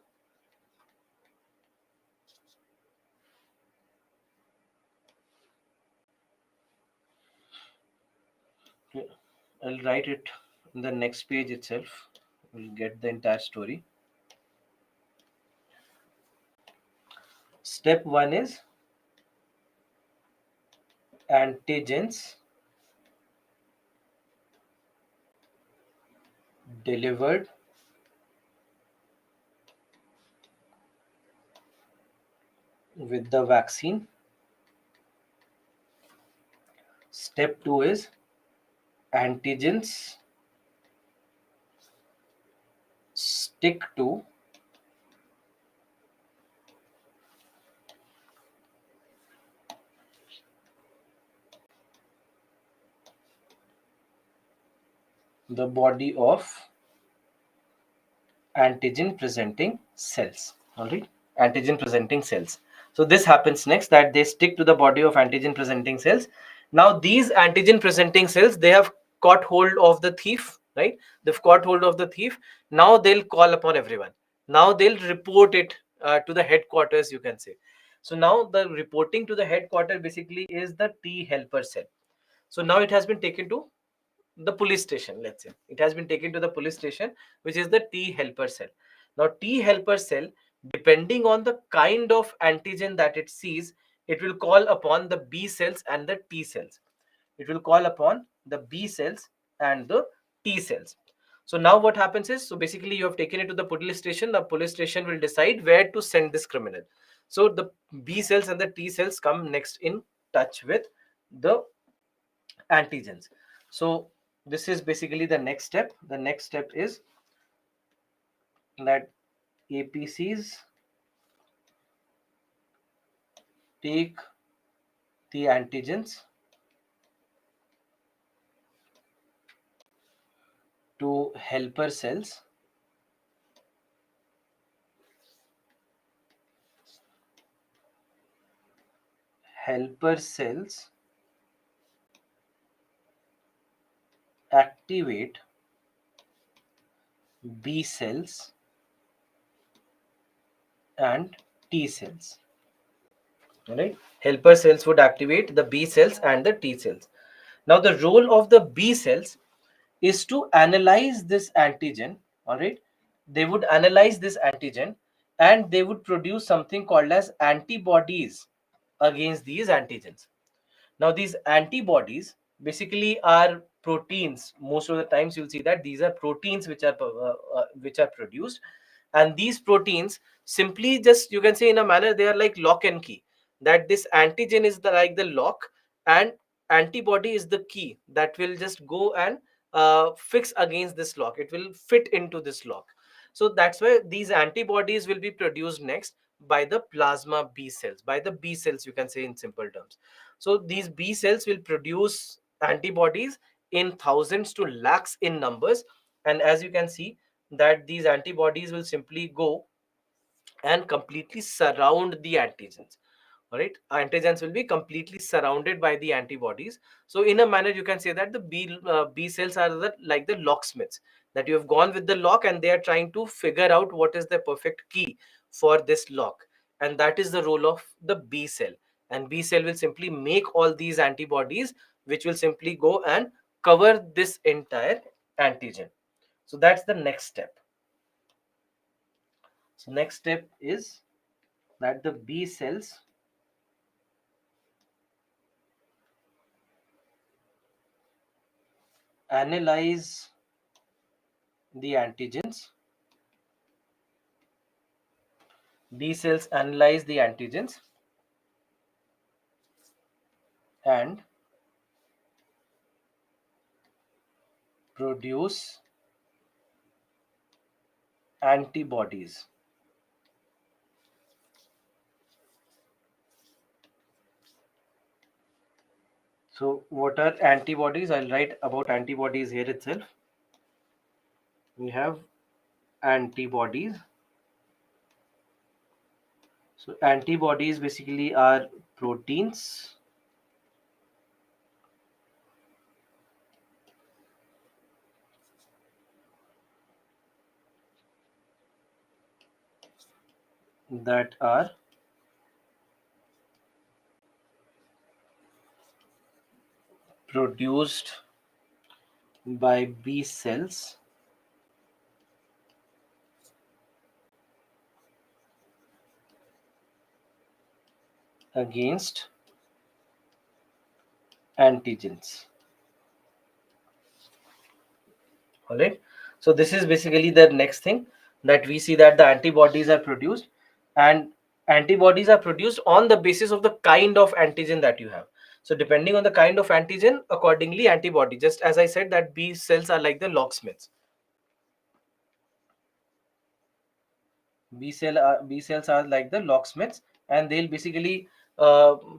I'll write it in the next page itself. We'll get the entire story. Step one is antigens delivered with the vaccine. Step two is antigens stick to the body of antigen presenting cells. All right, antigen presenting cells. So this happens next, that they stick to the body of antigen presenting cells. Now these antigen presenting cells, they have caught hold of the thief, right? They've caught hold of the thief. Now they'll call upon everyone. Now they'll report it to the headquarters, you can say. So now the reporting to the headquarter basically is the T helper cell. So now it has been taken to the police station. Let's say it has been taken to the police station, which is the T helper cell. Now T helper cell, depending on the kind of antigen that it sees, it will call upon the B cells and the T cells. It will call upon the B cells and the T cells. So now what happens is, so basically you have taken it to the police station. The police station will decide where to send this criminal. So the B cells and the T cells come next in touch with the antigens. So this is basically the next step. The next step is that APCs take the antigens to helper cells activate B cells and T cells. Right? Helper cells would activate the B cells and the T cells. Now, the role of the B cells is to analyze this antigen. All right, they would analyze this antigen and they would produce something called as antibodies against these antigens. Now, these antibodies basically are proteins. Most of the times, you'll see that these are proteins which are produced, and these proteins simply, just you can say in a manner, they are like lock and key. That this antigen is like the lock, and antibody is the key that will just go and fix against this lock. It will fit into this lock. So that's why these antibodies will be produced next by the plasma B cells, by the B cells, you can say in simple terms. So these B cells will produce antibodies in thousands to lakhs in numbers. And as you can see, that these antibodies will simply go and completely surround the antigens. All right, antigens will be completely surrounded by the antibodies. So in a manner, you can say that the B cells are like the locksmiths, that you have gone with the lock and they are trying to figure out what is the perfect key for this lock. And that is the role of the B cell. And B cell will simply make all these antibodies, which will simply go and cover this entire antigen. So that's the next step. So next step is that the B cells analyze the antigens. B cells analyze the antigens and produce antibodies. So what are antibodies? I'll write about antibodies here itself. We have antibodies. So antibodies basically are proteins that are produced by B cells against antigens. All right, so this is basically the next thing, that we see that the antibodies are produced, and antibodies are produced on the basis of the kind of antigen that you have. So depending on the kind of antigen, accordingly antibody, just as I said that B cells are like the locksmiths. B cells are like the locksmiths, and they'll basically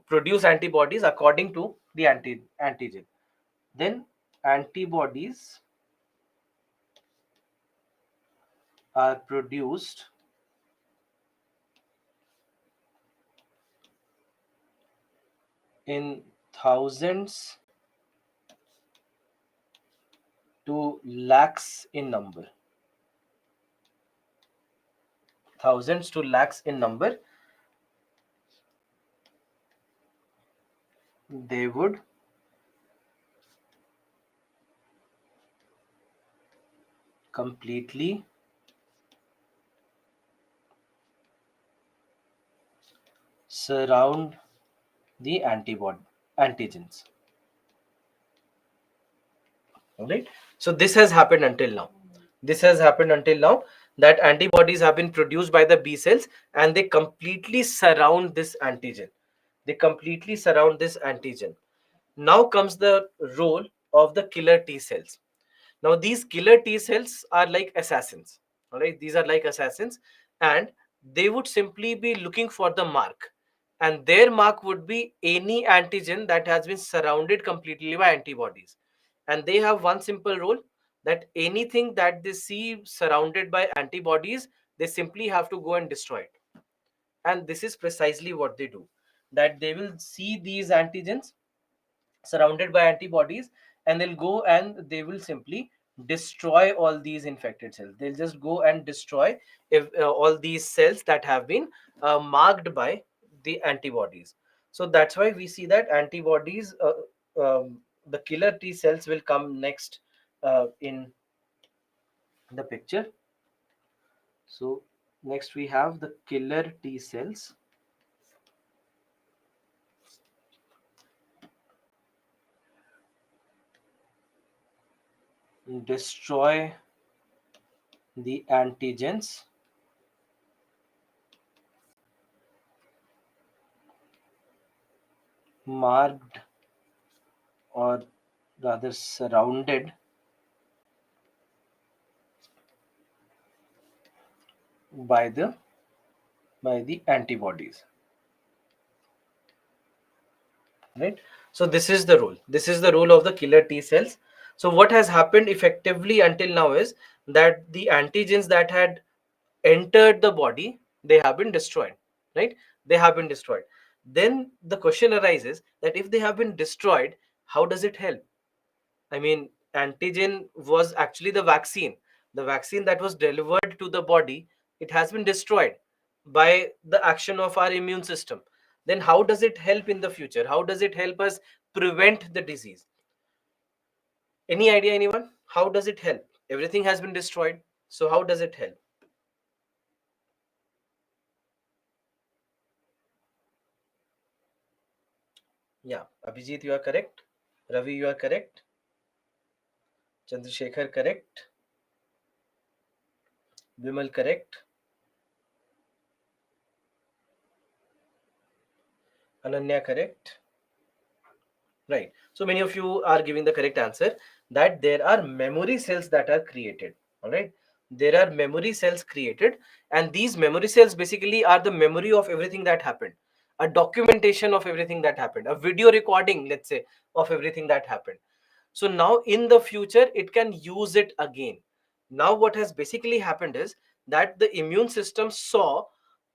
produce antibodies according to the antigen. Then antibodies are produced in thousands to lakhs in number. Thousands to lakhs in number. They would completely surround the antigens. All right, so this has happened until now. This has happened until now, that antibodies have been produced by the B cells and they completely surround this antigen. They completely surround this antigen. Now comes the role of the killer T cells. Now these killer T cells are like assassins. All right, these are like assassins, and they would simply be looking for the mark, and their mark would be any antigen that has been surrounded completely by antibodies. And they have one simple role, that anything that they see surrounded by antibodies, they simply have to go and destroy it. And this is precisely what they do, that they will see these antigens surrounded by antibodies, and they'll go and they will simply destroy all these infected cells. They'll just go and destroy if, all these cells that have been marked by the antibodies. So that's why we see that antibodies, the killer T cells will come next in the picture. So next we have the killer T cells. Destroy the antigens marked, or rather surrounded, by the antibodies, right? So this is the role of the killer T cells. So what has happened effectively until now is that the antigens that had entered the body, they have been destroyed, right? They have been destroyed. Then the question arises that if they have been destroyed, how does it help? I mean, antigen was actually the vaccine. The vaccine that was delivered to the body, it has been destroyed by the action of our immune system. Then how does it help in the future? How does it help us prevent the disease? Any idea, anyone? How does it help? Everything has been destroyed. So how does it help? Yeah, Abhijit, you are correct. Ravi, you are correct. Chandrasekhar, correct. Vimal, correct. Ananya, correct. Right. So many of you are giving the correct answer, that there are memory cells that are created. All right. There are memory cells created, and these memory cells basically are the memory of everything that happened, a documentation of everything that happened, a video recording, let's say, of everything that happened. So now in the future, it can use it again. Now, what has basically happened is that the immune system saw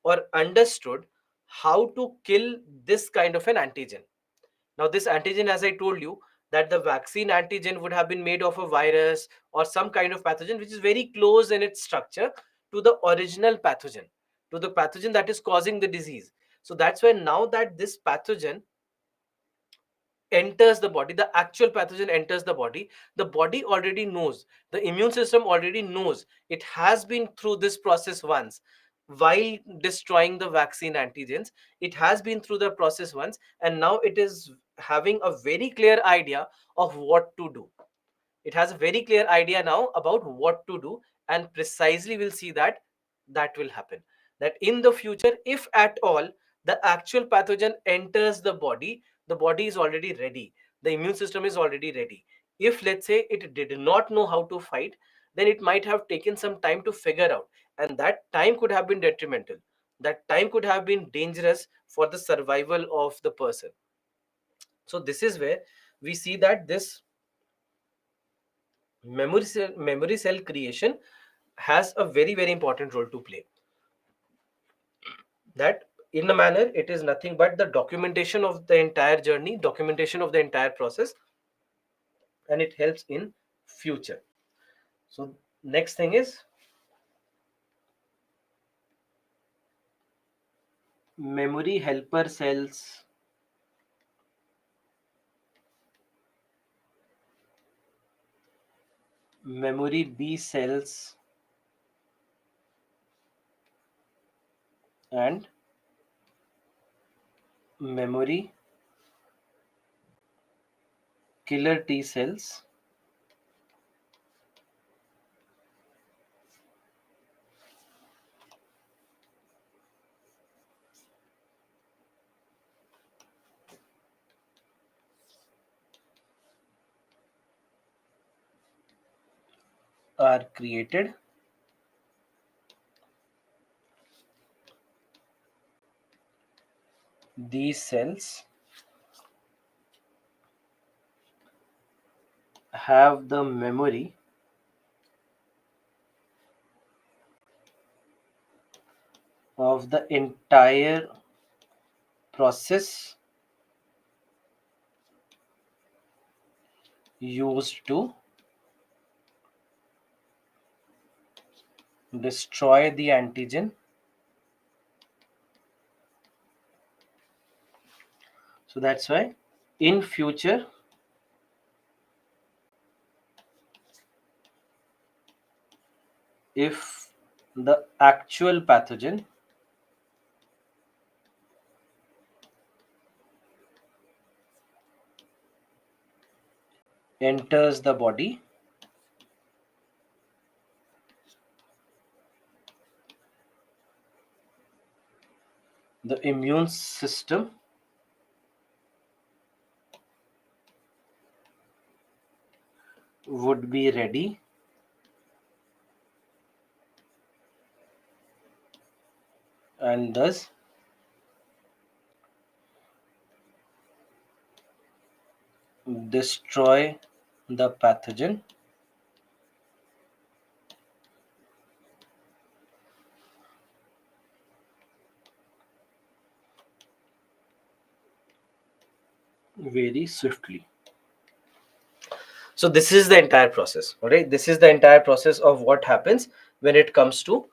or understood how to kill this kind of an antigen. Now, this antigen, as I told you, that the vaccine antigen would have been made of a virus or some kind of pathogen which is very close in its structure to the original pathogen, to the pathogen that is causing the disease. So that's why now that this pathogen enters the body, the actual pathogen enters the body already knows, the immune system already knows, it has been through this process once while destroying the vaccine antigens. It has been through the process once, and now it is having a very clear idea of what to do. It has a very clear idea now about what to do, and precisely we'll see that that will happen, that in the future, if at all the actual pathogen enters the body is already ready, the immune system is already ready. If let's say it did not know how to fight, then it might have taken some time to figure out, and that time could have been detrimental, that time could have been dangerous for the survival of the person. So this is where we see that this memory cell creation has a very very important role to play. That in a manner, it is nothing but the documentation of the entire journey, documentation of the entire process, and it helps in future. So next thing is memory helper cells, memory B cells, and memory killer T cells are created. These cells have the memory of the entire process used to destroy the antigen. So that's why in future, if the actual pathogen enters the body, the immune system would be ready and thus destroy the pathogen very swiftly. So this is the entire process. All right, this is the entire process of what happens when it comes to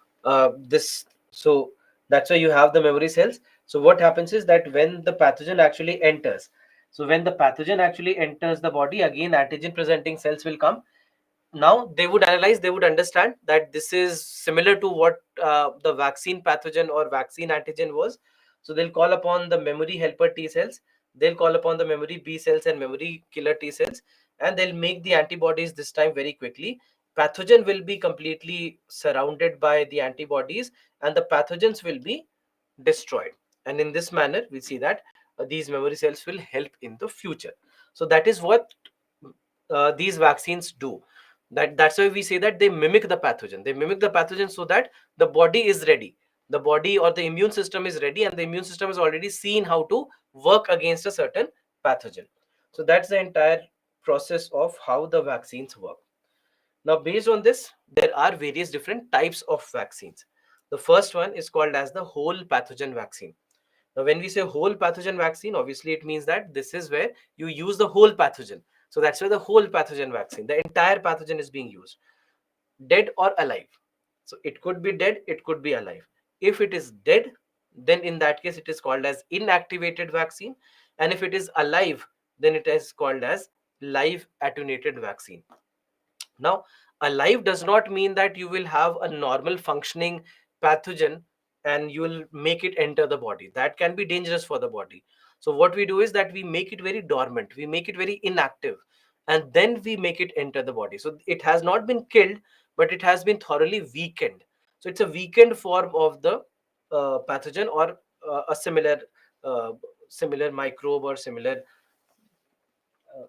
this. So that's why you have the memory cells. So what happens is that when the pathogen actually enters, so when the pathogen actually enters the body, again antigen presenting cells will come. Now they would analyze, they would understand that this is similar to what the vaccine pathogen or vaccine antigen was. So they'll call upon the memory helper T cells, they'll call upon the memory B cells and memory killer T cells, and they'll make the antibodies this time very quickly. Pathogen will be completely surrounded by the antibodies and the pathogens will be destroyed. And in this manner we see that these memory cells will help in the future. So that is what these vaccines do. That's why we say that they mimic the pathogen, they mimic the pathogen so that the body is ready, the body or the immune system is ready, and the immune system has already seen how to work against a certain pathogen. So that's the entire process of how the vaccines work. Now based on this, there are various different types of vaccines. The first one is called as the whole pathogen vaccine. Now, when we say whole pathogen vaccine, obviously it means that this is where you use the whole pathogen. So that's where the whole pathogen vaccine, the entire pathogen is being used, dead or alive. So it could be dead, it could be alive. If it is dead, then in that case it is called as inactivated vaccine. And if it is alive, then it is called as live attenuated vaccine. Now, alive does not mean that you will have a normal functioning pathogen and you will make it enter the body. That can be dangerous for the body. So, what we do is that we make it very dormant, we make it very inactive, and then we make it enter the body. So, it has not been killed, but it has been thoroughly weakened. So, it's a weakened form of the pathogen or a uh, similar microbe or similar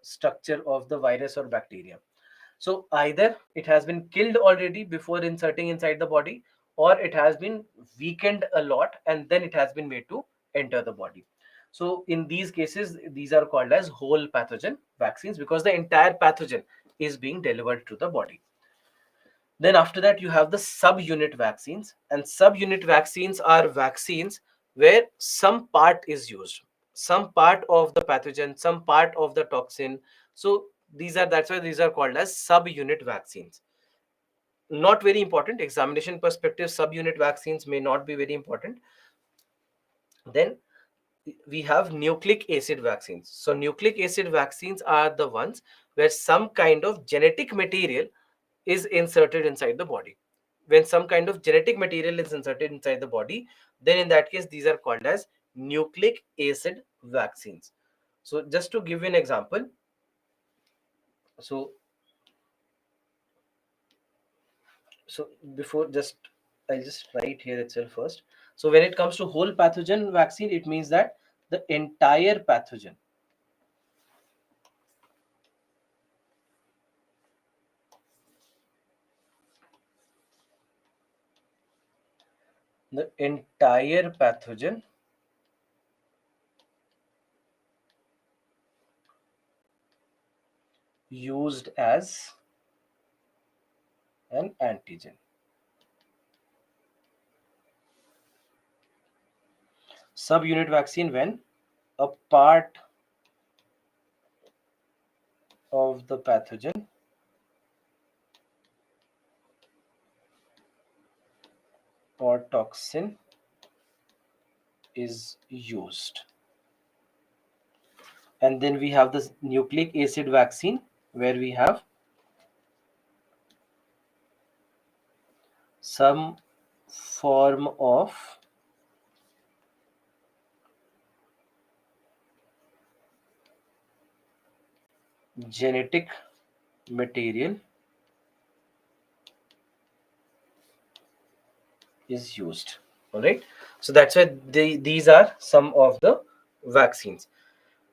structure of the virus or bacteria. So either it has been killed already before inserting inside the body, or it has been weakened a lot and then it has been made to enter the body. So in these cases, these are called as whole pathogen vaccines because the entire pathogen is being delivered to the body. Then after that, you have the subunit vaccines, and subunit vaccines are vaccines where some part is used, some part of the pathogen, some part of the toxin. So that's why these are called as subunit vaccines. Not very important. Examination perspective, subunit vaccines may not be very important. Then we have nucleic acid vaccines. So nucleic acid vaccines are the ones where some kind of genetic material is inserted inside the body. When some kind of genetic material is inserted inside the body, then in that case these are called as nucleic acid vaccines. So just to give you an example, so so before just I'll just write here itself first. So when it comes to whole pathogen vaccine, it means that the entire pathogen, the entire pathogen used as an antigen. Subunit vaccine when a part of the pathogen or toxin is used. And then we have this nucleic acid vaccine where we have some form of genetic material is used. All right. So that's why these are some of the vaccines.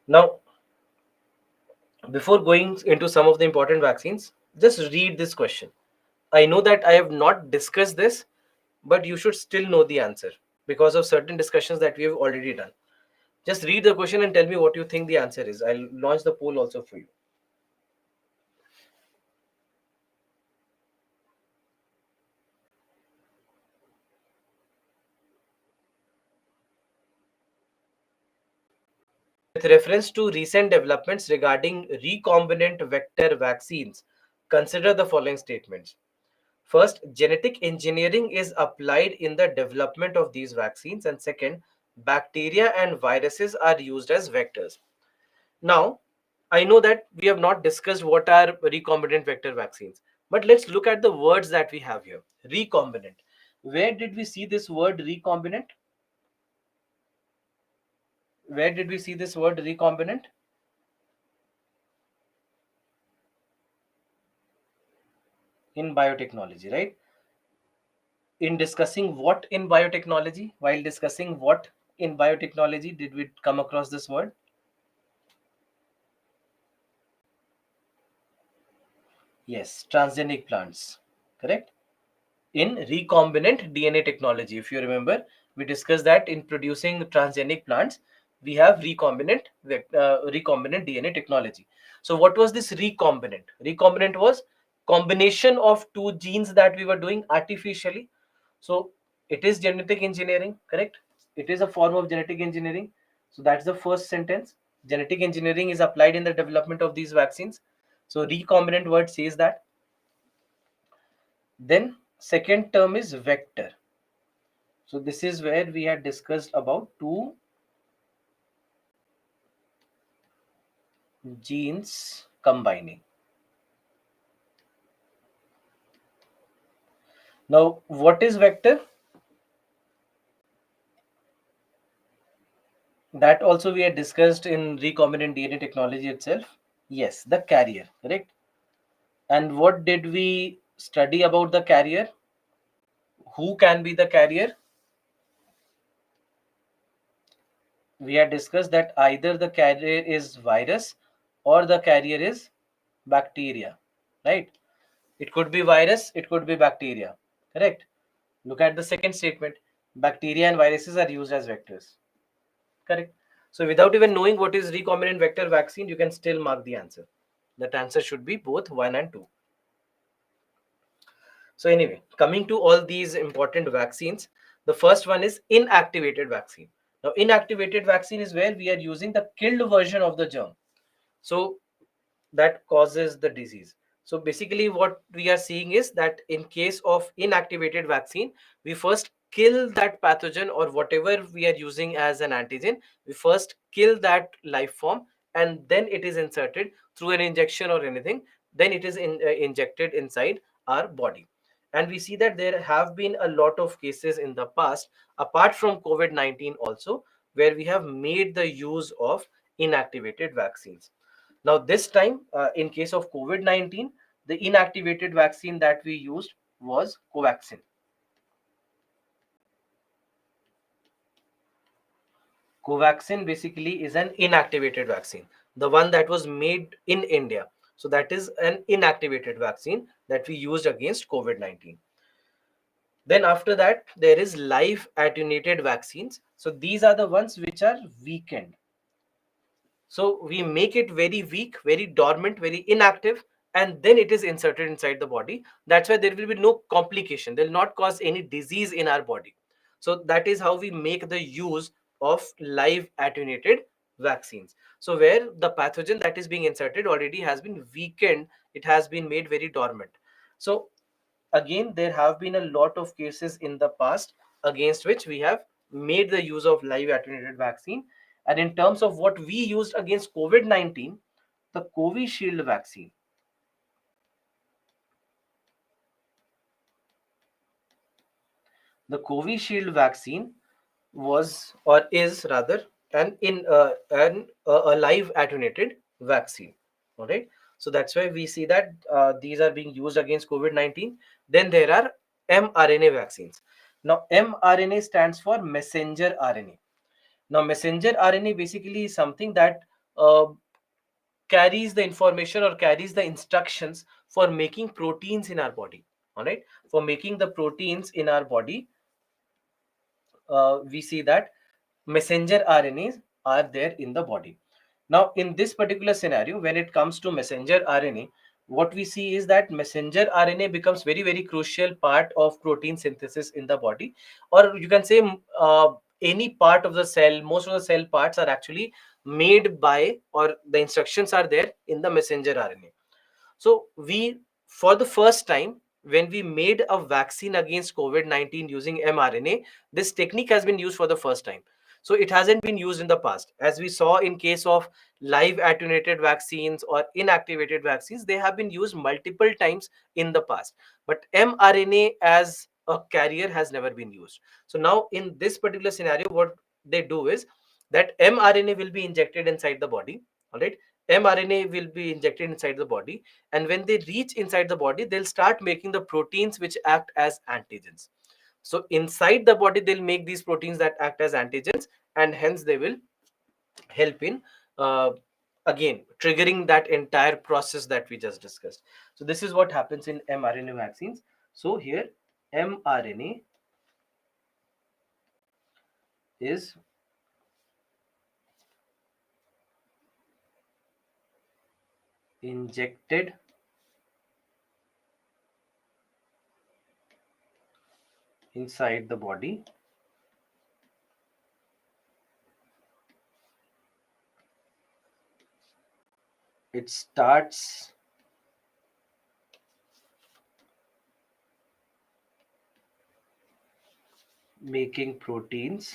Now, before going into some of the important vaccines, just read this question. I know that I have not discussed this, but you should still know the answer because of certain discussions that we have already done. Just read the question and tell me what you think the answer is. I'll launch the poll also for you. With reference to recent developments regarding recombinant vector vaccines, consider the following statements. First, genetic engineering is applied in the development of these vaccines. And second, bacteria and viruses are used as vectors. Now, I know that we have not discussed what are recombinant vector vaccines, but let's look at the words that we have here. Recombinant. Where did we see this word recombinant? Where did we see this word recombinant? In biotechnology, right? In discussing what in biotechnology? While discussing what in biotechnology did we come across this word? Yes, transgenic plants, correct? In recombinant DNA technology, if you remember, we discussed that in producing transgenic plants, we have recombinant DNA technology. So, what was this recombinant? Recombinant was combination of two genes that we were doing artificially. So, it is genetic engineering, correct? It is a form of genetic engineering. So, that's the first sentence. Genetic engineering is applied in the development of these vaccines. So, recombinant word says that. Then second term is vector. So this is where we had discussed about two genes combining. Now, what is vector? That also we had discussed in recombinant DNA technology itself. Yes, the carrier, correct? And what did we study about the carrier? Who can be the carrier? We had discussed that either the carrier is virus or the carrier is bacteria, right? It could be virus, it could be bacteria, correct? Look at the second statement. Bacteria and viruses are used as vectors, correct? So without even knowing what is recombinant vector vaccine, you can still mark the answer. That answer should be both 1 and 2. So anyway, coming to all these important vaccines, the first one is inactivated vaccine. Now, inactivated vaccine is where we are using the killed version of the germ. So that causes the disease. So basically what we are seeing is that in case of inactivated vaccine, we first kill that pathogen or whatever we are using as an antigen. We first kill that life form and then it is inserted through an injection or anything. Then it is injected inside our body. And we see that there have been a lot of cases in the past, apart from COVID-19 also, where we have made the use of inactivated vaccines. Now, this time, in case of COVID-19, the inactivated vaccine that we used was Covaxin. Covaxin basically is an inactivated vaccine, the one that was made in India. So, that is an inactivated vaccine that we used against COVID-19. Then, after that, there is live attenuated vaccines. So, these are the ones which are weakened. So we make it very weak, very dormant, very inactive, and then it is inserted inside the body. That's why there will be no complication. They'll not cause any disease in our body. So that is how we make the use of live attenuated vaccines. So where the pathogen that is being inserted already has been weakened, it has been made very dormant. So again, there have been a lot of cases in the past against which we have made the use of live attenuated vaccine. And in terms of what we used against COVID-19, the Covishield vaccine. The Covishield vaccine was, or is rather, a live attenuated vaccine. All right. So that's why we see that these are being used against COVID-19. Then there are mRNA vaccines. Now, mRNA stands for messenger RNA. Now, messenger RNA basically is something that uh, carries the information or carries the instructions for making proteins in our body. All right. For making the proteins in our body, we see that messenger RNAs are there in the body. Now, in this particular scenario, when it comes to messenger RNA, what we see is that messenger RNA becomes very, very crucial part of protein synthesis in the body, or you can say any part of the cell. Most of the cell parts are actually made by, or the instructions are there in the messenger RNA. So we, for the first time, when we made a vaccine against COVID-19 using mRNA, this technique has been used for the first time. So it hasn't been used in the past. As we saw in case of live attenuated vaccines or inactivated vaccines, they have been used multiple times in the past. But mRNA as a carrier has never been used. So now in this particular scenario, what they do is that mRNA will be injected inside the body. All right. mRNA will be injected inside the body, and when they reach inside the body, they'll start making the proteins which act as antigens. So inside the body, they'll make these proteins that act as antigens, and hence they will help in uh, again triggering that entire process that we just discussed. So this is what happens in mRNA vaccines. So here mRNA is injected inside the body. It starts making proteins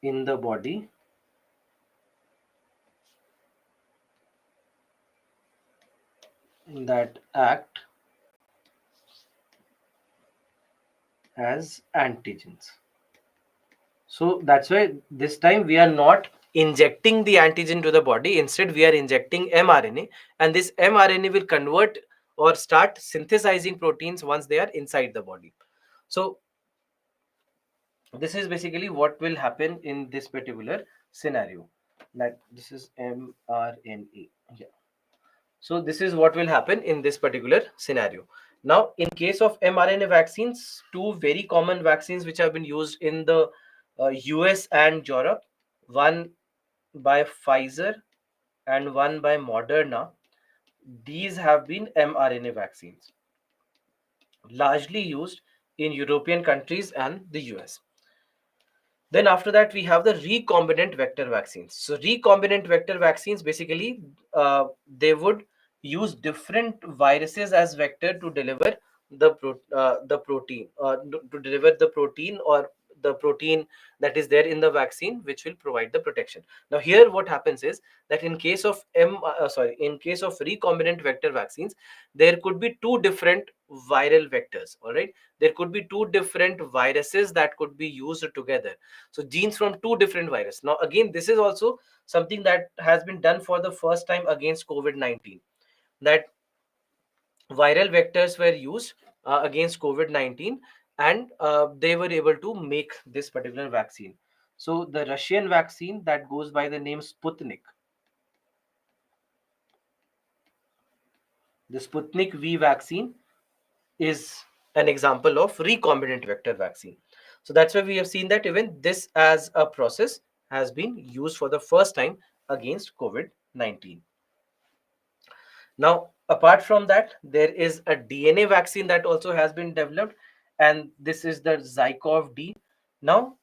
in the body that act as antigens. So that's why this time we are not injecting the antigen to the body. Instead, we are injecting mRNA, and this mRNA will convert or start synthesizing proteins once they are inside the body. So this is basically what will happen in this particular scenario. That this is mRNA. Yeah. So this is what will happen in this particular scenario. Now, in case of mRNA vaccines, two very common vaccines which have been used in the US and Europe, one by Pfizer and one by Moderna. These have been mRNA vaccines, largely used in European countries and the US. Then after that, we have the recombinant vector vaccines. So recombinant vector vaccines, basically, they would use different viruses as vector to deliver the protein, to deliver the protein, or the protein that is there in the vaccine, which will provide the protection. Now here what happens is that in case of in case of recombinant vector vaccines, there could be two different viral vectors. All right, there could be two different viruses that could be used together. So genes from two different viruses. Now again, this is also something that has been done for the first time against COVID-19, that viral vectors were used against COVID-19, and they were able to make this particular vaccine. So the Russian vaccine that goes by the name Sputnik, the Sputnik V vaccine, is an example of recombinant vector vaccine. So that's why we have seen that even this as a process has been used for the first time against COVID-19. Now, Apart from that, there is a DNA vaccine that also has been developed, and this is the Zykov D. Now,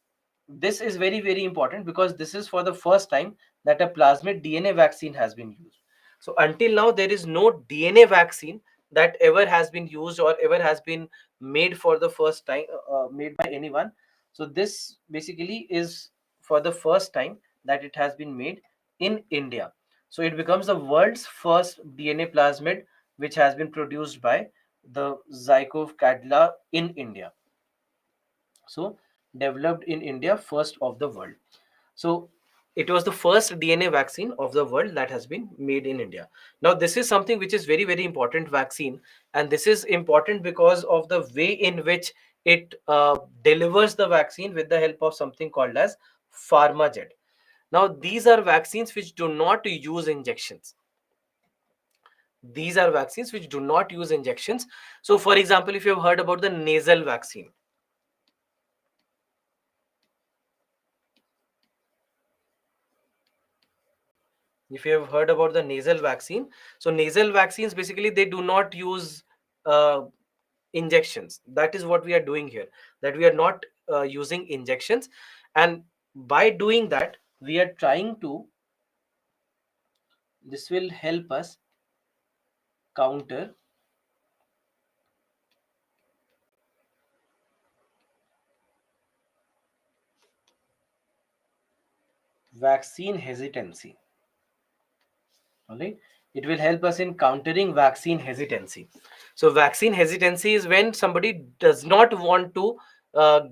this is very, very important because this is for the first time that a plasmid DNA vaccine has been used. So, until now, there is no DNA vaccine that ever has been used or ever has been made for the first time, made by anyone. So, this basically is for the first time that it has been made in India. So it becomes the world's first DNA plasmid which has been produced by the Zykov Cadla in India. So developed in India, first of the world. So it was the first DNA vaccine of the world that has been made in India. Now this is something which is very, very important vaccine, and this is important because of the way in which it delivers the vaccine with the help of something called as pharmajet. Now these are vaccines which do not use injections. These are vaccines which do not use injections. So for example, if you have heard about the nasal vaccine, if you have heard about the nasal vaccine, so nasal vaccines basically they do not use uh, injections. That is what we are doing here, that we are not using injections, and by doing that we are trying to, this will help us counter vaccine hesitancy. All right, it will help us in countering vaccine hesitancy. So vaccine hesitancy is when somebody does not want to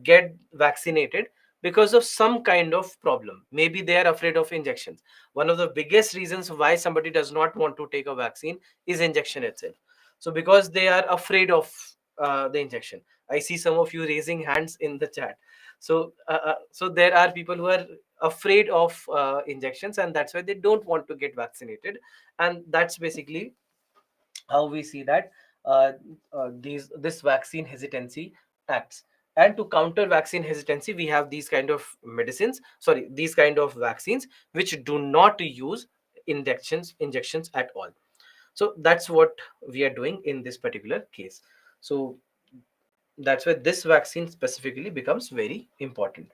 get vaccinated because of some kind of problem. Maybe they are afraid of injections. One of the biggest reasons why somebody does not want to take a vaccine is injection itself. So because they are afraid of the injection. I see some of you raising hands in the chat. So there are people who are afraid of injections, and that's why they don't want to get vaccinated. And that's basically how we see that this vaccine hesitancy acts. And to counter vaccine hesitancy, we have these kind of medicines, sorry, these kind of vaccines which do not use injections at all. So that's what we are doing in this particular case. So that's why this vaccine specifically becomes very important.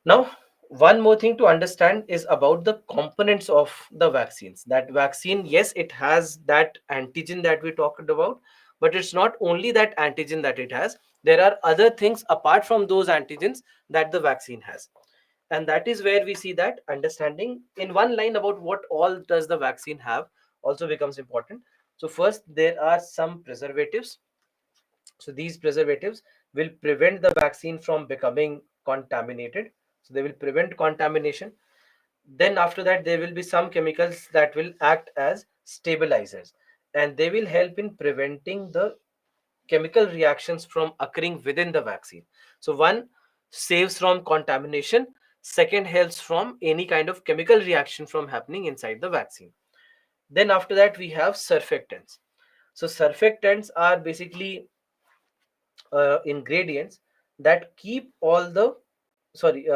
Now, one more thing to understand is about the components of the vaccines. That vaccine, yes, it has that antigen that we talked about, but it's not only that antigen that it has. There are other things apart from those antigens that the vaccine has. And that is where we see that understanding in one line about what all does the vaccine have also becomes important. So first, there are some preservatives. So these preservatives will prevent the vaccine from becoming contaminated. So they will prevent contamination. Then after that, there will be some chemicals that will act as stabilizers, and they will help in preventing the chemical reactions from occurring within the vaccine. So one saves from contamination. Second, helps from any kind of chemical reaction from happening inside the vaccine. Then after that, we have surfactants. So surfactants are basically ingredients that keep all the, sorry,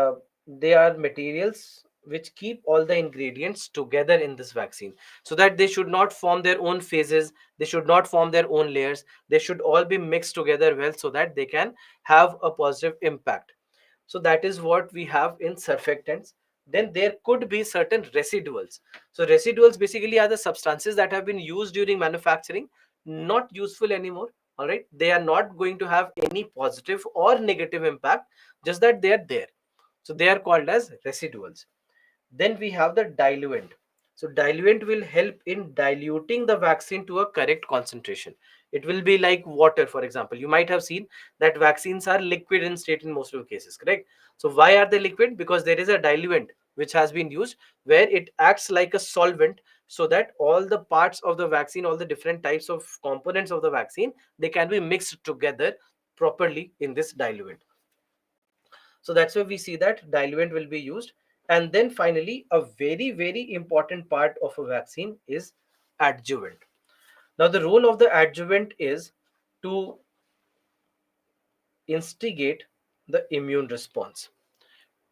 they are materials which keep all the ingredients together in this vaccine, so that they should not form their own phases, they should not form their own layers, they should all be mixed together well so that they can have a positive impact. So that is what we have in surfactants. Then there could be certain residuals. So residuals basically are the substances that have been used during manufacturing, not useful anymore. All right, they are not going to have any positive or negative impact, just that they are there. So they are called as residuals. Then we have the diluent. So diluent will help in diluting the vaccine to a correct concentration. It will be like water, for example. You might have seen that vaccines are liquid in state in most of the cases, correct? So why are they liquid? Because there is a diluent which has been used where it acts like a solvent, so that all the parts of the vaccine, all the different types of components of the vaccine, they can be mixed together properly in this diluent. So that's why we see that diluent will be used. And then finally, a very, very important part of a vaccine is adjuvant. Now, the role of the adjuvant is to instigate the immune response,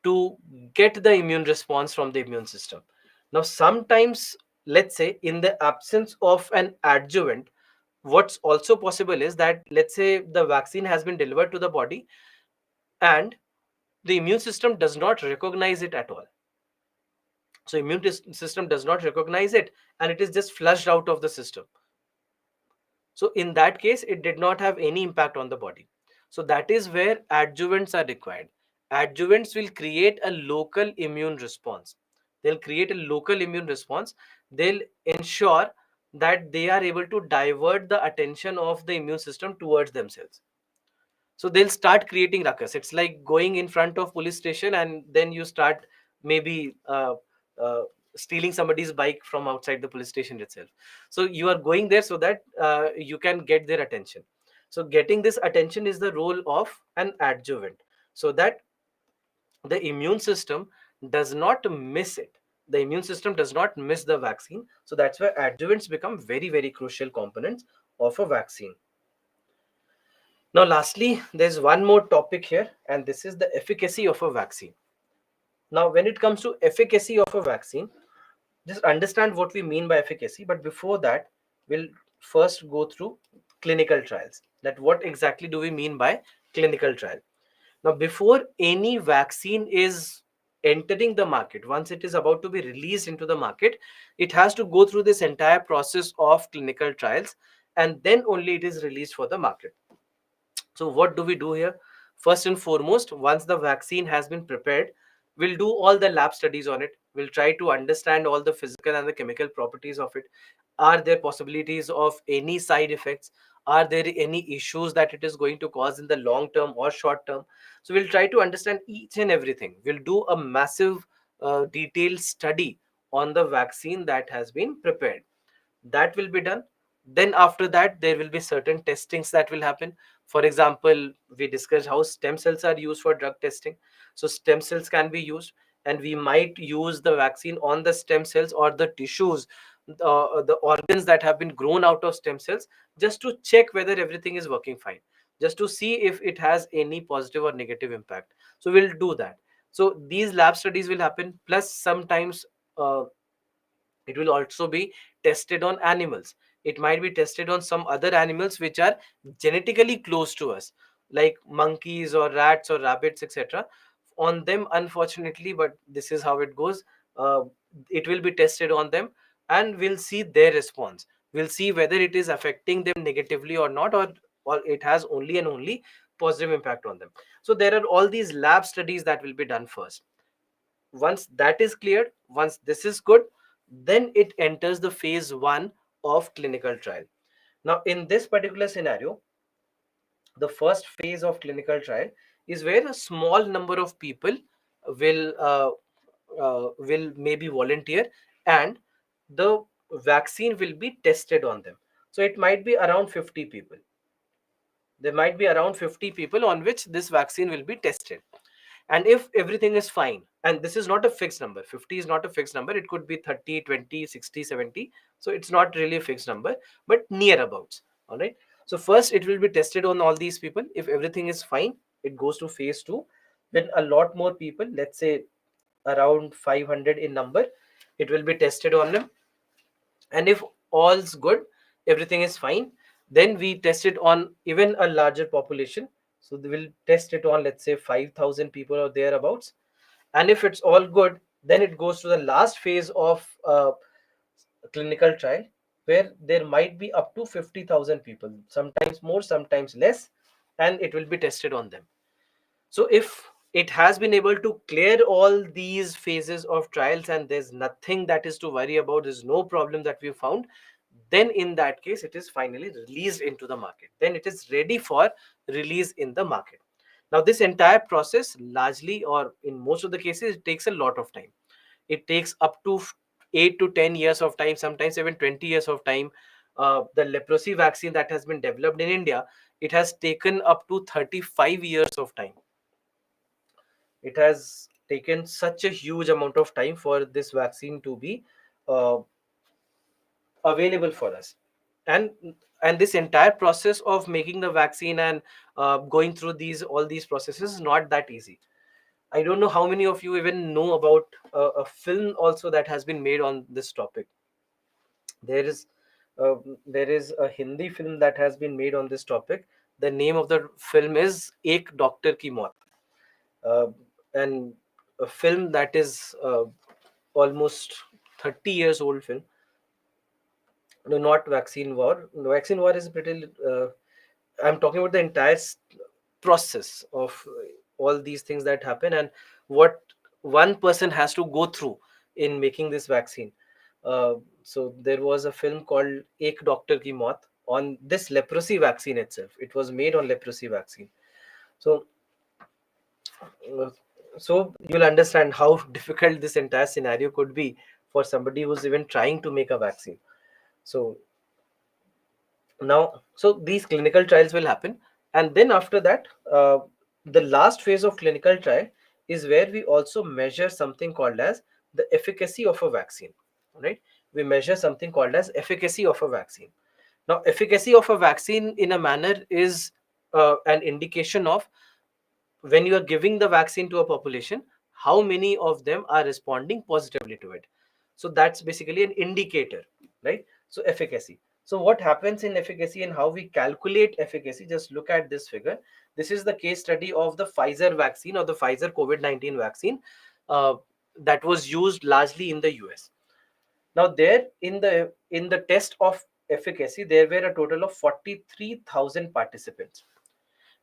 to get the immune response from the immune system. Now, sometimes, let's say in the absence of an adjuvant, what's also possible is that, let's say the vaccine has been delivered to the body and the immune system does not recognize it at all. So system does not recognize it, and it is just flushed out of the system. So in that case, it did not have any impact on the body. So that is where adjuvants are required. Adjuvants will create a local immune response. They'll create a local immune response. They'll ensure that they are able to divert the attention of the immune system towards themselves. So they'll start creating ruckus. It's like going in front of police station and then you start maybe uh, stealing somebody's bike from outside the police station itself. So you are going there so that you can get their attention. So getting this attention is the role of an adjuvant, so that the immune system does not miss it. The immune system does not miss the vaccine. So that's where adjuvants become very, very crucial components of a vaccine. Now, lastly, there's one more topic here, and this is the efficacy of a vaccine. Now, when it comes to efficacy of a vaccine, just understand what we mean by efficacy. But before that, we'll first go through clinical trials. That what exactly do we mean by clinical trial? Now, before any vaccine is entering the market, once it is about to be released into the market, it has to go through this entire process of clinical trials, and then only it is released for the market. So what do we do here? First and foremost, once the vaccine has been prepared, we'll do all the lab studies on it. We'll try to understand all the physical and the chemical properties of it. Are there possibilities of any side effects? Are there any issues that it is going to cause in the long term or short term? So we'll try to understand each and everything. We'll do a massive detailed study on the vaccine that has been prepared. That will be done. Then after that, there will be certain testings that will happen. For example, we discussed how stem cells are used for drug testing. So stem cells can be used, and we might use the vaccine on the stem cells or the tissues, the organs that have been grown out of stem cells, just to check whether everything is working fine, just to see if it has any positive or negative impact. So we'll do that. So these lab studies will happen, plus sometimes it will also be tested on animals. It might be tested on some other animals which are genetically close to us, like monkeys or rats or rabbits, etc. On them, unfortunately, but this is how it goes. uh, it will be tested on them, and we'll see their response. We'll see whether it is affecting them negatively or not, or it has only and only positive impact on them. So there are all these lab studies that will be done first. Once that is cleared, once this is good, then it enters the phase 1 of clinical trial. Now in this particular scenario, the first phase of clinical trial is where a small number of people will maybe volunteer, and the vaccine will be tested on them. So it might be around 50 people. There might be around 50 people on which this vaccine will be tested. And if everything is fine, and this is not a fixed number, 50 is not a fixed number, it could be 30, 20, 60, 70. So it's not really a fixed number, but near abouts. All right. So first it will be tested on all these people. If everything is fine, it goes to phase 2. When a lot more people, let's say around 500 in number, it will be tested on them. And if all's good, everything is fine, then we test it on even a larger population. So they will test it on, let's say, 5,000 people or thereabouts. And if it's all good, then it goes to the last phase of clinical trial, where there might be up to 50,000 people, sometimes more, sometimes less, and it will be tested on them. So if it has been able to clear all these phases of trials and there's nothing that is to worry about, there's no problem that we found, then in that case it is finally released into the market. Then it is ready for release in the market. Now this entire process, largely or in most of the cases, it takes a lot of time. It takes up to 8 to 10 years of time, sometimes even 20 years of time. The leprosy vaccine that has been developed in India, it has taken up to 35 years of time. It has taken such a huge amount of time for this vaccine to be uh, available for us. And this entire process of making the vaccine and going through these all these processes is not that easy. I don't know how many of you even know about a film also that has been made on this topic. There is uh, there is a Hindi film that has been made on this topic. The name of the film is Ek Doctor Ki Maut, uh, and a film that is almost 30 years old film. No, not Vaccine War. The Vaccine War is pretty. I'm talking about the entire process of all these things that happen and what one person has to go through in making this vaccine. Uh, so there was a film called Ek Doctor Ki Maut on this leprosy vaccine itself. It was made on leprosy vaccine. So, uh, so you'll understand how difficult this entire scenario could be for somebody who's even trying to make a vaccine. So now, so these clinical trials will happen, and then after that, the last phase of clinical trial is where we also measure something called as the efficacy of a vaccine. Right? We measure something called as efficacy of a vaccine. Now, efficacy of a vaccine in a manner is an indication of when you are giving the vaccine to a population, how many of them are responding positively to it. So that's basically an indicator, right? So efficacy. So what happens in efficacy and how we calculate efficacy, just look at this figure. This is the case study of the Pfizer vaccine or the Pfizer COVID-19 vaccine uh, that was used largely in the US. Now there in the test of efficacy, there were a total of 43,000 participants.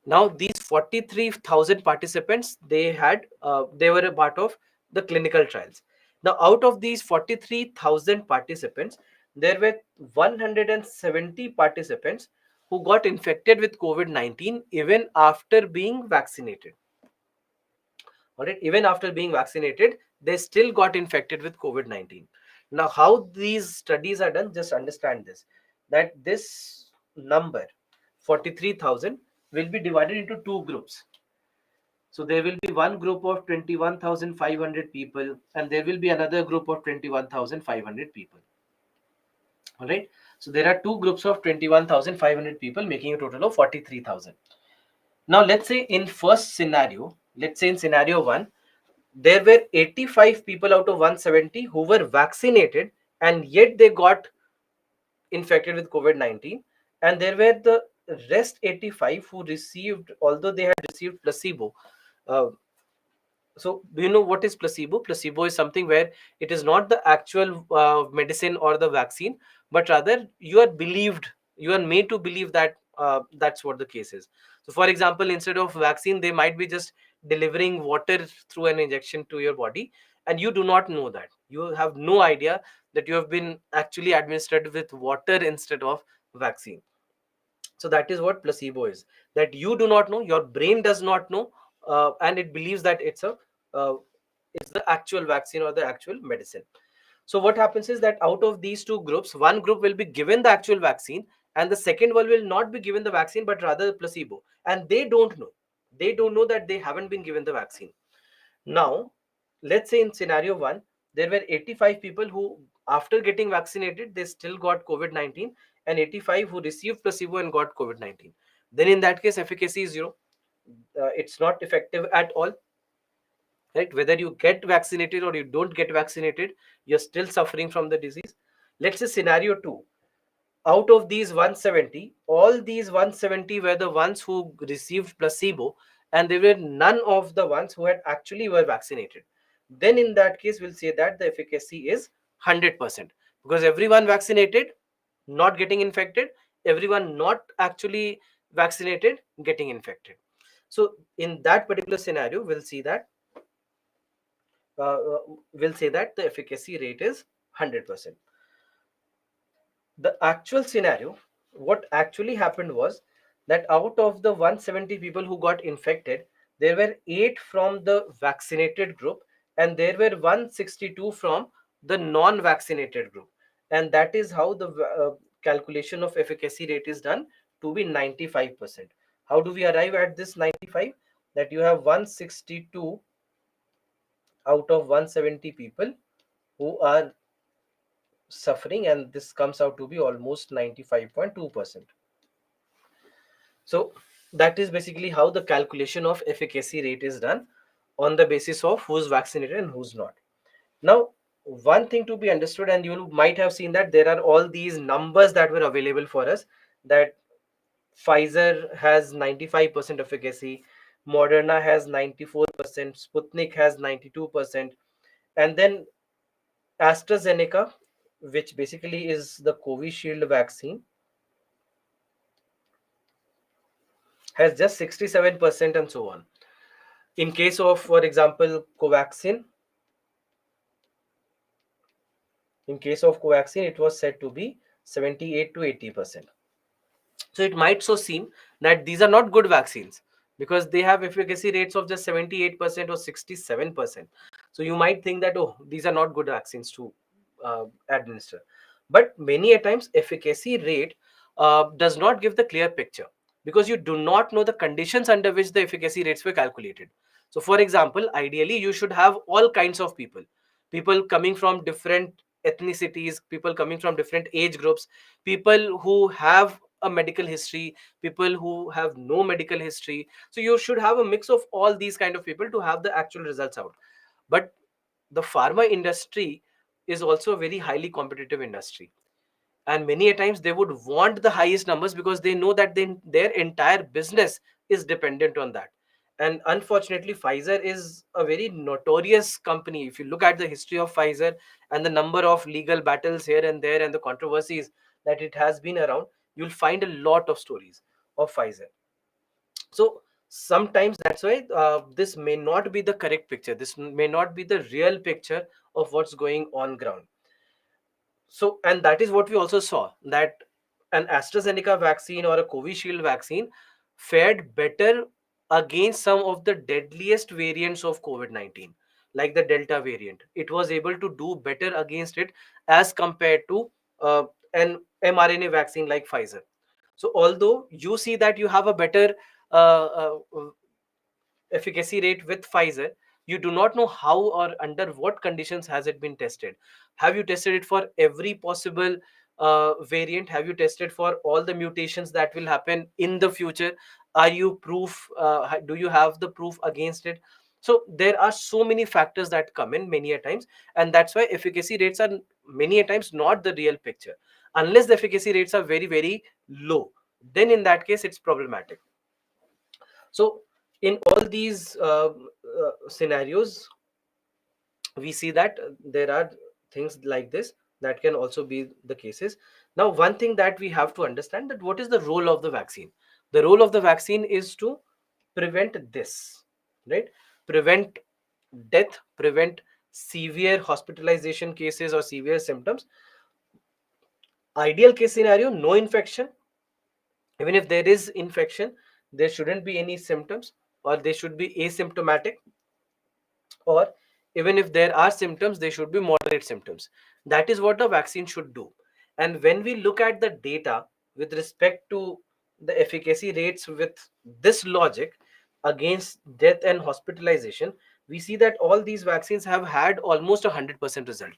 Now these 43,000 participants, they were a part of the clinical trials. Now out of these 43,000 participants, there were 170 participants who got infected with COVID-19 even after being vaccinated. All right, even after being vaccinated, they still got infected with COVID-19. Now how these studies are done, just understand this, that this number 43,000 will be divided into two groups. So there will be one group of 21,500 people, and there will be another group of 21,500 people. All right. So there are two groups of 21,500 people, making a total of 43,000. Now let's say in first scenario, let's say in scenario one, there were 85 people out of 170 who were vaccinated, and yet they got infected with COVID-19, and there were the rest 85 who received, although they had received placebo. Uh, so do you know what is placebo? Placebo is something where it is not the actual medicine or the vaccine, but rather you are made to believe that that's what the case is. So for example, instead of vaccine, they might be just delivering water through an injection to your body, and you do not know that. You have no idea that you have been actually administered with water instead of vaccine. So that is what placebo is, that you do not know, your brain does not know, and it believes that uh, it's the actual vaccine or the actual medicine. So what happens is that out of these two groups, one group will be given the actual vaccine, and the second one will not be given the vaccine but rather the placebo, and they don't know that they haven't been given the vaccine. Now, let's say in scenario one, there were 85 people who, after getting vaccinated, they still got COVID 19, and 85 who received placebo and got COVID 19. Then, in that case, efficacy is zero. It's not effective at all, right? Whether you get vaccinated or you don't get vaccinated, you're still suffering from the disease. Let's say scenario two, out of these 170, all these 170 were the ones who received placebo, and they were none of the ones who had actually were vaccinated. Then in that case, we'll say that the efficacy is 100%, because everyone vaccinated not getting infected, everyone not actually vaccinated getting infected. So in that particular scenario, we'll say that the efficacy rate is 100%. The actual scenario, what actually happened was that out of the 170 people who got infected, there were 8 from the vaccinated group, and there were 162 from the non-vaccinated group. And that is how the calculation of efficacy rate is done, to be 95%. How do we arrive at this 95? That you have 162 out of 170 people who are suffering, and this comes out to be almost 95.2%. So that is basically how the calculation of efficacy rate is done, on the basis of who's vaccinated and who's not. Now, one thing to be understood, and you might have seen that there are all these numbers that were available for us, that Pfizer has 95% efficacy, Moderna has 94%, Sputnik has 92%, and then AstraZeneca, which basically is the Covishield vaccine, has just 67%, and so on. In case of, for example, Covaxin, it was said to be 78 to 80%. So it might so seem that these are not good vaccines because they have efficacy rates of just 78% or 67%. So you might think that, oh, these are not good vaccines to administer. But many a times, efficacy rate does not give the clear picture because you do not know the conditions under which the efficacy rates were calculated. So, for example, ideally, you should have all kinds of people coming from different ethnicities, people coming from different age groups, people who have a medical history, people who have no medical history. So you should have a mix of all these kind of people to have the actual results out. But the pharma industry is also a very highly competitive industry, and many a times they would want the highest numbers because they know that their entire business is dependent on that. And unfortunately, Pfizer is a very notorious company. If you look at the history of Pfizer and the number of legal battles here and there and the controversies that it has been around, you'll find a lot of stories of Pfizer. So sometimes that's why this may not be the correct picture, this may not be the real picture of what's going on ground. So, and that is what we also saw, that an AstraZeneca vaccine or a Covishield vaccine fared better against some of the deadliest variants of COVID-19, like the Delta variant. It was able to do better against it as compared to uh, an mRNA vaccine like Pfizer. So, although you see that you have a better efficacy rate with Pfizer, you do not know how or under what conditions has it been tested. Have you tested it for every possible variant? Have you tested for all the mutations that will happen in the future? Are you proof? Do you have the proof against it? So there are so many factors that come in many a times, and that's why efficacy rates are many a times not the real picture. Unless the efficacy rates are very very low, then in that case it's problematic. So in all these scenarios, we see that there are things like this that can also be the cases. Now, one thing that we have to understand, that what is the role of the vaccine? The role of the vaccine is to prevent this, right? Prevent death, prevent severe hospitalization cases or severe symptoms. Ideal case scenario, no infection. Even if there is infection, there shouldn't be any symptoms, or they should be asymptomatic, or even if there are symptoms, they should be moderate symptoms. That is what a vaccine should do. And when we look at the data with respect to the efficacy rates with this logic against death and hospitalization, we see that all these vaccines have had almost 100% result.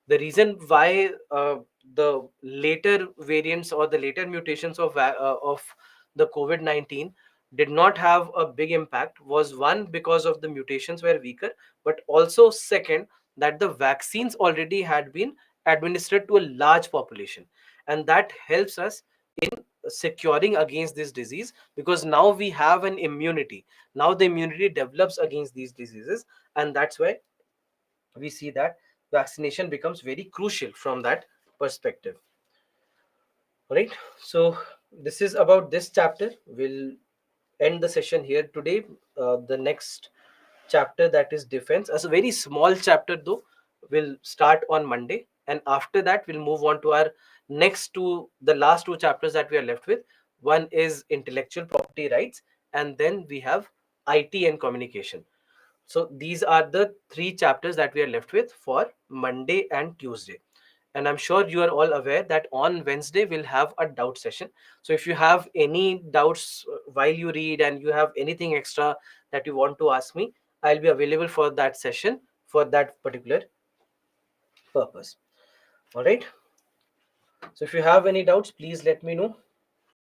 The reason why the later variants or the later mutations of the COVID-19 did not have a big impact was, one, because of the mutations were weaker, but also second, that the vaccines already had been administered to a large population, and that helps us in securing against this disease, because now we have an immunity. Now the immunity develops against these diseases, and that's why we see that vaccination becomes very crucial from that perspective. Right. So this is about this chapter. We'll end the session here today. The next chapter, that is defense, as a very small chapter though, will start on Monday, and after that we'll move on to our next two, the last two chapters that we are left with. One is intellectual property rights, and then we have IT and communication. So these are the three chapters that we are left with for Monday and Tuesday. And I'm sure you are all aware that on Wednesday we'll have a doubt session. So if you have any doubts while you read, and you have anything extra that you want to ask me, I'll be available for that session for that particular purpose. All right. So if you have any doubts, please let me know.